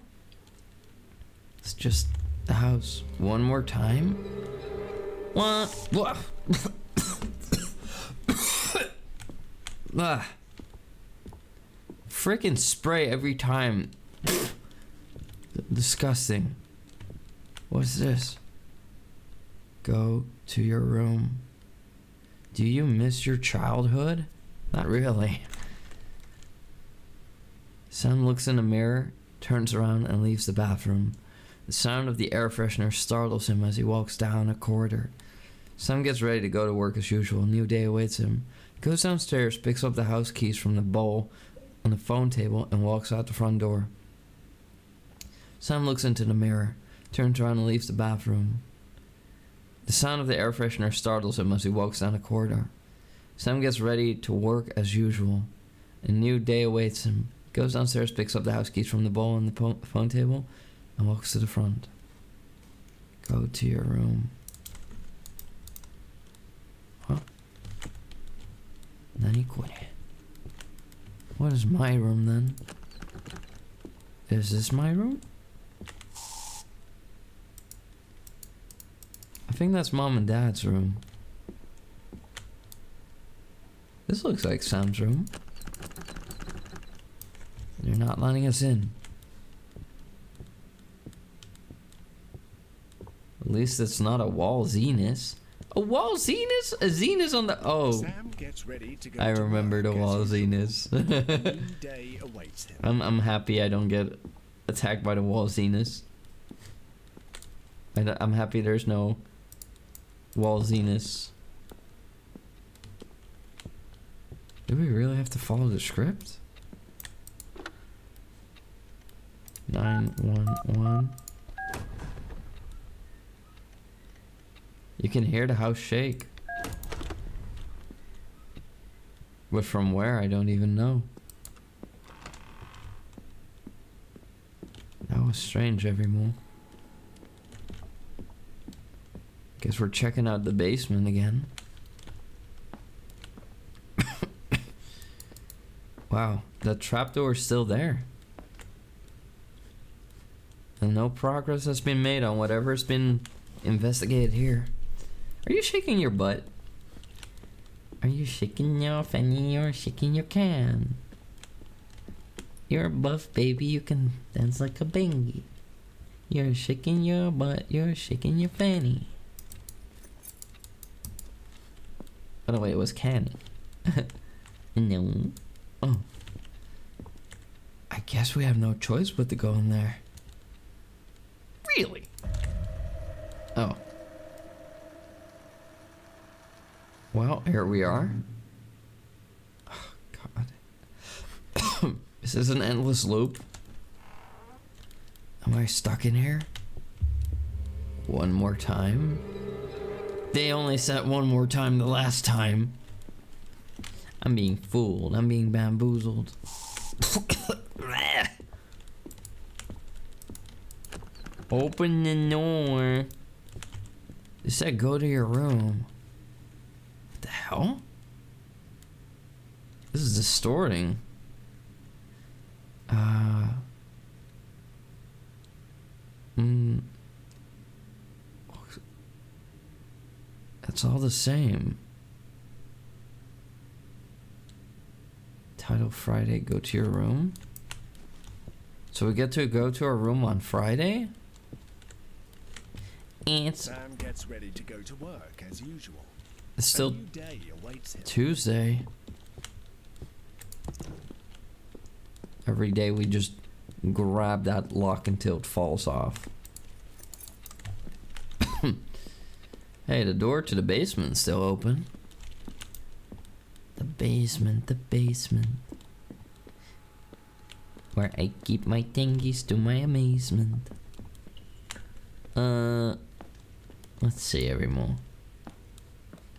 Speaker 1: It's just the house. One more time? What? Frickin' spray every time. Disgusting. What's this? Go to your room. Do you miss your childhood? Not really. Sam looks in the mirror, turns around, and leaves the bathroom. The sound of the air freshener startles him as he walks down a corridor. Sam gets ready to go to work as usual. A new day awaits him. He goes downstairs, picks up the house keys from the bowl on the phone table, and walks out the front door. Sam looks into the mirror, turns around, and leaves the bathroom. The sound of the air freshener startles him as he walks down the corridor. Sam gets ready to work as usual. A new day awaits him. He goes downstairs, picks up the house keys from the bowl on the phone table, and walks to the front. Go to your room. Huh? Nanikore. What is my room then? Is this my room? I think that's Mom and Dad's room. This looks like Sam's room. They're not letting us in. At least it's not a wall Zenith. A wall Zenus? A Zenus on the... Oh.
Speaker 4: Sam gets ready to go
Speaker 1: I
Speaker 4: to
Speaker 1: remember the
Speaker 4: work
Speaker 1: wall
Speaker 4: as usual.
Speaker 1: Zenus.
Speaker 4: A new day awaits him.
Speaker 1: I'm happy I don't get attacked by the wall Zenus. I'm happy there's no wall Zenus. Do we really have to follow the script? 911. You can hear the house shake. But from where, I don't even know. That was strange, everyone. Guess we're checking out the basement again. Wow, the trapdoor is still there. And no progress has been made on whatever's been investigated here. Are you shaking your butt? Are you shaking your fanny or shaking your can? You're a buff baby, you can dance like a bingy. You're shaking your butt, you're shaking your fanny. By the way, it was canny. No. Oh. I guess we have no choice but to go in there. Really? Oh. Well, here we are. Oh, God. Is this an endless loop? Am I stuck in here? One more time? They only said one more time the last time. I'm being fooled. I'm being bamboozled. Open the door. It said go to your room. What the hell? This is distorting. It's all the same. Title Friday, go to your room. So we get to go to our room on Friday? It's
Speaker 4: Sam gets ready to go to work as usual.
Speaker 1: still
Speaker 4: A new day awaits him.
Speaker 1: Tuesday. Every day we just grab that lock until it falls off. Hey, the door to the basement's still open. The basement, the basement. Where I keep my thingies to my amazement. Let's see, everyone.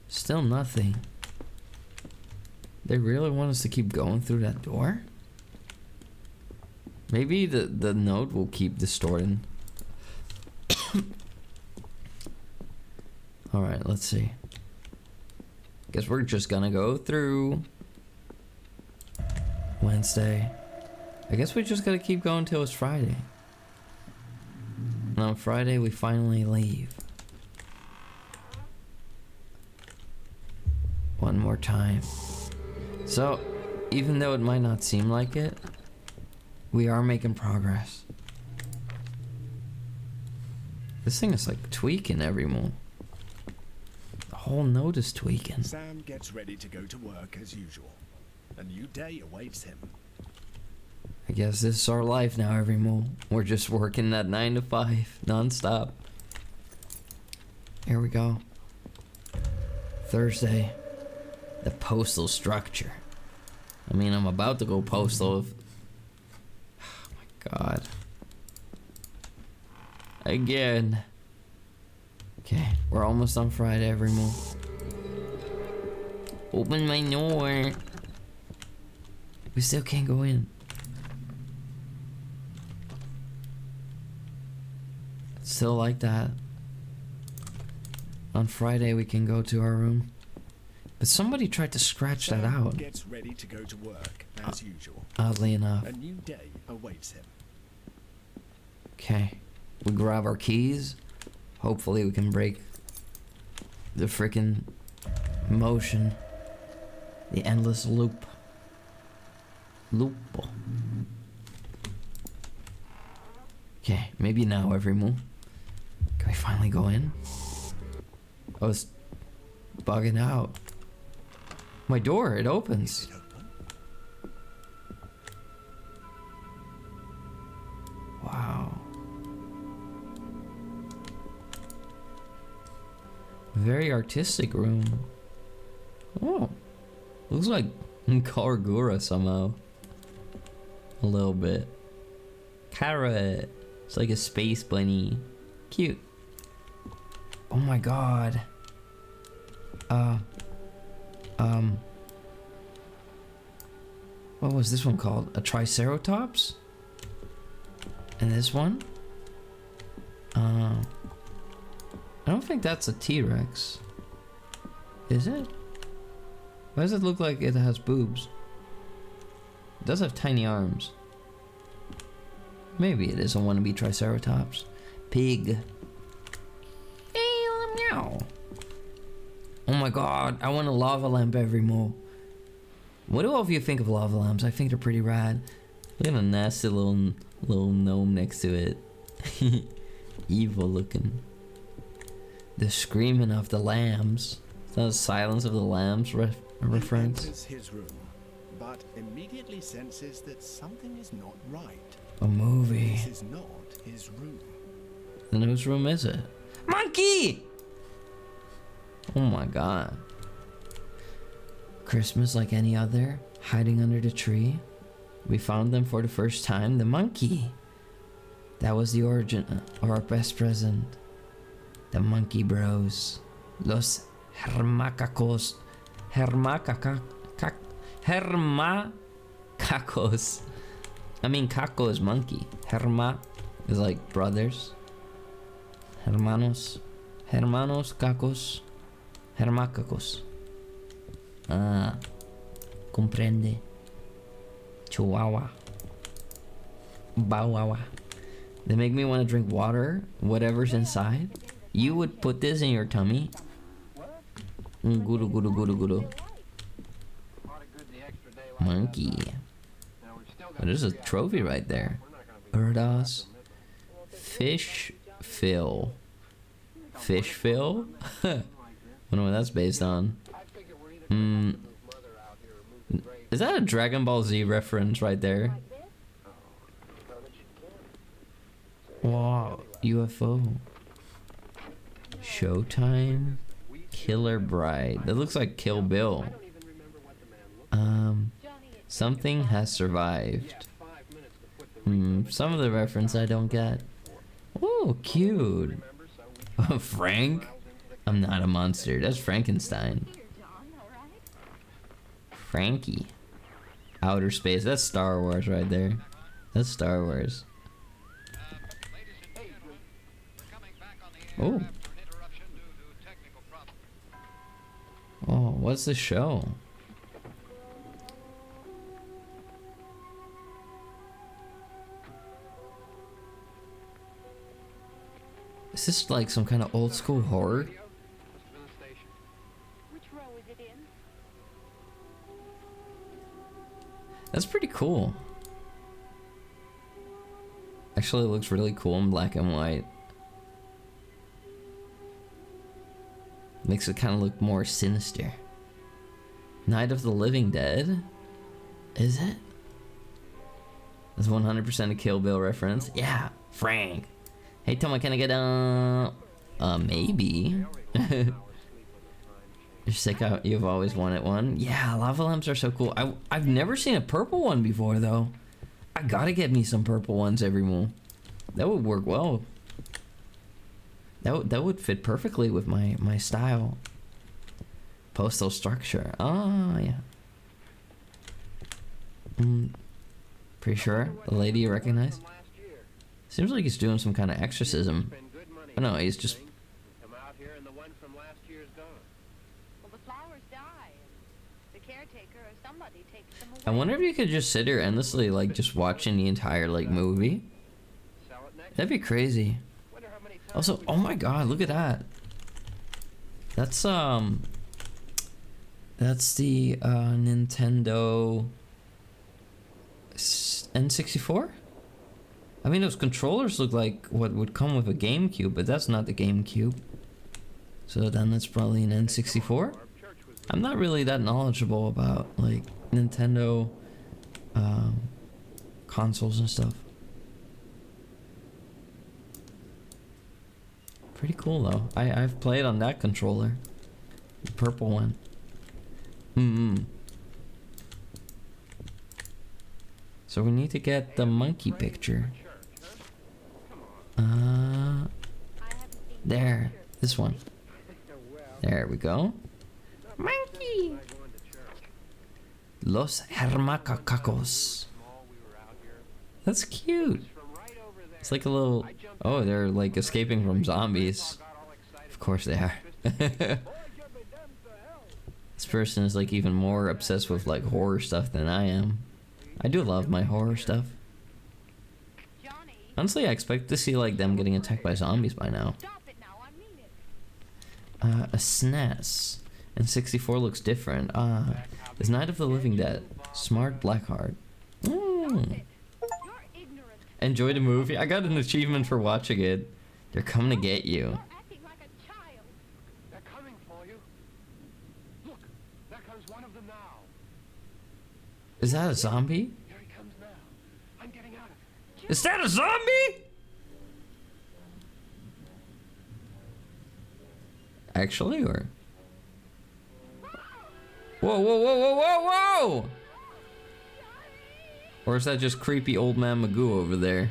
Speaker 1: Still nothing. They really want us to keep going through that door? Maybe the note will keep distorting. Alright, let's see. Guess we're just gonna go through Wednesday. I guess we just gotta keep going till it's Friday. And on Friday we finally leave. One more time. So, even though it might not seem like it, we are making progress. This thing is like tweaking every move. The whole note is tweaking.
Speaker 4: Sam gets ready to go to work as usual. A new day awaits him.
Speaker 1: I guess this is our life now, every move. We're just working that 9 to 5 non-stop. Here we go. Thursday. The postal structure. I mean, I'm about to go postal. Oh my God. Again. Okay, we're almost on Friday, every move. Open my door. We still can't go in. It's still like that. On Friday we can go to our room. But somebody tried to scratch that
Speaker 4: Sam
Speaker 1: out.
Speaker 4: gets ready to go to work as usual.
Speaker 1: Oddly enough.
Speaker 4: A new day awaits him.
Speaker 1: Okay. We grab our keys. Hopefully we can break the frickin' motion. The endless loop. Loopo. Okay, maybe now every move. Can we finally go in? Oh, bugging out. My door, it opens.
Speaker 4: Is it open?
Speaker 1: Wow. Very artistic room. Oh. Looks like Kargura somehow. A little bit. Carrot. It's like a space bunny. Cute. Oh my god. What was this one called? A Triceratops? And this one? I don't think that's a T-Rex. Is it? Why does it look like it has boobs? It does have tiny arms. Maybe it is a wannabe Triceratops. Pig. Meow. Oh my god, I want a lava lamp every mo. What do all of you think of lava lamps? I think they're pretty rad. Look at a nasty little gnome next to it. Evil looking. The screaming of the lambs. Is that a Silence of the Lambs reference?
Speaker 4: He enters his room, but immediately senses that something is not right.
Speaker 1: A movie.
Speaker 4: This is not his room.
Speaker 1: Then whose room is it? Monkey! Oh my god. Christmas like any other, hiding under the tree. We found them for the first time, the monkey. That was the origin of our best present. The monkey bros. Los hermacacos. Hermacacos. I mean, caco is monkey. Herma is like brothers. Hermanos. Hermanos cacos. Hermacacos. Ah. Comprende. Chihuahua. Bawawa. They make me want to drink water, whatever's inside. You would put this in your tummy. Guru guru guru guru. Monkey. Oh, there's a trophy right there. Urdas. Fish Phil. Fish Phil? Wonder what that's based on. Is that a Dragon Ball Z reference right there? Wow, UFO. Showtime. Killer Bride. That looks like Kill Bill. Something has survived. Some of the reference I don't get. Oh, cute. Frank? I'm not a monster. That's Frankenstein. Frankie. Outer space. That's Star Wars right there. That's Star Wars. Oh. Oh, what's the show? Is this like some kind of old school horror?
Speaker 2: Which row is it in?
Speaker 1: That's pretty cool. Actually, it looks really cool in black and white. Makes it kind of look more sinister. Night of the Living Dead? Is it? That's 100% a Kill Bill reference. Yeah, Frank. Hey Tom, can I get maybe. You're sick out. You've always wanted one. Yeah, lava lamps are so cool. I've never seen a purple one before though. I gotta get me some purple ones every month. That would work well. That would fit perfectly with my style. Postal structure. Oh yeah. Pretty sure the lady you recognize. Seems like he's doing some kind of exorcism. Oh no, he's just.
Speaker 2: Well, the flowers die. The caretaker or somebody takes them away.
Speaker 1: I wonder if you could just sit here endlessly, like just watching the entire like movie. That'd be crazy. Also, oh my god, look at that. That's the Nintendo N64? I mean, those controllers look like what would come with a GameCube, but that's not the GameCube. So then that's probably an N64. I'm not really that knowledgeable about like Nintendo consoles and stuff. Pretty cool though. I've played on that controller. The purple one. So we need to get the monkey picture. There. This one. There we go. Monkey! Los Hermacacacos. That's cute. It's like a little... Oh, they're like escaping from zombies. Of course they are. This person is like even more obsessed with like horror stuff than I am. I do love my horror stuff. Honestly, I expect to see like them getting attacked by zombies by now. A SNES. And 64 looks different. Is Night of the Living Dead. Smart Blackheart. Enjoy the movie. I got an achievement for watching it. They're coming to get you.
Speaker 6: They're coming for you. Look, there comes one of them now.
Speaker 1: Is that a zombie?
Speaker 6: Here he comes now. I'm getting out of here.
Speaker 1: Is that a zombie? Actually, or? Whoa, whoa, whoa, whoa, whoa, whoa! Or is that just creepy old man Magoo over there?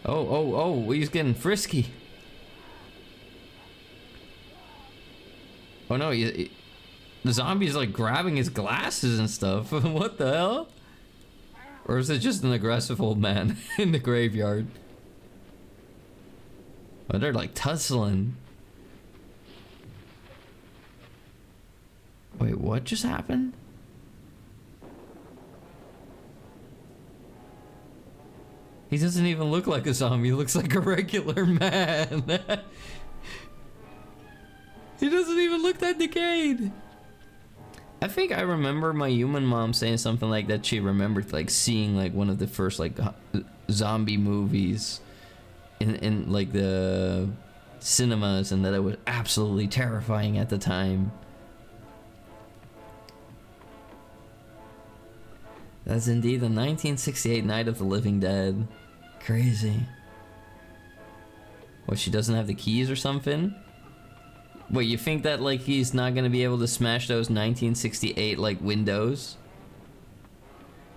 Speaker 1: Oh, he's getting frisky. Oh no, the zombie's like grabbing his glasses and stuff. What the hell? Or is it just an aggressive old man in the graveyard? Oh, they're like tussling. Wait, what just happened? He doesn't even look like a zombie, he looks like a regular man. He doesn't even look that decayed. I think I remember my human mom saying something like that. She remembered like seeing like one of the first like zombie movies in like the cinemas, and that it was absolutely terrifying at the time. That's indeed the 1968 Night of the Living Dead. Crazy. What, she doesn't have the keys or something? Wait, you think that like he's not gonna be able to smash those 1968 like windows?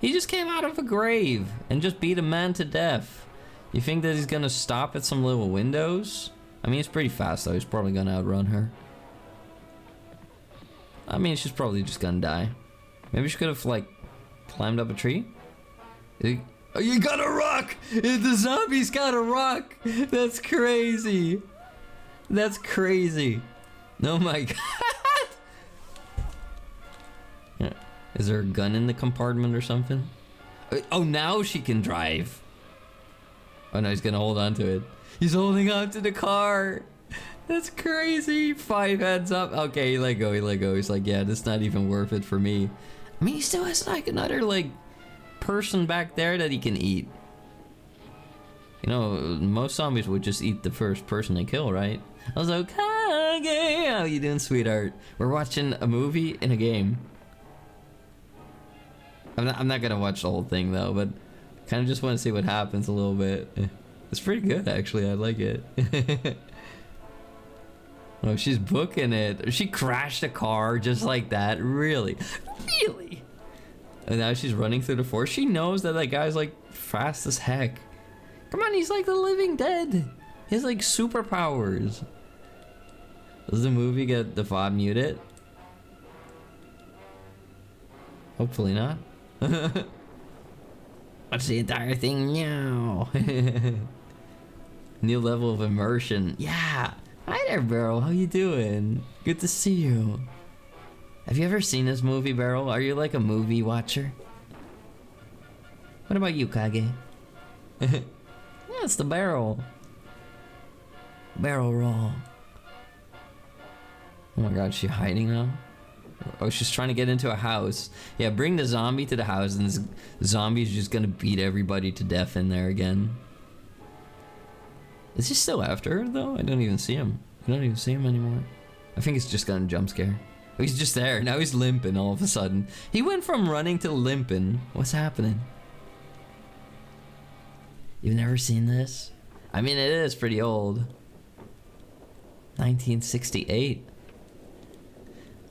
Speaker 1: He just came out of a grave and just beat a man to death. You think that he's gonna stop at some little windows? I mean, he's pretty fast though, he's probably gonna outrun her. I mean, she's probably just gonna die. Maybe she could have like climbed up a tree? Oh, you got a rock! The zombie's got a rock! That's crazy! That's crazy! Oh my god! Is there a gun in the compartment or something? Oh, now she can drive! Oh no, he's gonna hold on to it. He's holding on to the car! That's crazy! 5 heads up. Okay, he let go, he let go. He's like, yeah, this is not even worth it for me. I mean, he still has like another like person back there that he can eat. You know, most zombies would just eat the first person they kill, right? I was like, Kage, how you doing, sweetheart? We're watching a movie in a game. I'm not gonna watch the whole thing though, but kind of just want to see what happens a little bit. It's pretty good actually. I like it. Oh, she's booking it. She crashed a car just like that. Really? Really? And now she's running through the forest. She knows that that guy's like fast as heck. Come on, he's like the living dead. He has like superpowers. Does the movie get the VOD muted? Hopefully not. Watch the entire thing now. New level of immersion. Yeah. Hi there, Beryl. How you doing? Good to see you. Have you ever seen this movie, Beryl? Are you like a movie watcher? What about you, Kage? Yeah, it's the barrel. Barrel roll. Oh my god, is she hiding now? Oh, she's trying to get into a house. Yeah, bring the zombie to the house and this zombie's just gonna beat everybody to death in there again. Is he still after her though? I don't even see him. You don't even see him anymore. I think he's just got a jump scare. Oh, he's just there. Now he's limping all of a sudden. He went from running to limping. What's happening? You've never seen this? I mean, it is pretty old. 1968.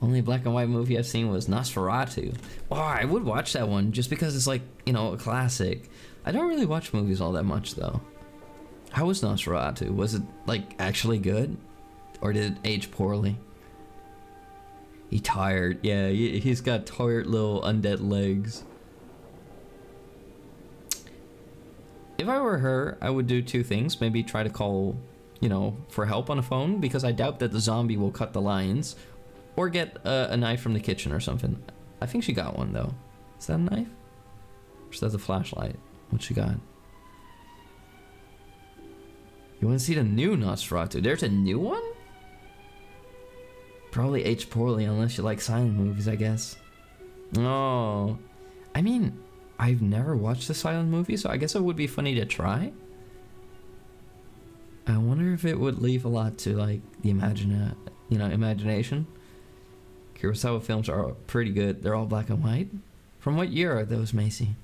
Speaker 1: Only black and white movie I've seen was Nosferatu. Oh, I would watch that one just because it's like, you know, a classic. I don't really watch movies all that much though. How was Nosferatu? Was it like actually good? Or did it age poorly? He tired. Yeah, he's got tired little undead legs. If I were her, I would do two things. Maybe try to call, you know, for help on the phone, because I doubt that the zombie will cut the lines. Or get a knife from the kitchen or something. I think she got one though. Is that a knife? Or is that a flashlight? What she got? You want to see the new Nosferatu? There's a new one? Probably aged poorly unless you like silent movies, I guess. Oh. I mean, I've never watched a silent movie, so I guess it would be funny to try. I wonder if it would leave a lot to like the imagination. Kurosawa films are pretty good. They're all black and white. From what year are those, Macy?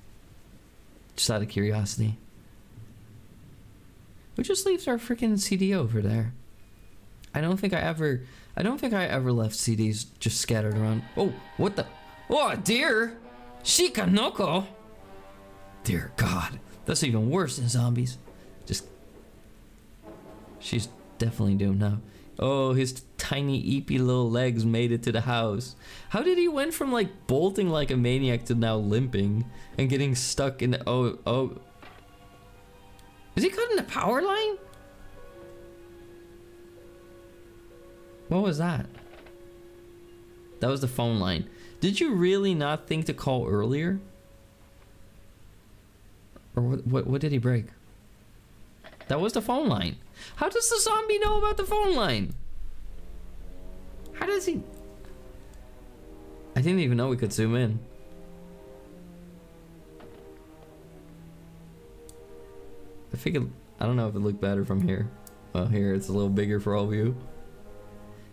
Speaker 1: Just out of curiosity. Who just leaves our freaking CD over there? I don't think I ever left CDs just scattered around. Oh, what the? Oh, dear! Shikanoko! Dear God, that's even worse than zombies. She's definitely doomed now. Oh, his tiny, eepy little legs made it to the house. How did he went from like bolting like a maniac to now limping and getting stuck in the... Oh. Is he cutting the power line? What was that? That was the phone line. Did you really not think to call earlier? Or what did he break? That was the phone line. How does the zombie know about the phone line? How does he... I didn't even know we could zoom in. I figured... I don't know if it looked better from here. Well, here it's a little bigger for all of you.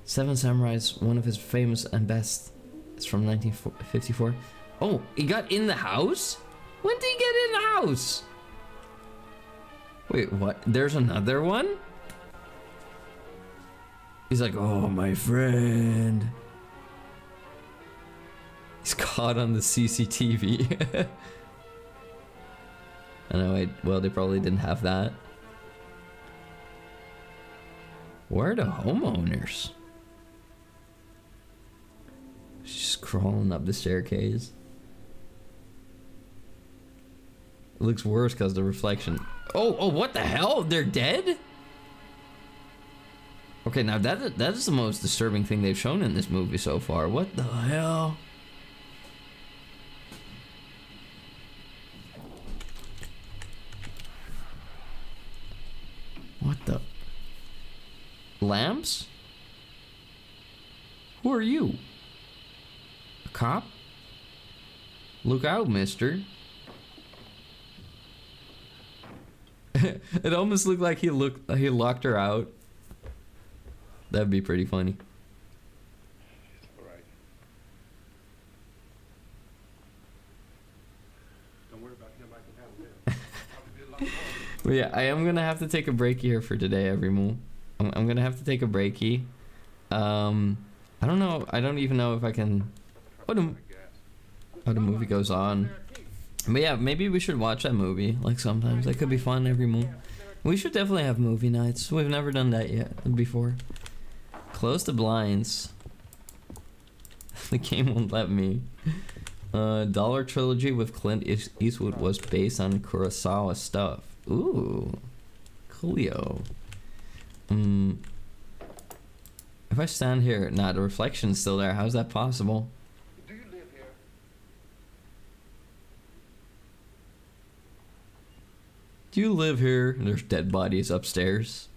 Speaker 1: Seven Samurais, one of his famous and best. It's from 1954. Oh, he got in the house? When did he get in the house? Wait, what? There's another one? He's like, oh, my friend. He's caught on the CCTV. I know, well, they probably didn't have that. Where are the homeowners? She's crawling up the staircase. It looks worse because the reflection. Oh, what the hell? They're dead? Okay, now that is the most disturbing thing they've shown in this movie so far. What the hell? What the? Lamps? Who are you? A cop? Look out, mister. It almost looked like he locked her out. That'd be pretty funny.
Speaker 6: All right. Don't worry about him. I can handle him.
Speaker 1: But yeah, I am gonna have to take a break here for today, everyone. I'm gonna have to take a breaky. I don't know. I don't even know if I can. Oh, the movie goes on. But yeah, maybe we should watch that movie. Like sometimes that could be fun every month. We should definitely have movie nights. We've never done that yet before. Close the blinds. The game won't let me. Dollar Trilogy with Clint Eastwood was based on Kurosawa stuff. Ooh, coolio. If I stand here, nah, the reflection's still there. How's that possible?
Speaker 6: Do you live here?
Speaker 1: Do you live here? There's dead bodies upstairs.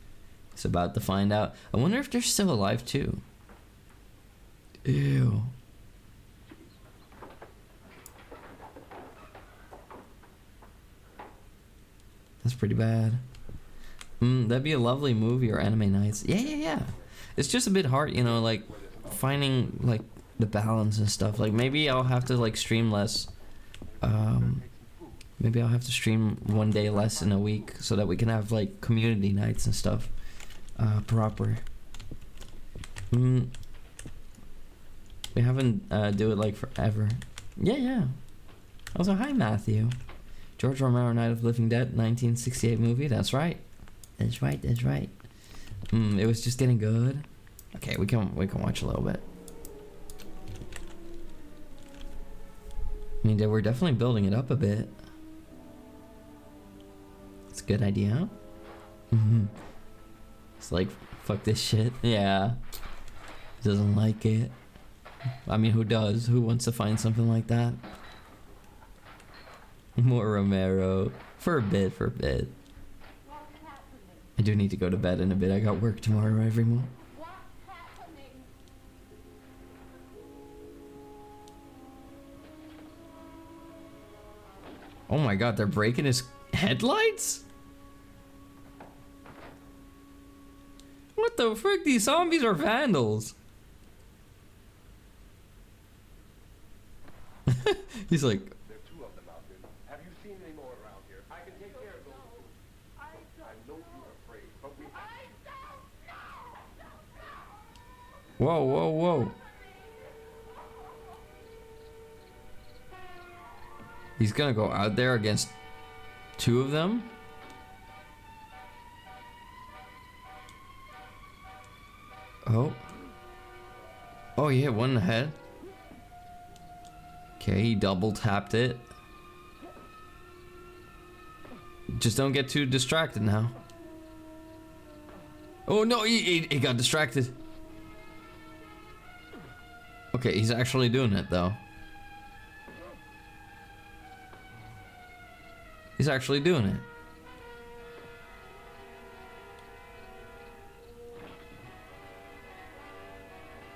Speaker 1: He's about to find out. I wonder if they're still alive too. Ew. That's pretty bad. That'd be a lovely movie or anime nights. Yeah. It's just a bit hard, you know, like finding like the balance and stuff. Like maybe I'll have to like stream less. Maybe I'll have to stream one day less in a week so that we can have like community nights and stuff proper. We haven't do it like forever. Yeah. Also, hi Matthew. George Romero, Night of the Living Dead, 1968 movie. That's right. That's right. It was just getting good. Okay, we can watch a little bit. I mean, we're definitely building it up a bit. It's a good idea. It's like, fuck this shit. Yeah. Doesn't like it. I mean, who does? Who wants to find something like that? More Romero. For a bit. I do need to go to bed in a bit. I got work tomorrow every morning. Oh my god, they're breaking his headlights? What the frick? These zombies are vandals. He's like,
Speaker 6: There are two of them out there. Have you seen any more around here? I can take care of those two. I know you're afraid, but we
Speaker 1: whoa. He's gonna go out there against two of them? Oh, he hit one in the head. Okay, he double tapped it. Just don't get too distracted now. Oh no, he got distracted. Okay, he's actually doing it though. He's actually doing it.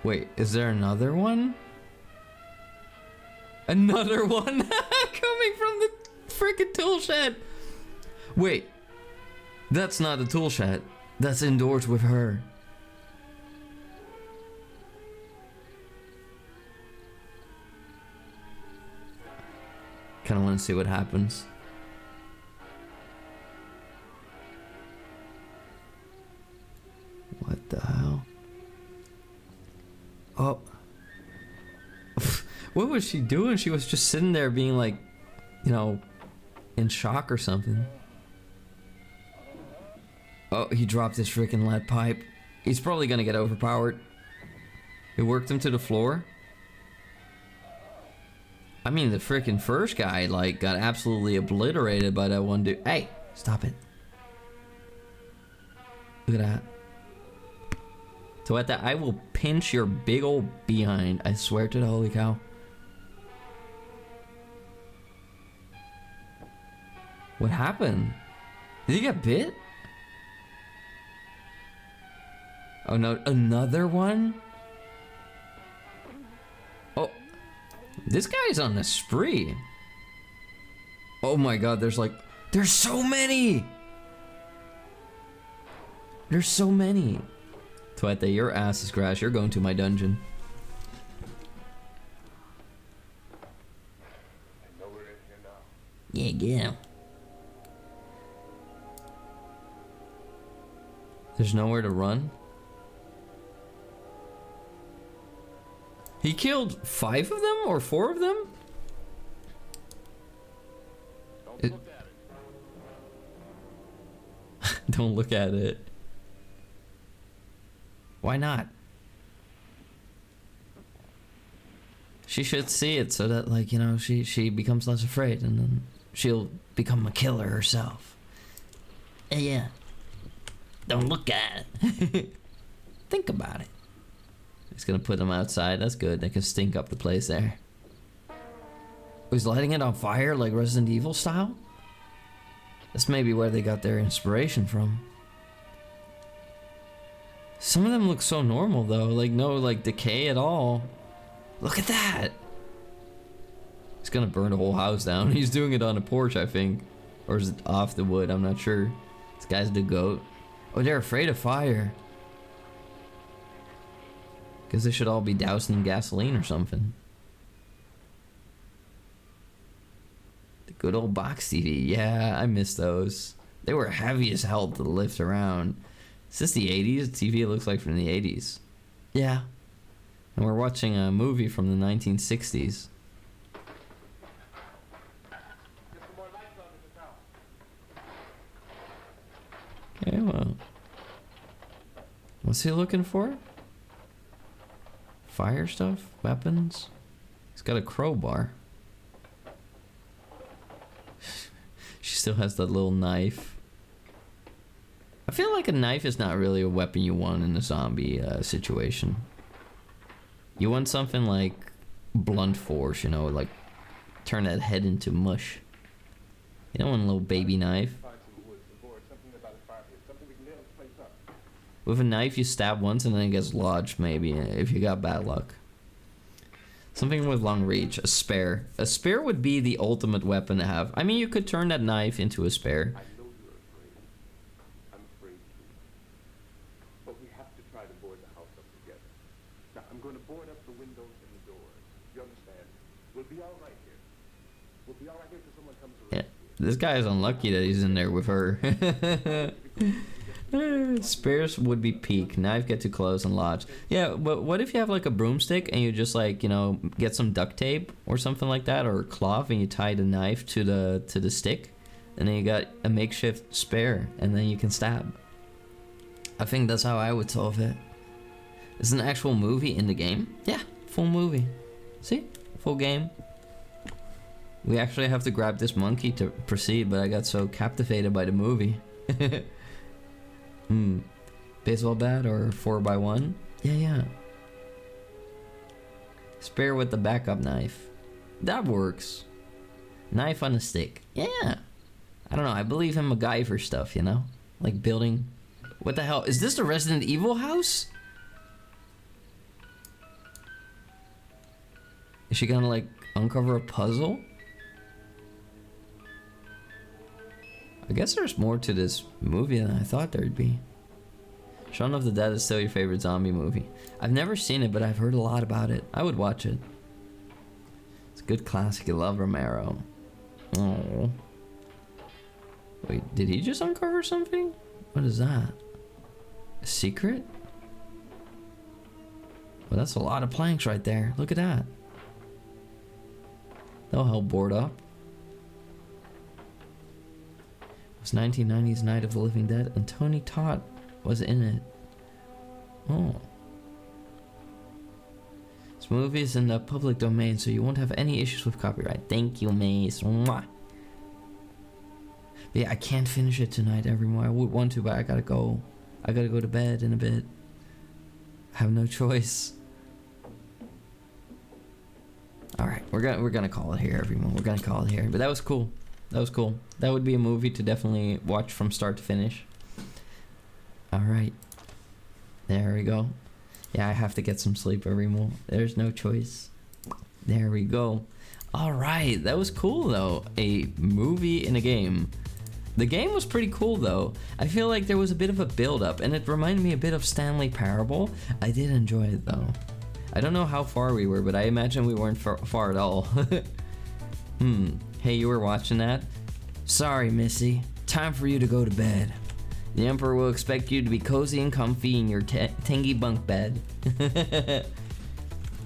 Speaker 1: Wait, is there another one? Another one coming from the freaking tool shed. Wait, that's not the tool shed. That's indoors with her. Kind of want to see what happens. What the hell? Oh. What was she doing? She was just sitting there being like, you know, in shock or something. Oh, he dropped his freaking lead pipe. He's probably gonna get overpowered. It worked him to the floor. I mean, the freaking first guy, like, got absolutely obliterated by that one dude. Hey, stop it. Look at that. So at that, I will pinch your big old behind. I swear to the holy cow. What happened? Did he get bit? Oh no, another one? Oh, this guy's on a spree. Oh my god, there's so many! There's so many. Tuete, your ass is grass. You're going to my dungeon.
Speaker 6: I know we're in here now.
Speaker 1: Yeah, get him. There's nowhere to run? He killed 5 of them or 4 of them?
Speaker 6: Don't look at it.
Speaker 1: Don't look at it. Why not? She should see it so that, like, you know, she becomes less afraid and then she'll become a killer herself. Yeah. Don't look at it. Think about it. He's gonna put them outside. That's good. They can stink up the place there. He's lighting it on fire like Resident Evil style? That's maybe where they got their inspiration from. Some of them look so normal though. Like no like decay at all. Look at that. He's gonna burn the whole house down. He's doing it on a porch, I think. Or is it off the wood? I'm not sure. This guy's the goat. Oh, they're afraid of fire. Because they should all be doused in gasoline or something. The good old box TV. Yeah, I miss those. They were heavy as hell to lift around. Is this the 80s? The TV looks like from the 80s. Yeah. And we're watching a movie from the 1960s. Okay, well. What's he looking for? Fire stuff? Weapons? He's got a crowbar. She still has that little knife. I feel like a knife is not really a weapon you want in a zombie situation. You want something like blunt force, you know, like turn that head into mush. You don't want a little baby knife. With a knife, you stab once and then it gets lodged, maybe, if you got bad luck. Something with long reach. A spear. A spear would be the ultimate weapon to have. I mean, you could turn that knife into a spear.
Speaker 6: I know you're afraid. I'm afraid too. But we have to try to board the house up together. Now, I'm going to board up the windows and the doors. You understand? We'll be all right here. We'll be all right here till someone comes around.
Speaker 1: Yeah. This guy is unlucky that he's in there with her. Spears would be peak. Knife get too close and lodge. Yeah, but what if you have like a broomstick and you just like, you know, get some duct tape or something like that, or a cloth, and you tie the knife to the stick, and then you got a makeshift spear, and then you can stab. I think that's how I would solve it. Is an actual movie in the game? Yeah, full movie. See? Full game. We actually have to grab this monkey to proceed, but I got so captivated by the movie. Baseball bat or 4x1? Yeah. Spear with the backup knife. That works. Knife on a stick. Yeah. I don't know, I believe in MacGyver stuff, you know? Like building... What the hell? Is this the Resident Evil house? Is she gonna like uncover a puzzle? I guess there's more to this movie than I thought there'd be. Shaun of the Dead is still your favorite zombie movie. I've never seen it, but I've heard a lot about it. I would watch it. It's a good classic. I love Romero. Oh. Wait, did he just uncover something? What is that? A secret? Well, that's a lot of planks right there. Look at that. That'll help board up. It was 1990's Night of the Living Dead, and Tony Todd was in it. Oh. This movie is in the public domain, so you won't have any issues with copyright. Thank you, Mace. Mwah. Yeah, I can't finish it tonight, everyone. I would want to, but I gotta go. I gotta go to bed in a bit. I have no choice. Alright, we're gonna call it here, everyone. We're gonna call it here. But that was cool. That was cool. That would be a movie to definitely watch from start to finish. Alright. There we go. Yeah, I have to get some sleep, everyone. There's no choice. There we go. Alright, that was cool though. A movie in a game. The game was pretty cool though. I feel like there was a bit of a build-up, and it reminded me a bit of Stanley Parable. I did enjoy it though. I don't know how far we were, but I imagine we weren't far at all. Hey, you were watching that? Sorry, Missy. Time for you to go to bed. The Emperor will expect you to be cozy and comfy in your tangy bunk bed.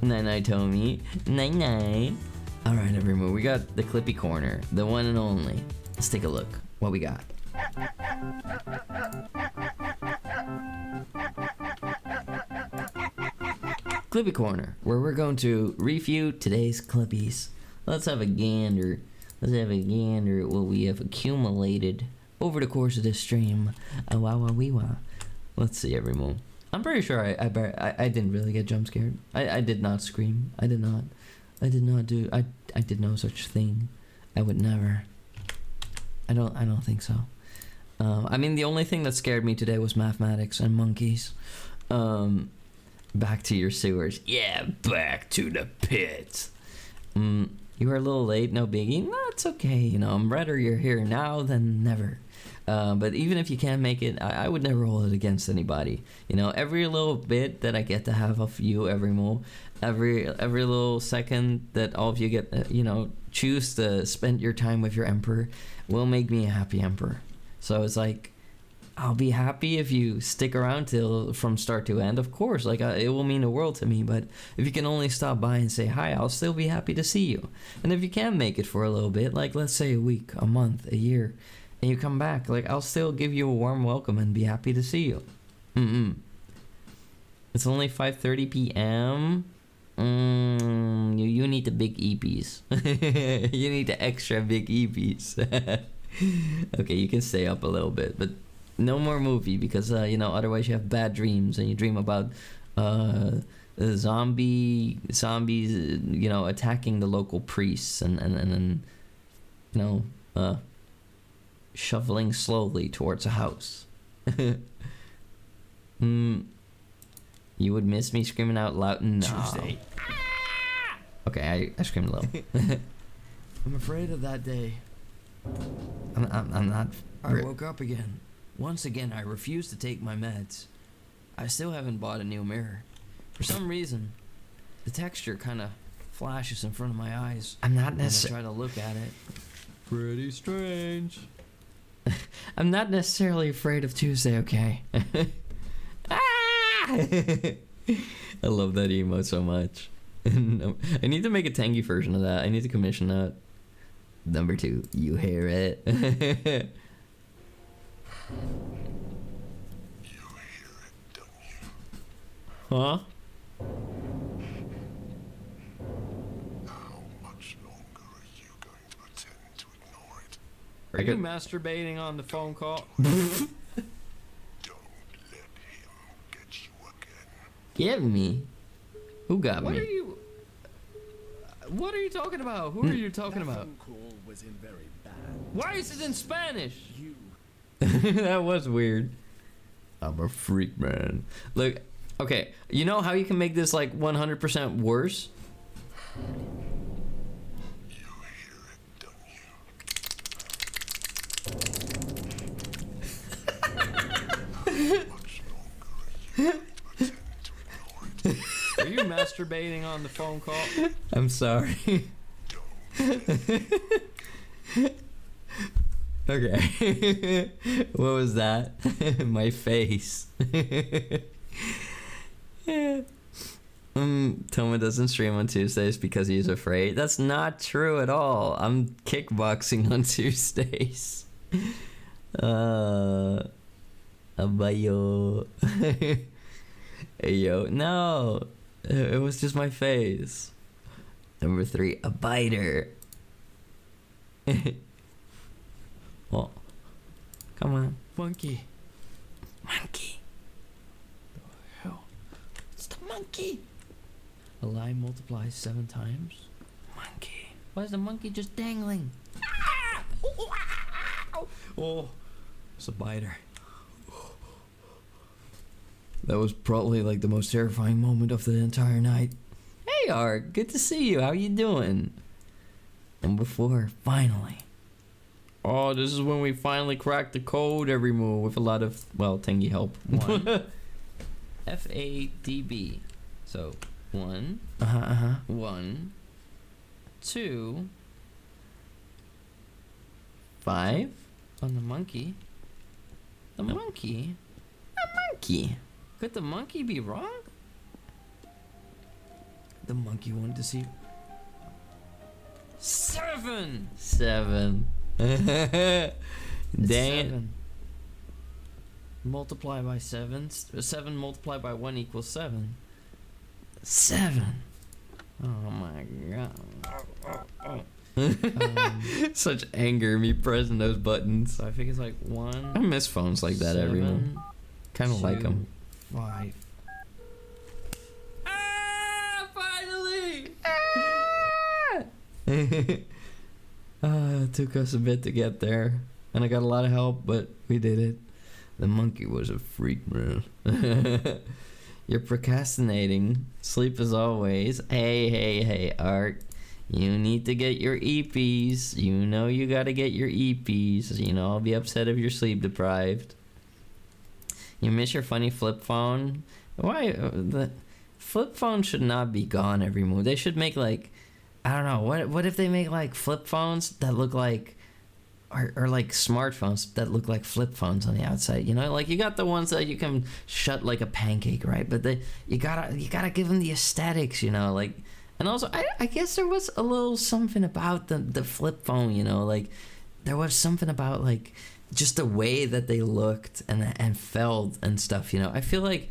Speaker 1: Night-night, Tommy. Night-night. Alright, everyone, we got the Clippy Corner, the one and only. Let's take a look. What we got? Clippy Corner, where we're going to review today's Clippies. Let's have a gander. Let's have a gander at what we have accumulated over the course of this stream. Wow. Let's see, everyone. I'm pretty sure I didn't really get jump scared. I did not scream. I did not do. I did no such thing. I would never. I don't think so. I mean, the only thing that scared me today was mathematics and monkeys. Back to your sewers. Yeah, back to the pit. You were a little late, no biggie. No, it's okay. You know, I'm rather you're here now than never. But even if you can't make it, I would never hold it against anybody. You know, every little bit that I get to have of you, every little second that all of you get, choose to spend your time with your emperor will make me a happy emperor. So it's like, I'll be happy if you stick around till from start to end, of course. Like, it will mean the world to me. But if you can only stop by and say hi, I'll still be happy to see you. And if you can make it for a little bit, like let's say a week, a month, a year, and you come back, like I'll still give you a warm welcome and be happy to see you. It's only 5:30 p.m. You need the big EPs. You need the extra big EPs. Okay, you can stay up a little bit, but no more movie because otherwise you have bad dreams and you dream about zombies attacking the local priests and shoveling slowly towards a house. You would miss me screaming out loud? No.
Speaker 3: Tuesday.
Speaker 1: Okay, I screamed a little.
Speaker 3: I'm afraid of that day.
Speaker 1: I'm not.
Speaker 3: I woke up again. Once again, I refused to take my meds. I still haven't bought a new mirror. For some reason, the texture kind of flashes in front of my eyes.
Speaker 1: I'm not
Speaker 3: when I
Speaker 1: necessarily.
Speaker 3: try to look at it. Pretty strange.
Speaker 1: I'm not necessarily afraid of Tuesday. Okay. I love that emote so much. I need to make a tangy version of that. I need to commission that. Number 2, you hear it.
Speaker 6: You hear it, don't you?
Speaker 1: Huh?
Speaker 6: How much longer are you going to pretend to ignore it?
Speaker 3: Are you masturbating on the phone call?
Speaker 6: Don't let him get you again.
Speaker 1: Get me? Who got
Speaker 3: What
Speaker 1: me?
Speaker 3: are you... What are you talking about? Who are you talking
Speaker 4: That
Speaker 3: about?
Speaker 4: phone call was in very bad.
Speaker 3: Why is it in Spanish?
Speaker 4: You
Speaker 1: That was weird. I'm a freak, man. Look, okay, you know how you can make this like 100% worse?
Speaker 6: You hear it, don't you? How much longer are you going to pretend to ignore it?
Speaker 3: Are you masturbating on the phone call?
Speaker 1: I'm sorry. Okay. What was that? My face. Toma doesn't stream on Tuesdays because he's afraid. That's not true at all. I'm kickboxing on Tuesdays. Abayo. Yo, no. It was just my face. Number 3, a biter. Well, come on.
Speaker 3: Monkey.
Speaker 1: Monkey.
Speaker 3: Hell.
Speaker 1: It's the monkey.
Speaker 3: A lie multiplies 7 times?
Speaker 1: Monkey. Why is the monkey just dangling?
Speaker 3: Oh, it's a biter.
Speaker 1: That was probably like the most terrifying moment of the entire night. Hey Art, good to see you. How you doing? And before, finally.
Speaker 3: Oh, this is when we finally cracked the code every move with a lot of, well, tangy help.
Speaker 1: 1. FADB. So, 1. 1. 2. 5.
Speaker 3: On the monkey.
Speaker 1: The monkey. The monkey.
Speaker 3: Could the monkey be wrong? The monkey wanted to see... 7!
Speaker 1: 7.
Speaker 3: It's
Speaker 1: Dang it.
Speaker 3: 7. Multiply by 7. 7 multiplied by 1 equals 7.
Speaker 1: 7.
Speaker 3: Oh my god.
Speaker 1: Such anger, me pressing those buttons.
Speaker 3: So I think it's like 1.
Speaker 1: I miss phones like that, everyone. Kind of like
Speaker 3: 2,
Speaker 1: them.
Speaker 3: 5. Ah! Finally!
Speaker 1: It took us a bit to get there, and I got a lot of help, but we did it. The monkey was a freak, man. You're procrastinating. Sleep as always. Hey, Art. You need to get your EPs. You know you gotta get your EPs. You know, I'll be upset if you're sleep deprived. You miss your funny flip phone? Why? The flip phone should not be gone every move. They should make like, I don't know, what if they make like flip phones that look like, or like smartphones that look like flip phones on the outside, you know? Like, you got the ones that you can shut like a pancake, right? But you gotta give them the aesthetics, you know? Like, and also, I guess there was a little something about the flip phone, you know? Like, there was something about, like, just the way that they looked and felt and stuff, you know? I feel like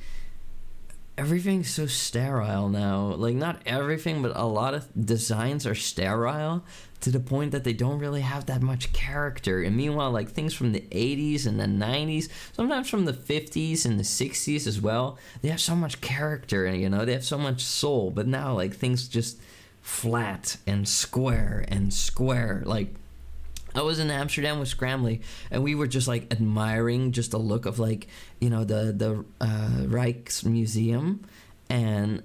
Speaker 1: everything's so sterile now. Like, not everything, but a lot of designs are sterile to the point that they don't really have that much character. And meanwhile, like, things from the 80s and the 90s, sometimes from the 50s and the 60s as well, they have so much character, and, you know, they have so much soul. But now, like, things just flat and square and square. Like, I was in Amsterdam with Scrambley, and we were just like admiring just the look of, like, you know, the Rijksmuseum, and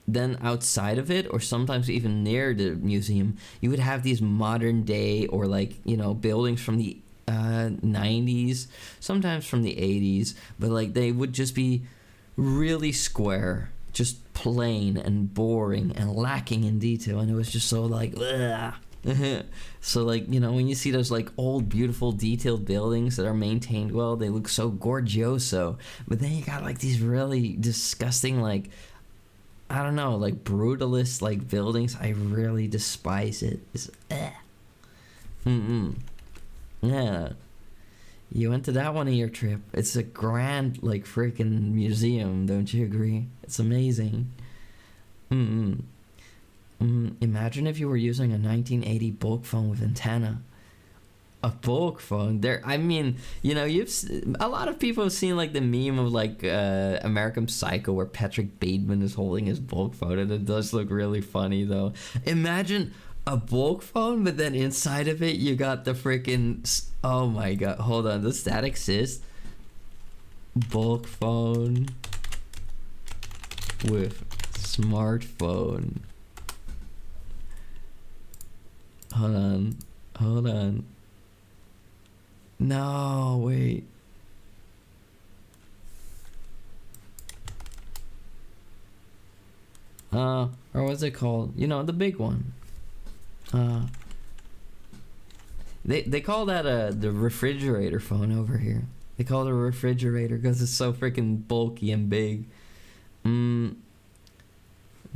Speaker 1: then outside of it, or sometimes even near the museum, you would have these modern day, or, like, you know, buildings from the 90s, sometimes from the 80s, but, like, they would just be really square, just plain and boring and lacking in detail, and it was just so like, ugh. So, like, you know, when you see those, like, old beautiful detailed buildings that are maintained well, they look so gorgioso, but then you got, like, these really disgusting, like, I don't know, like, brutalist, like, buildings. I really despise it. It's yeah, you went to that one on your trip. It's a grand, like, freaking museum, don't you agree? It's amazing. Imagine if you were using a 1980 bulk phone with antenna. A bulk phone. I mean, you know, a lot of people have seen, like, the meme of, like, American Psycho where Patrick Bateman is holding his bulk phone, and it does look really funny, though. Imagine a bulk phone, but then inside of it you got the freaking, oh my god, hold on, does that exist? Bulk phone with smartphone. Hold on. No, wait. Or what's it called? You know, the big one. They call that the refrigerator phone over here. They call it a refrigerator because it's so freaking bulky and big.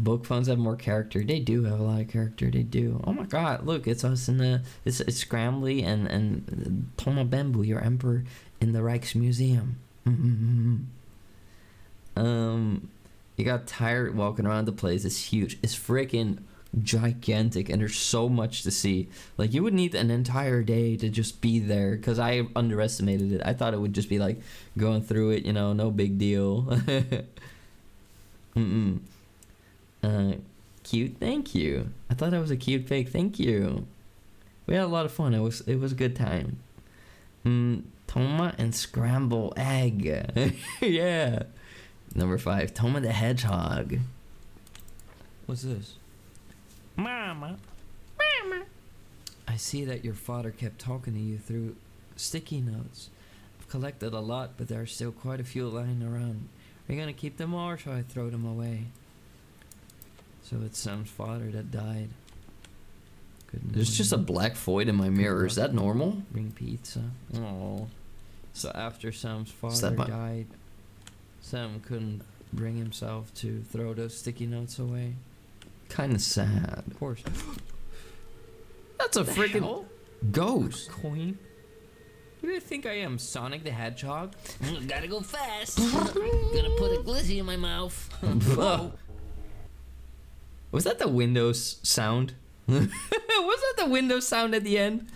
Speaker 1: Bulk phones have more character. They do have a lot of character. They do. Oh my god, look, it's us in the... It's Scrambley and Toma Bembu, your emperor, in the Rijksmuseum. You got tired walking around the place. It's huge. It's freaking gigantic, and there's so much to see. Like, you would need an entire day to just be there, because I underestimated it. I thought it would just be like going through it, you know, no big deal. Cute, thank you. I thought that was a cute pic. Thank you. We had a lot of fun. It was a good time. Toma and Scramble Egg. Yeah. Number 5, Toma the Hedgehog. What's this? Mama. I see that your father kept talking to you through sticky notes. I've collected a lot, but there are still quite a few lying around. Are you gonna keep them all, or shall I throw them away? So it's Sam's father that died. There's just a black void in my mirror. Is that normal? Bring pizza. Oh. So after Sam's father died, Sam couldn't bring himself to throw those sticky notes away. Kind of sad. Of course. That's a freaking ghost. Coin. Who do you think I am, Sonic the Hedgehog?
Speaker 3: Gotta go fast. Gonna put a glizzy in my mouth. Whoa.
Speaker 1: Was that the Windows sound? Was that the Windows sound at the end?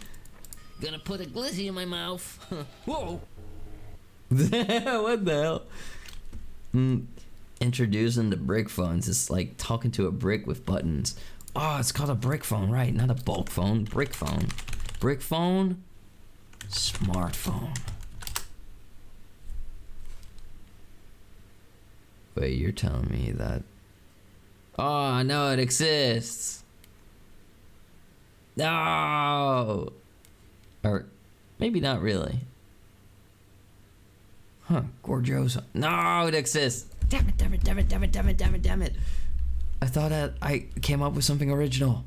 Speaker 3: Gonna put a glizzy in my mouth. Whoa.
Speaker 1: What the hell? Introducing the brick phones. It's like talking to a brick with buttons. Oh, it's called a brick phone, right? Not a bulk phone. Brick phone. Brick phone. Smartphone. Wait, you're telling me that... Oh, I know it exists.
Speaker 3: No! Or maybe not really. Huh, Gorgioso. No, it exists. Damn it, damn it, damn it, damn it, damn it, damn it, damn it. I thought that I came up with something original.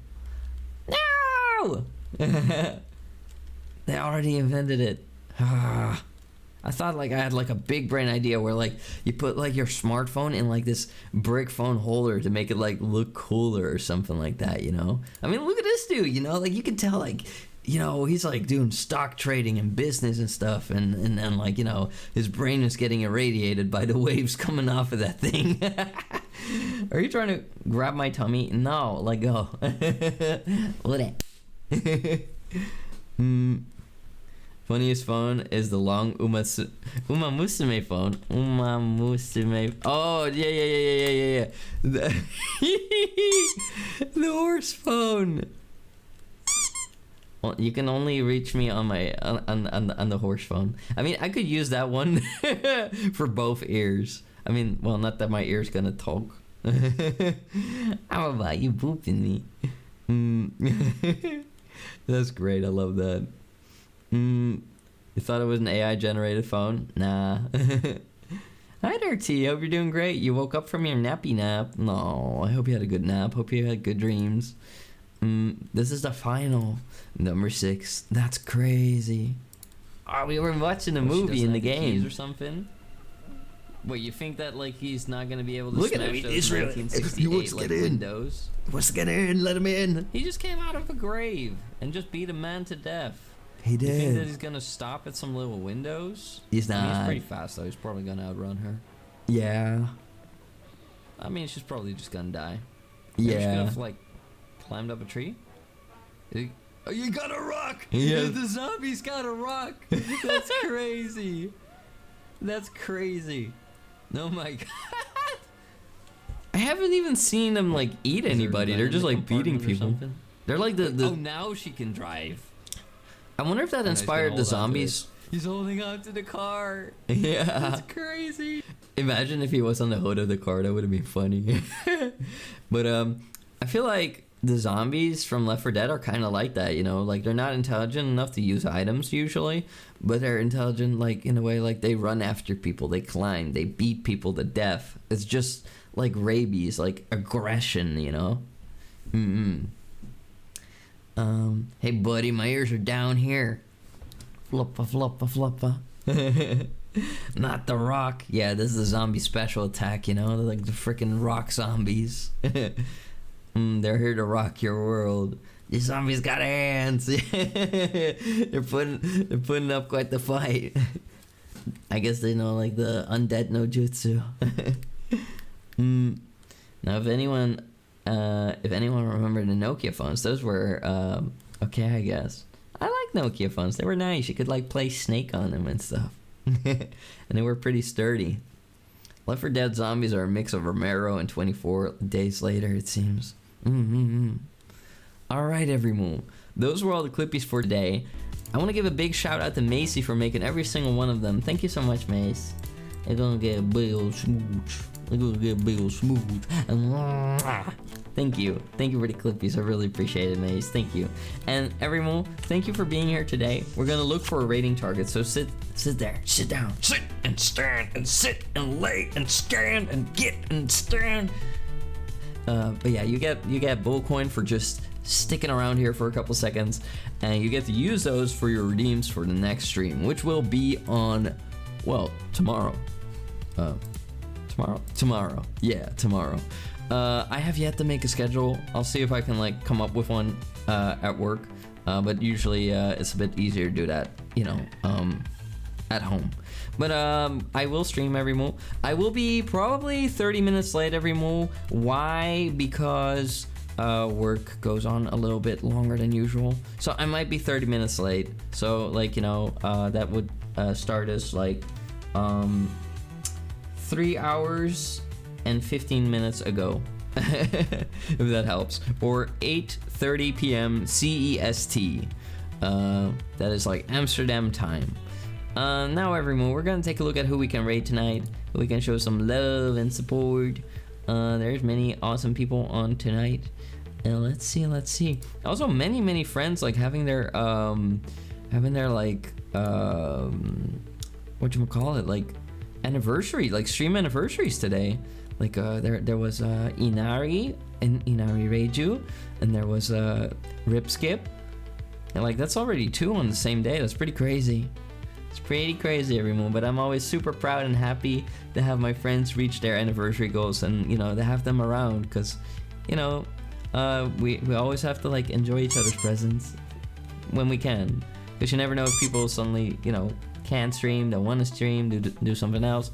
Speaker 3: No! They already invented it. I thought like I had like a big brain idea where like you put like your smartphone in like this brick phone holder to make it like look cooler or something like that, you know? I mean, look at this dude, you know? Like you can tell like, you know, he's like doing stock trading and business and stuff, and then like, you know, his brain is getting irradiated by the waves coming off of that thing. Are you trying to grab my tummy? No, let go. What it? Funniest phone is the long Uma Musume phone. Uma Musume. Oh, yeah. The horse phone. Well, you can only reach me on my on the horse phone. I mean, I could use that one for both ears. I mean, well, not that my ear's gonna talk. How about you booping me? That's great. I love that. You thought it was an AI generated phone? Nah. Hi there, T. Hope you're doing great. You woke up from your nappy nap. No, I hope you had a good nap. Hope you had good dreams. This is the final. Number 6. That's crazy. Oh, we were watching a movie in the game.
Speaker 1: Or something? Wait, you think that like he's not gonna be able to
Speaker 3: Look at
Speaker 1: smash
Speaker 3: him,
Speaker 1: those
Speaker 3: Israel.
Speaker 1: 1968 like windows?
Speaker 3: He wants to get in. Let him in.
Speaker 1: He just came out of a grave and just beat a man to death.
Speaker 3: He
Speaker 1: You think that
Speaker 3: did.
Speaker 1: he's gonna stop at some little windows?
Speaker 3: He's
Speaker 1: I mean,
Speaker 3: not.
Speaker 1: he's pretty fast though. He's probably gonna outrun her.
Speaker 3: Yeah.
Speaker 1: I mean, she's probably just gonna die. Maybe she could
Speaker 3: Yeah.
Speaker 1: have like climbed up a tree. Oh, you got a rock!
Speaker 3: Yeah.
Speaker 1: The zombie's got a rock! That's crazy! That's crazy! Oh my god!
Speaker 3: I haven't even seen them like eat
Speaker 1: Is there
Speaker 3: anybody.
Speaker 1: a
Speaker 3: They're
Speaker 1: gun
Speaker 3: just
Speaker 1: in the
Speaker 3: like beating
Speaker 1: compartment or
Speaker 3: people.
Speaker 1: something?
Speaker 3: They're like the.
Speaker 1: Oh, now she can drive.
Speaker 3: I wonder if that
Speaker 1: Oh, no, he's gonna
Speaker 3: inspired the
Speaker 1: hold on to it.
Speaker 3: zombies.
Speaker 1: He's holding on to the car.
Speaker 3: Yeah.
Speaker 1: That's crazy.
Speaker 3: Imagine if he was on the hood of the car. That would have been funny. But I feel like the zombies from Left 4 Dead are kind of like that. You know, like they're not intelligent enough to use items usually, but they're intelligent like in a way like they run after people, they climb, they beat people to death. It's just like rabies, like aggression. You know. Hey buddy, my ears are down here. Fluppa fluppa fluppa. Not the rock. Yeah, this is a zombie special attack, you know? They're like the freaking rock zombies. They're here to rock your world. These zombies got hands. they're putting up quite the fight. I guess they know like the undead no jutsu. Now if anyone remembered the Nokia phones, those were okay, I guess. I like Nokia phones. They were nice. You could like play Snake on them and stuff. And they were pretty sturdy. Left 4 Dead zombies are a mix of Romero and 24 Days Later, it seems. Alright, everyone. Those were all the clippies for today. I want to give a big shout out to Macy for making every single one of them. Thank you so much, Mace. They're gonna get a big ol' smooch. They're gonna get a big ol' smooch. Thank you. Thank you for the clippies. I really appreciate it, Mace. Thank you. And everyone, thank you for being here today. We're gonna look for a rating target. So sit there, sit down, sit and stand and sit and lay and stand and get and stand. But yeah, you get bull coin for just sticking around here for a couple seconds, and you get to use those for your redeems for the next stream, which will be on, well, tomorrow. Tomorrow. Yeah, tomorrow. I have yet to make a schedule. I'll see if I can like come up with one at work. But usually it's a bit easier to do that, you know, at home. But I will stream every move. I will be probably 30 minutes late every move. Why? Because work goes on a little bit longer than usual. So I might be 30 minutes late. So like, you know, that would start as like 3 hours and 15 minutes ago. If that helps. Or 8:30 p.m. CEST. That is like Amsterdam time. Now everyone, we're gonna take a look at who we can raid tonight, who we can show some love and support. There's many awesome people on tonight, Let's see. Also, many friends like having their like whatchamacallit, like anniversary, like stream anniversaries today. Like there was Inari and Inari Reiju, and there was Rip Skip, and like that's already 2 on the same day. That's pretty crazy. It's pretty crazy, everyone. But I'm always super proud and happy to have my friends reach their anniversary goals, and you know, to have them around, because you know, we always have to like enjoy each other's presence when we can, because you never know if people suddenly, you know, can't stream, don't want to stream, do something else.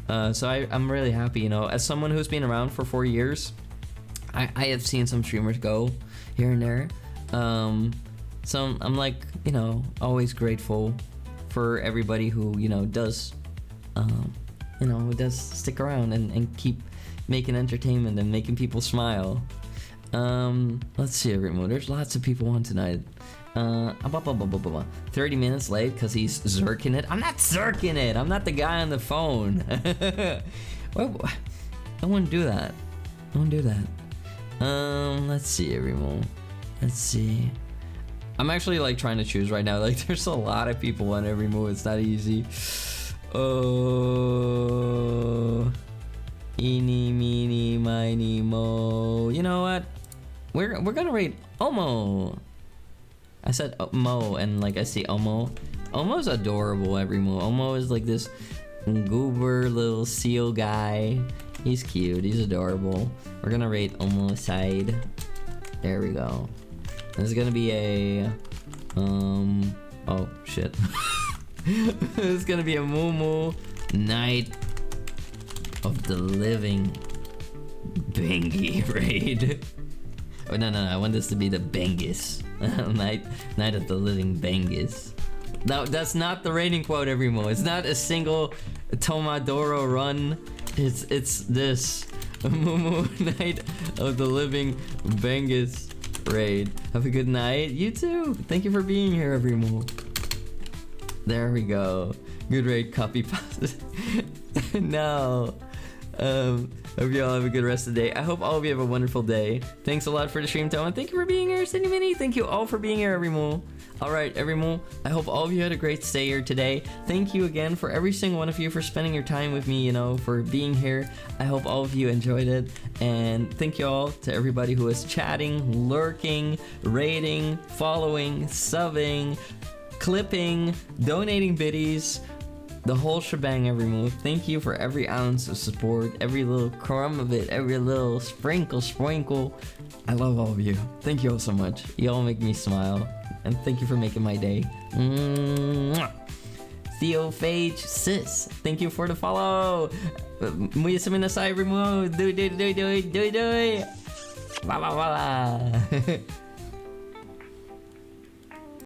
Speaker 3: So I'm really happy, you know, as someone who's been around for 4 years, I have seen some streamers go here and there. So I'm like, you know, always grateful for everybody who, you know, does stick around and keep making entertainment and making people smile. Let's see, everyone. There's lots of people on tonight. 30 minutes late because he's zerking it. I'm not zerking it. I'm not the guy on the phone. I wouldn't do that. Let's see, everyone. Let's see. I'm actually like trying to choose right now. Like, there's a lot of people on every move. It's not easy. Oh, eeny, meeny, miny, mo. You know what? We're gonna rate Omo. I said Mo, and like I see Omo. Omo's adorable, every move. Omo is like this goober little seal guy. He's cute. He's adorable. We're gonna rate Omo side. There we go. This is gonna be a oh shit. This is gonna be a Moo Night of the Living Bengi raid. Oh no, I want this to be the Bengis. Night of the Living Bengis. No, that's not the rating quote, everyone. It's not a single Tomadoro run. It's this Moo Night of the Living Bengis raid. Have a good night. You too. Thank you for being here, everyone. There we go. Good raid, copy paste. No. Hope you all have a good rest of the day. I hope all of you have a wonderful day. Thanks a lot for the stream, Tom, and thank you for being here, Cindy Minnie. Thank you all for being here, everyone. Alright, everyone, I hope all of you had a great stay here today. Thank you again for every single one of you for spending your time with me, you know, for being here. I hope all of you enjoyed it. And thank you all to everybody who is chatting, lurking, rating, following, subbing, clipping, donating biddies, the whole shebang, every move. Thank you for every ounce of support, every little crumb of it, every little sprinkle. I love all of you. Thank you all so much. You all make me smile. And thank you for making my day. Mwah. Theo Phage Sis, thank you for the follow. Muy sabihin na sa every move. Do it. Wala.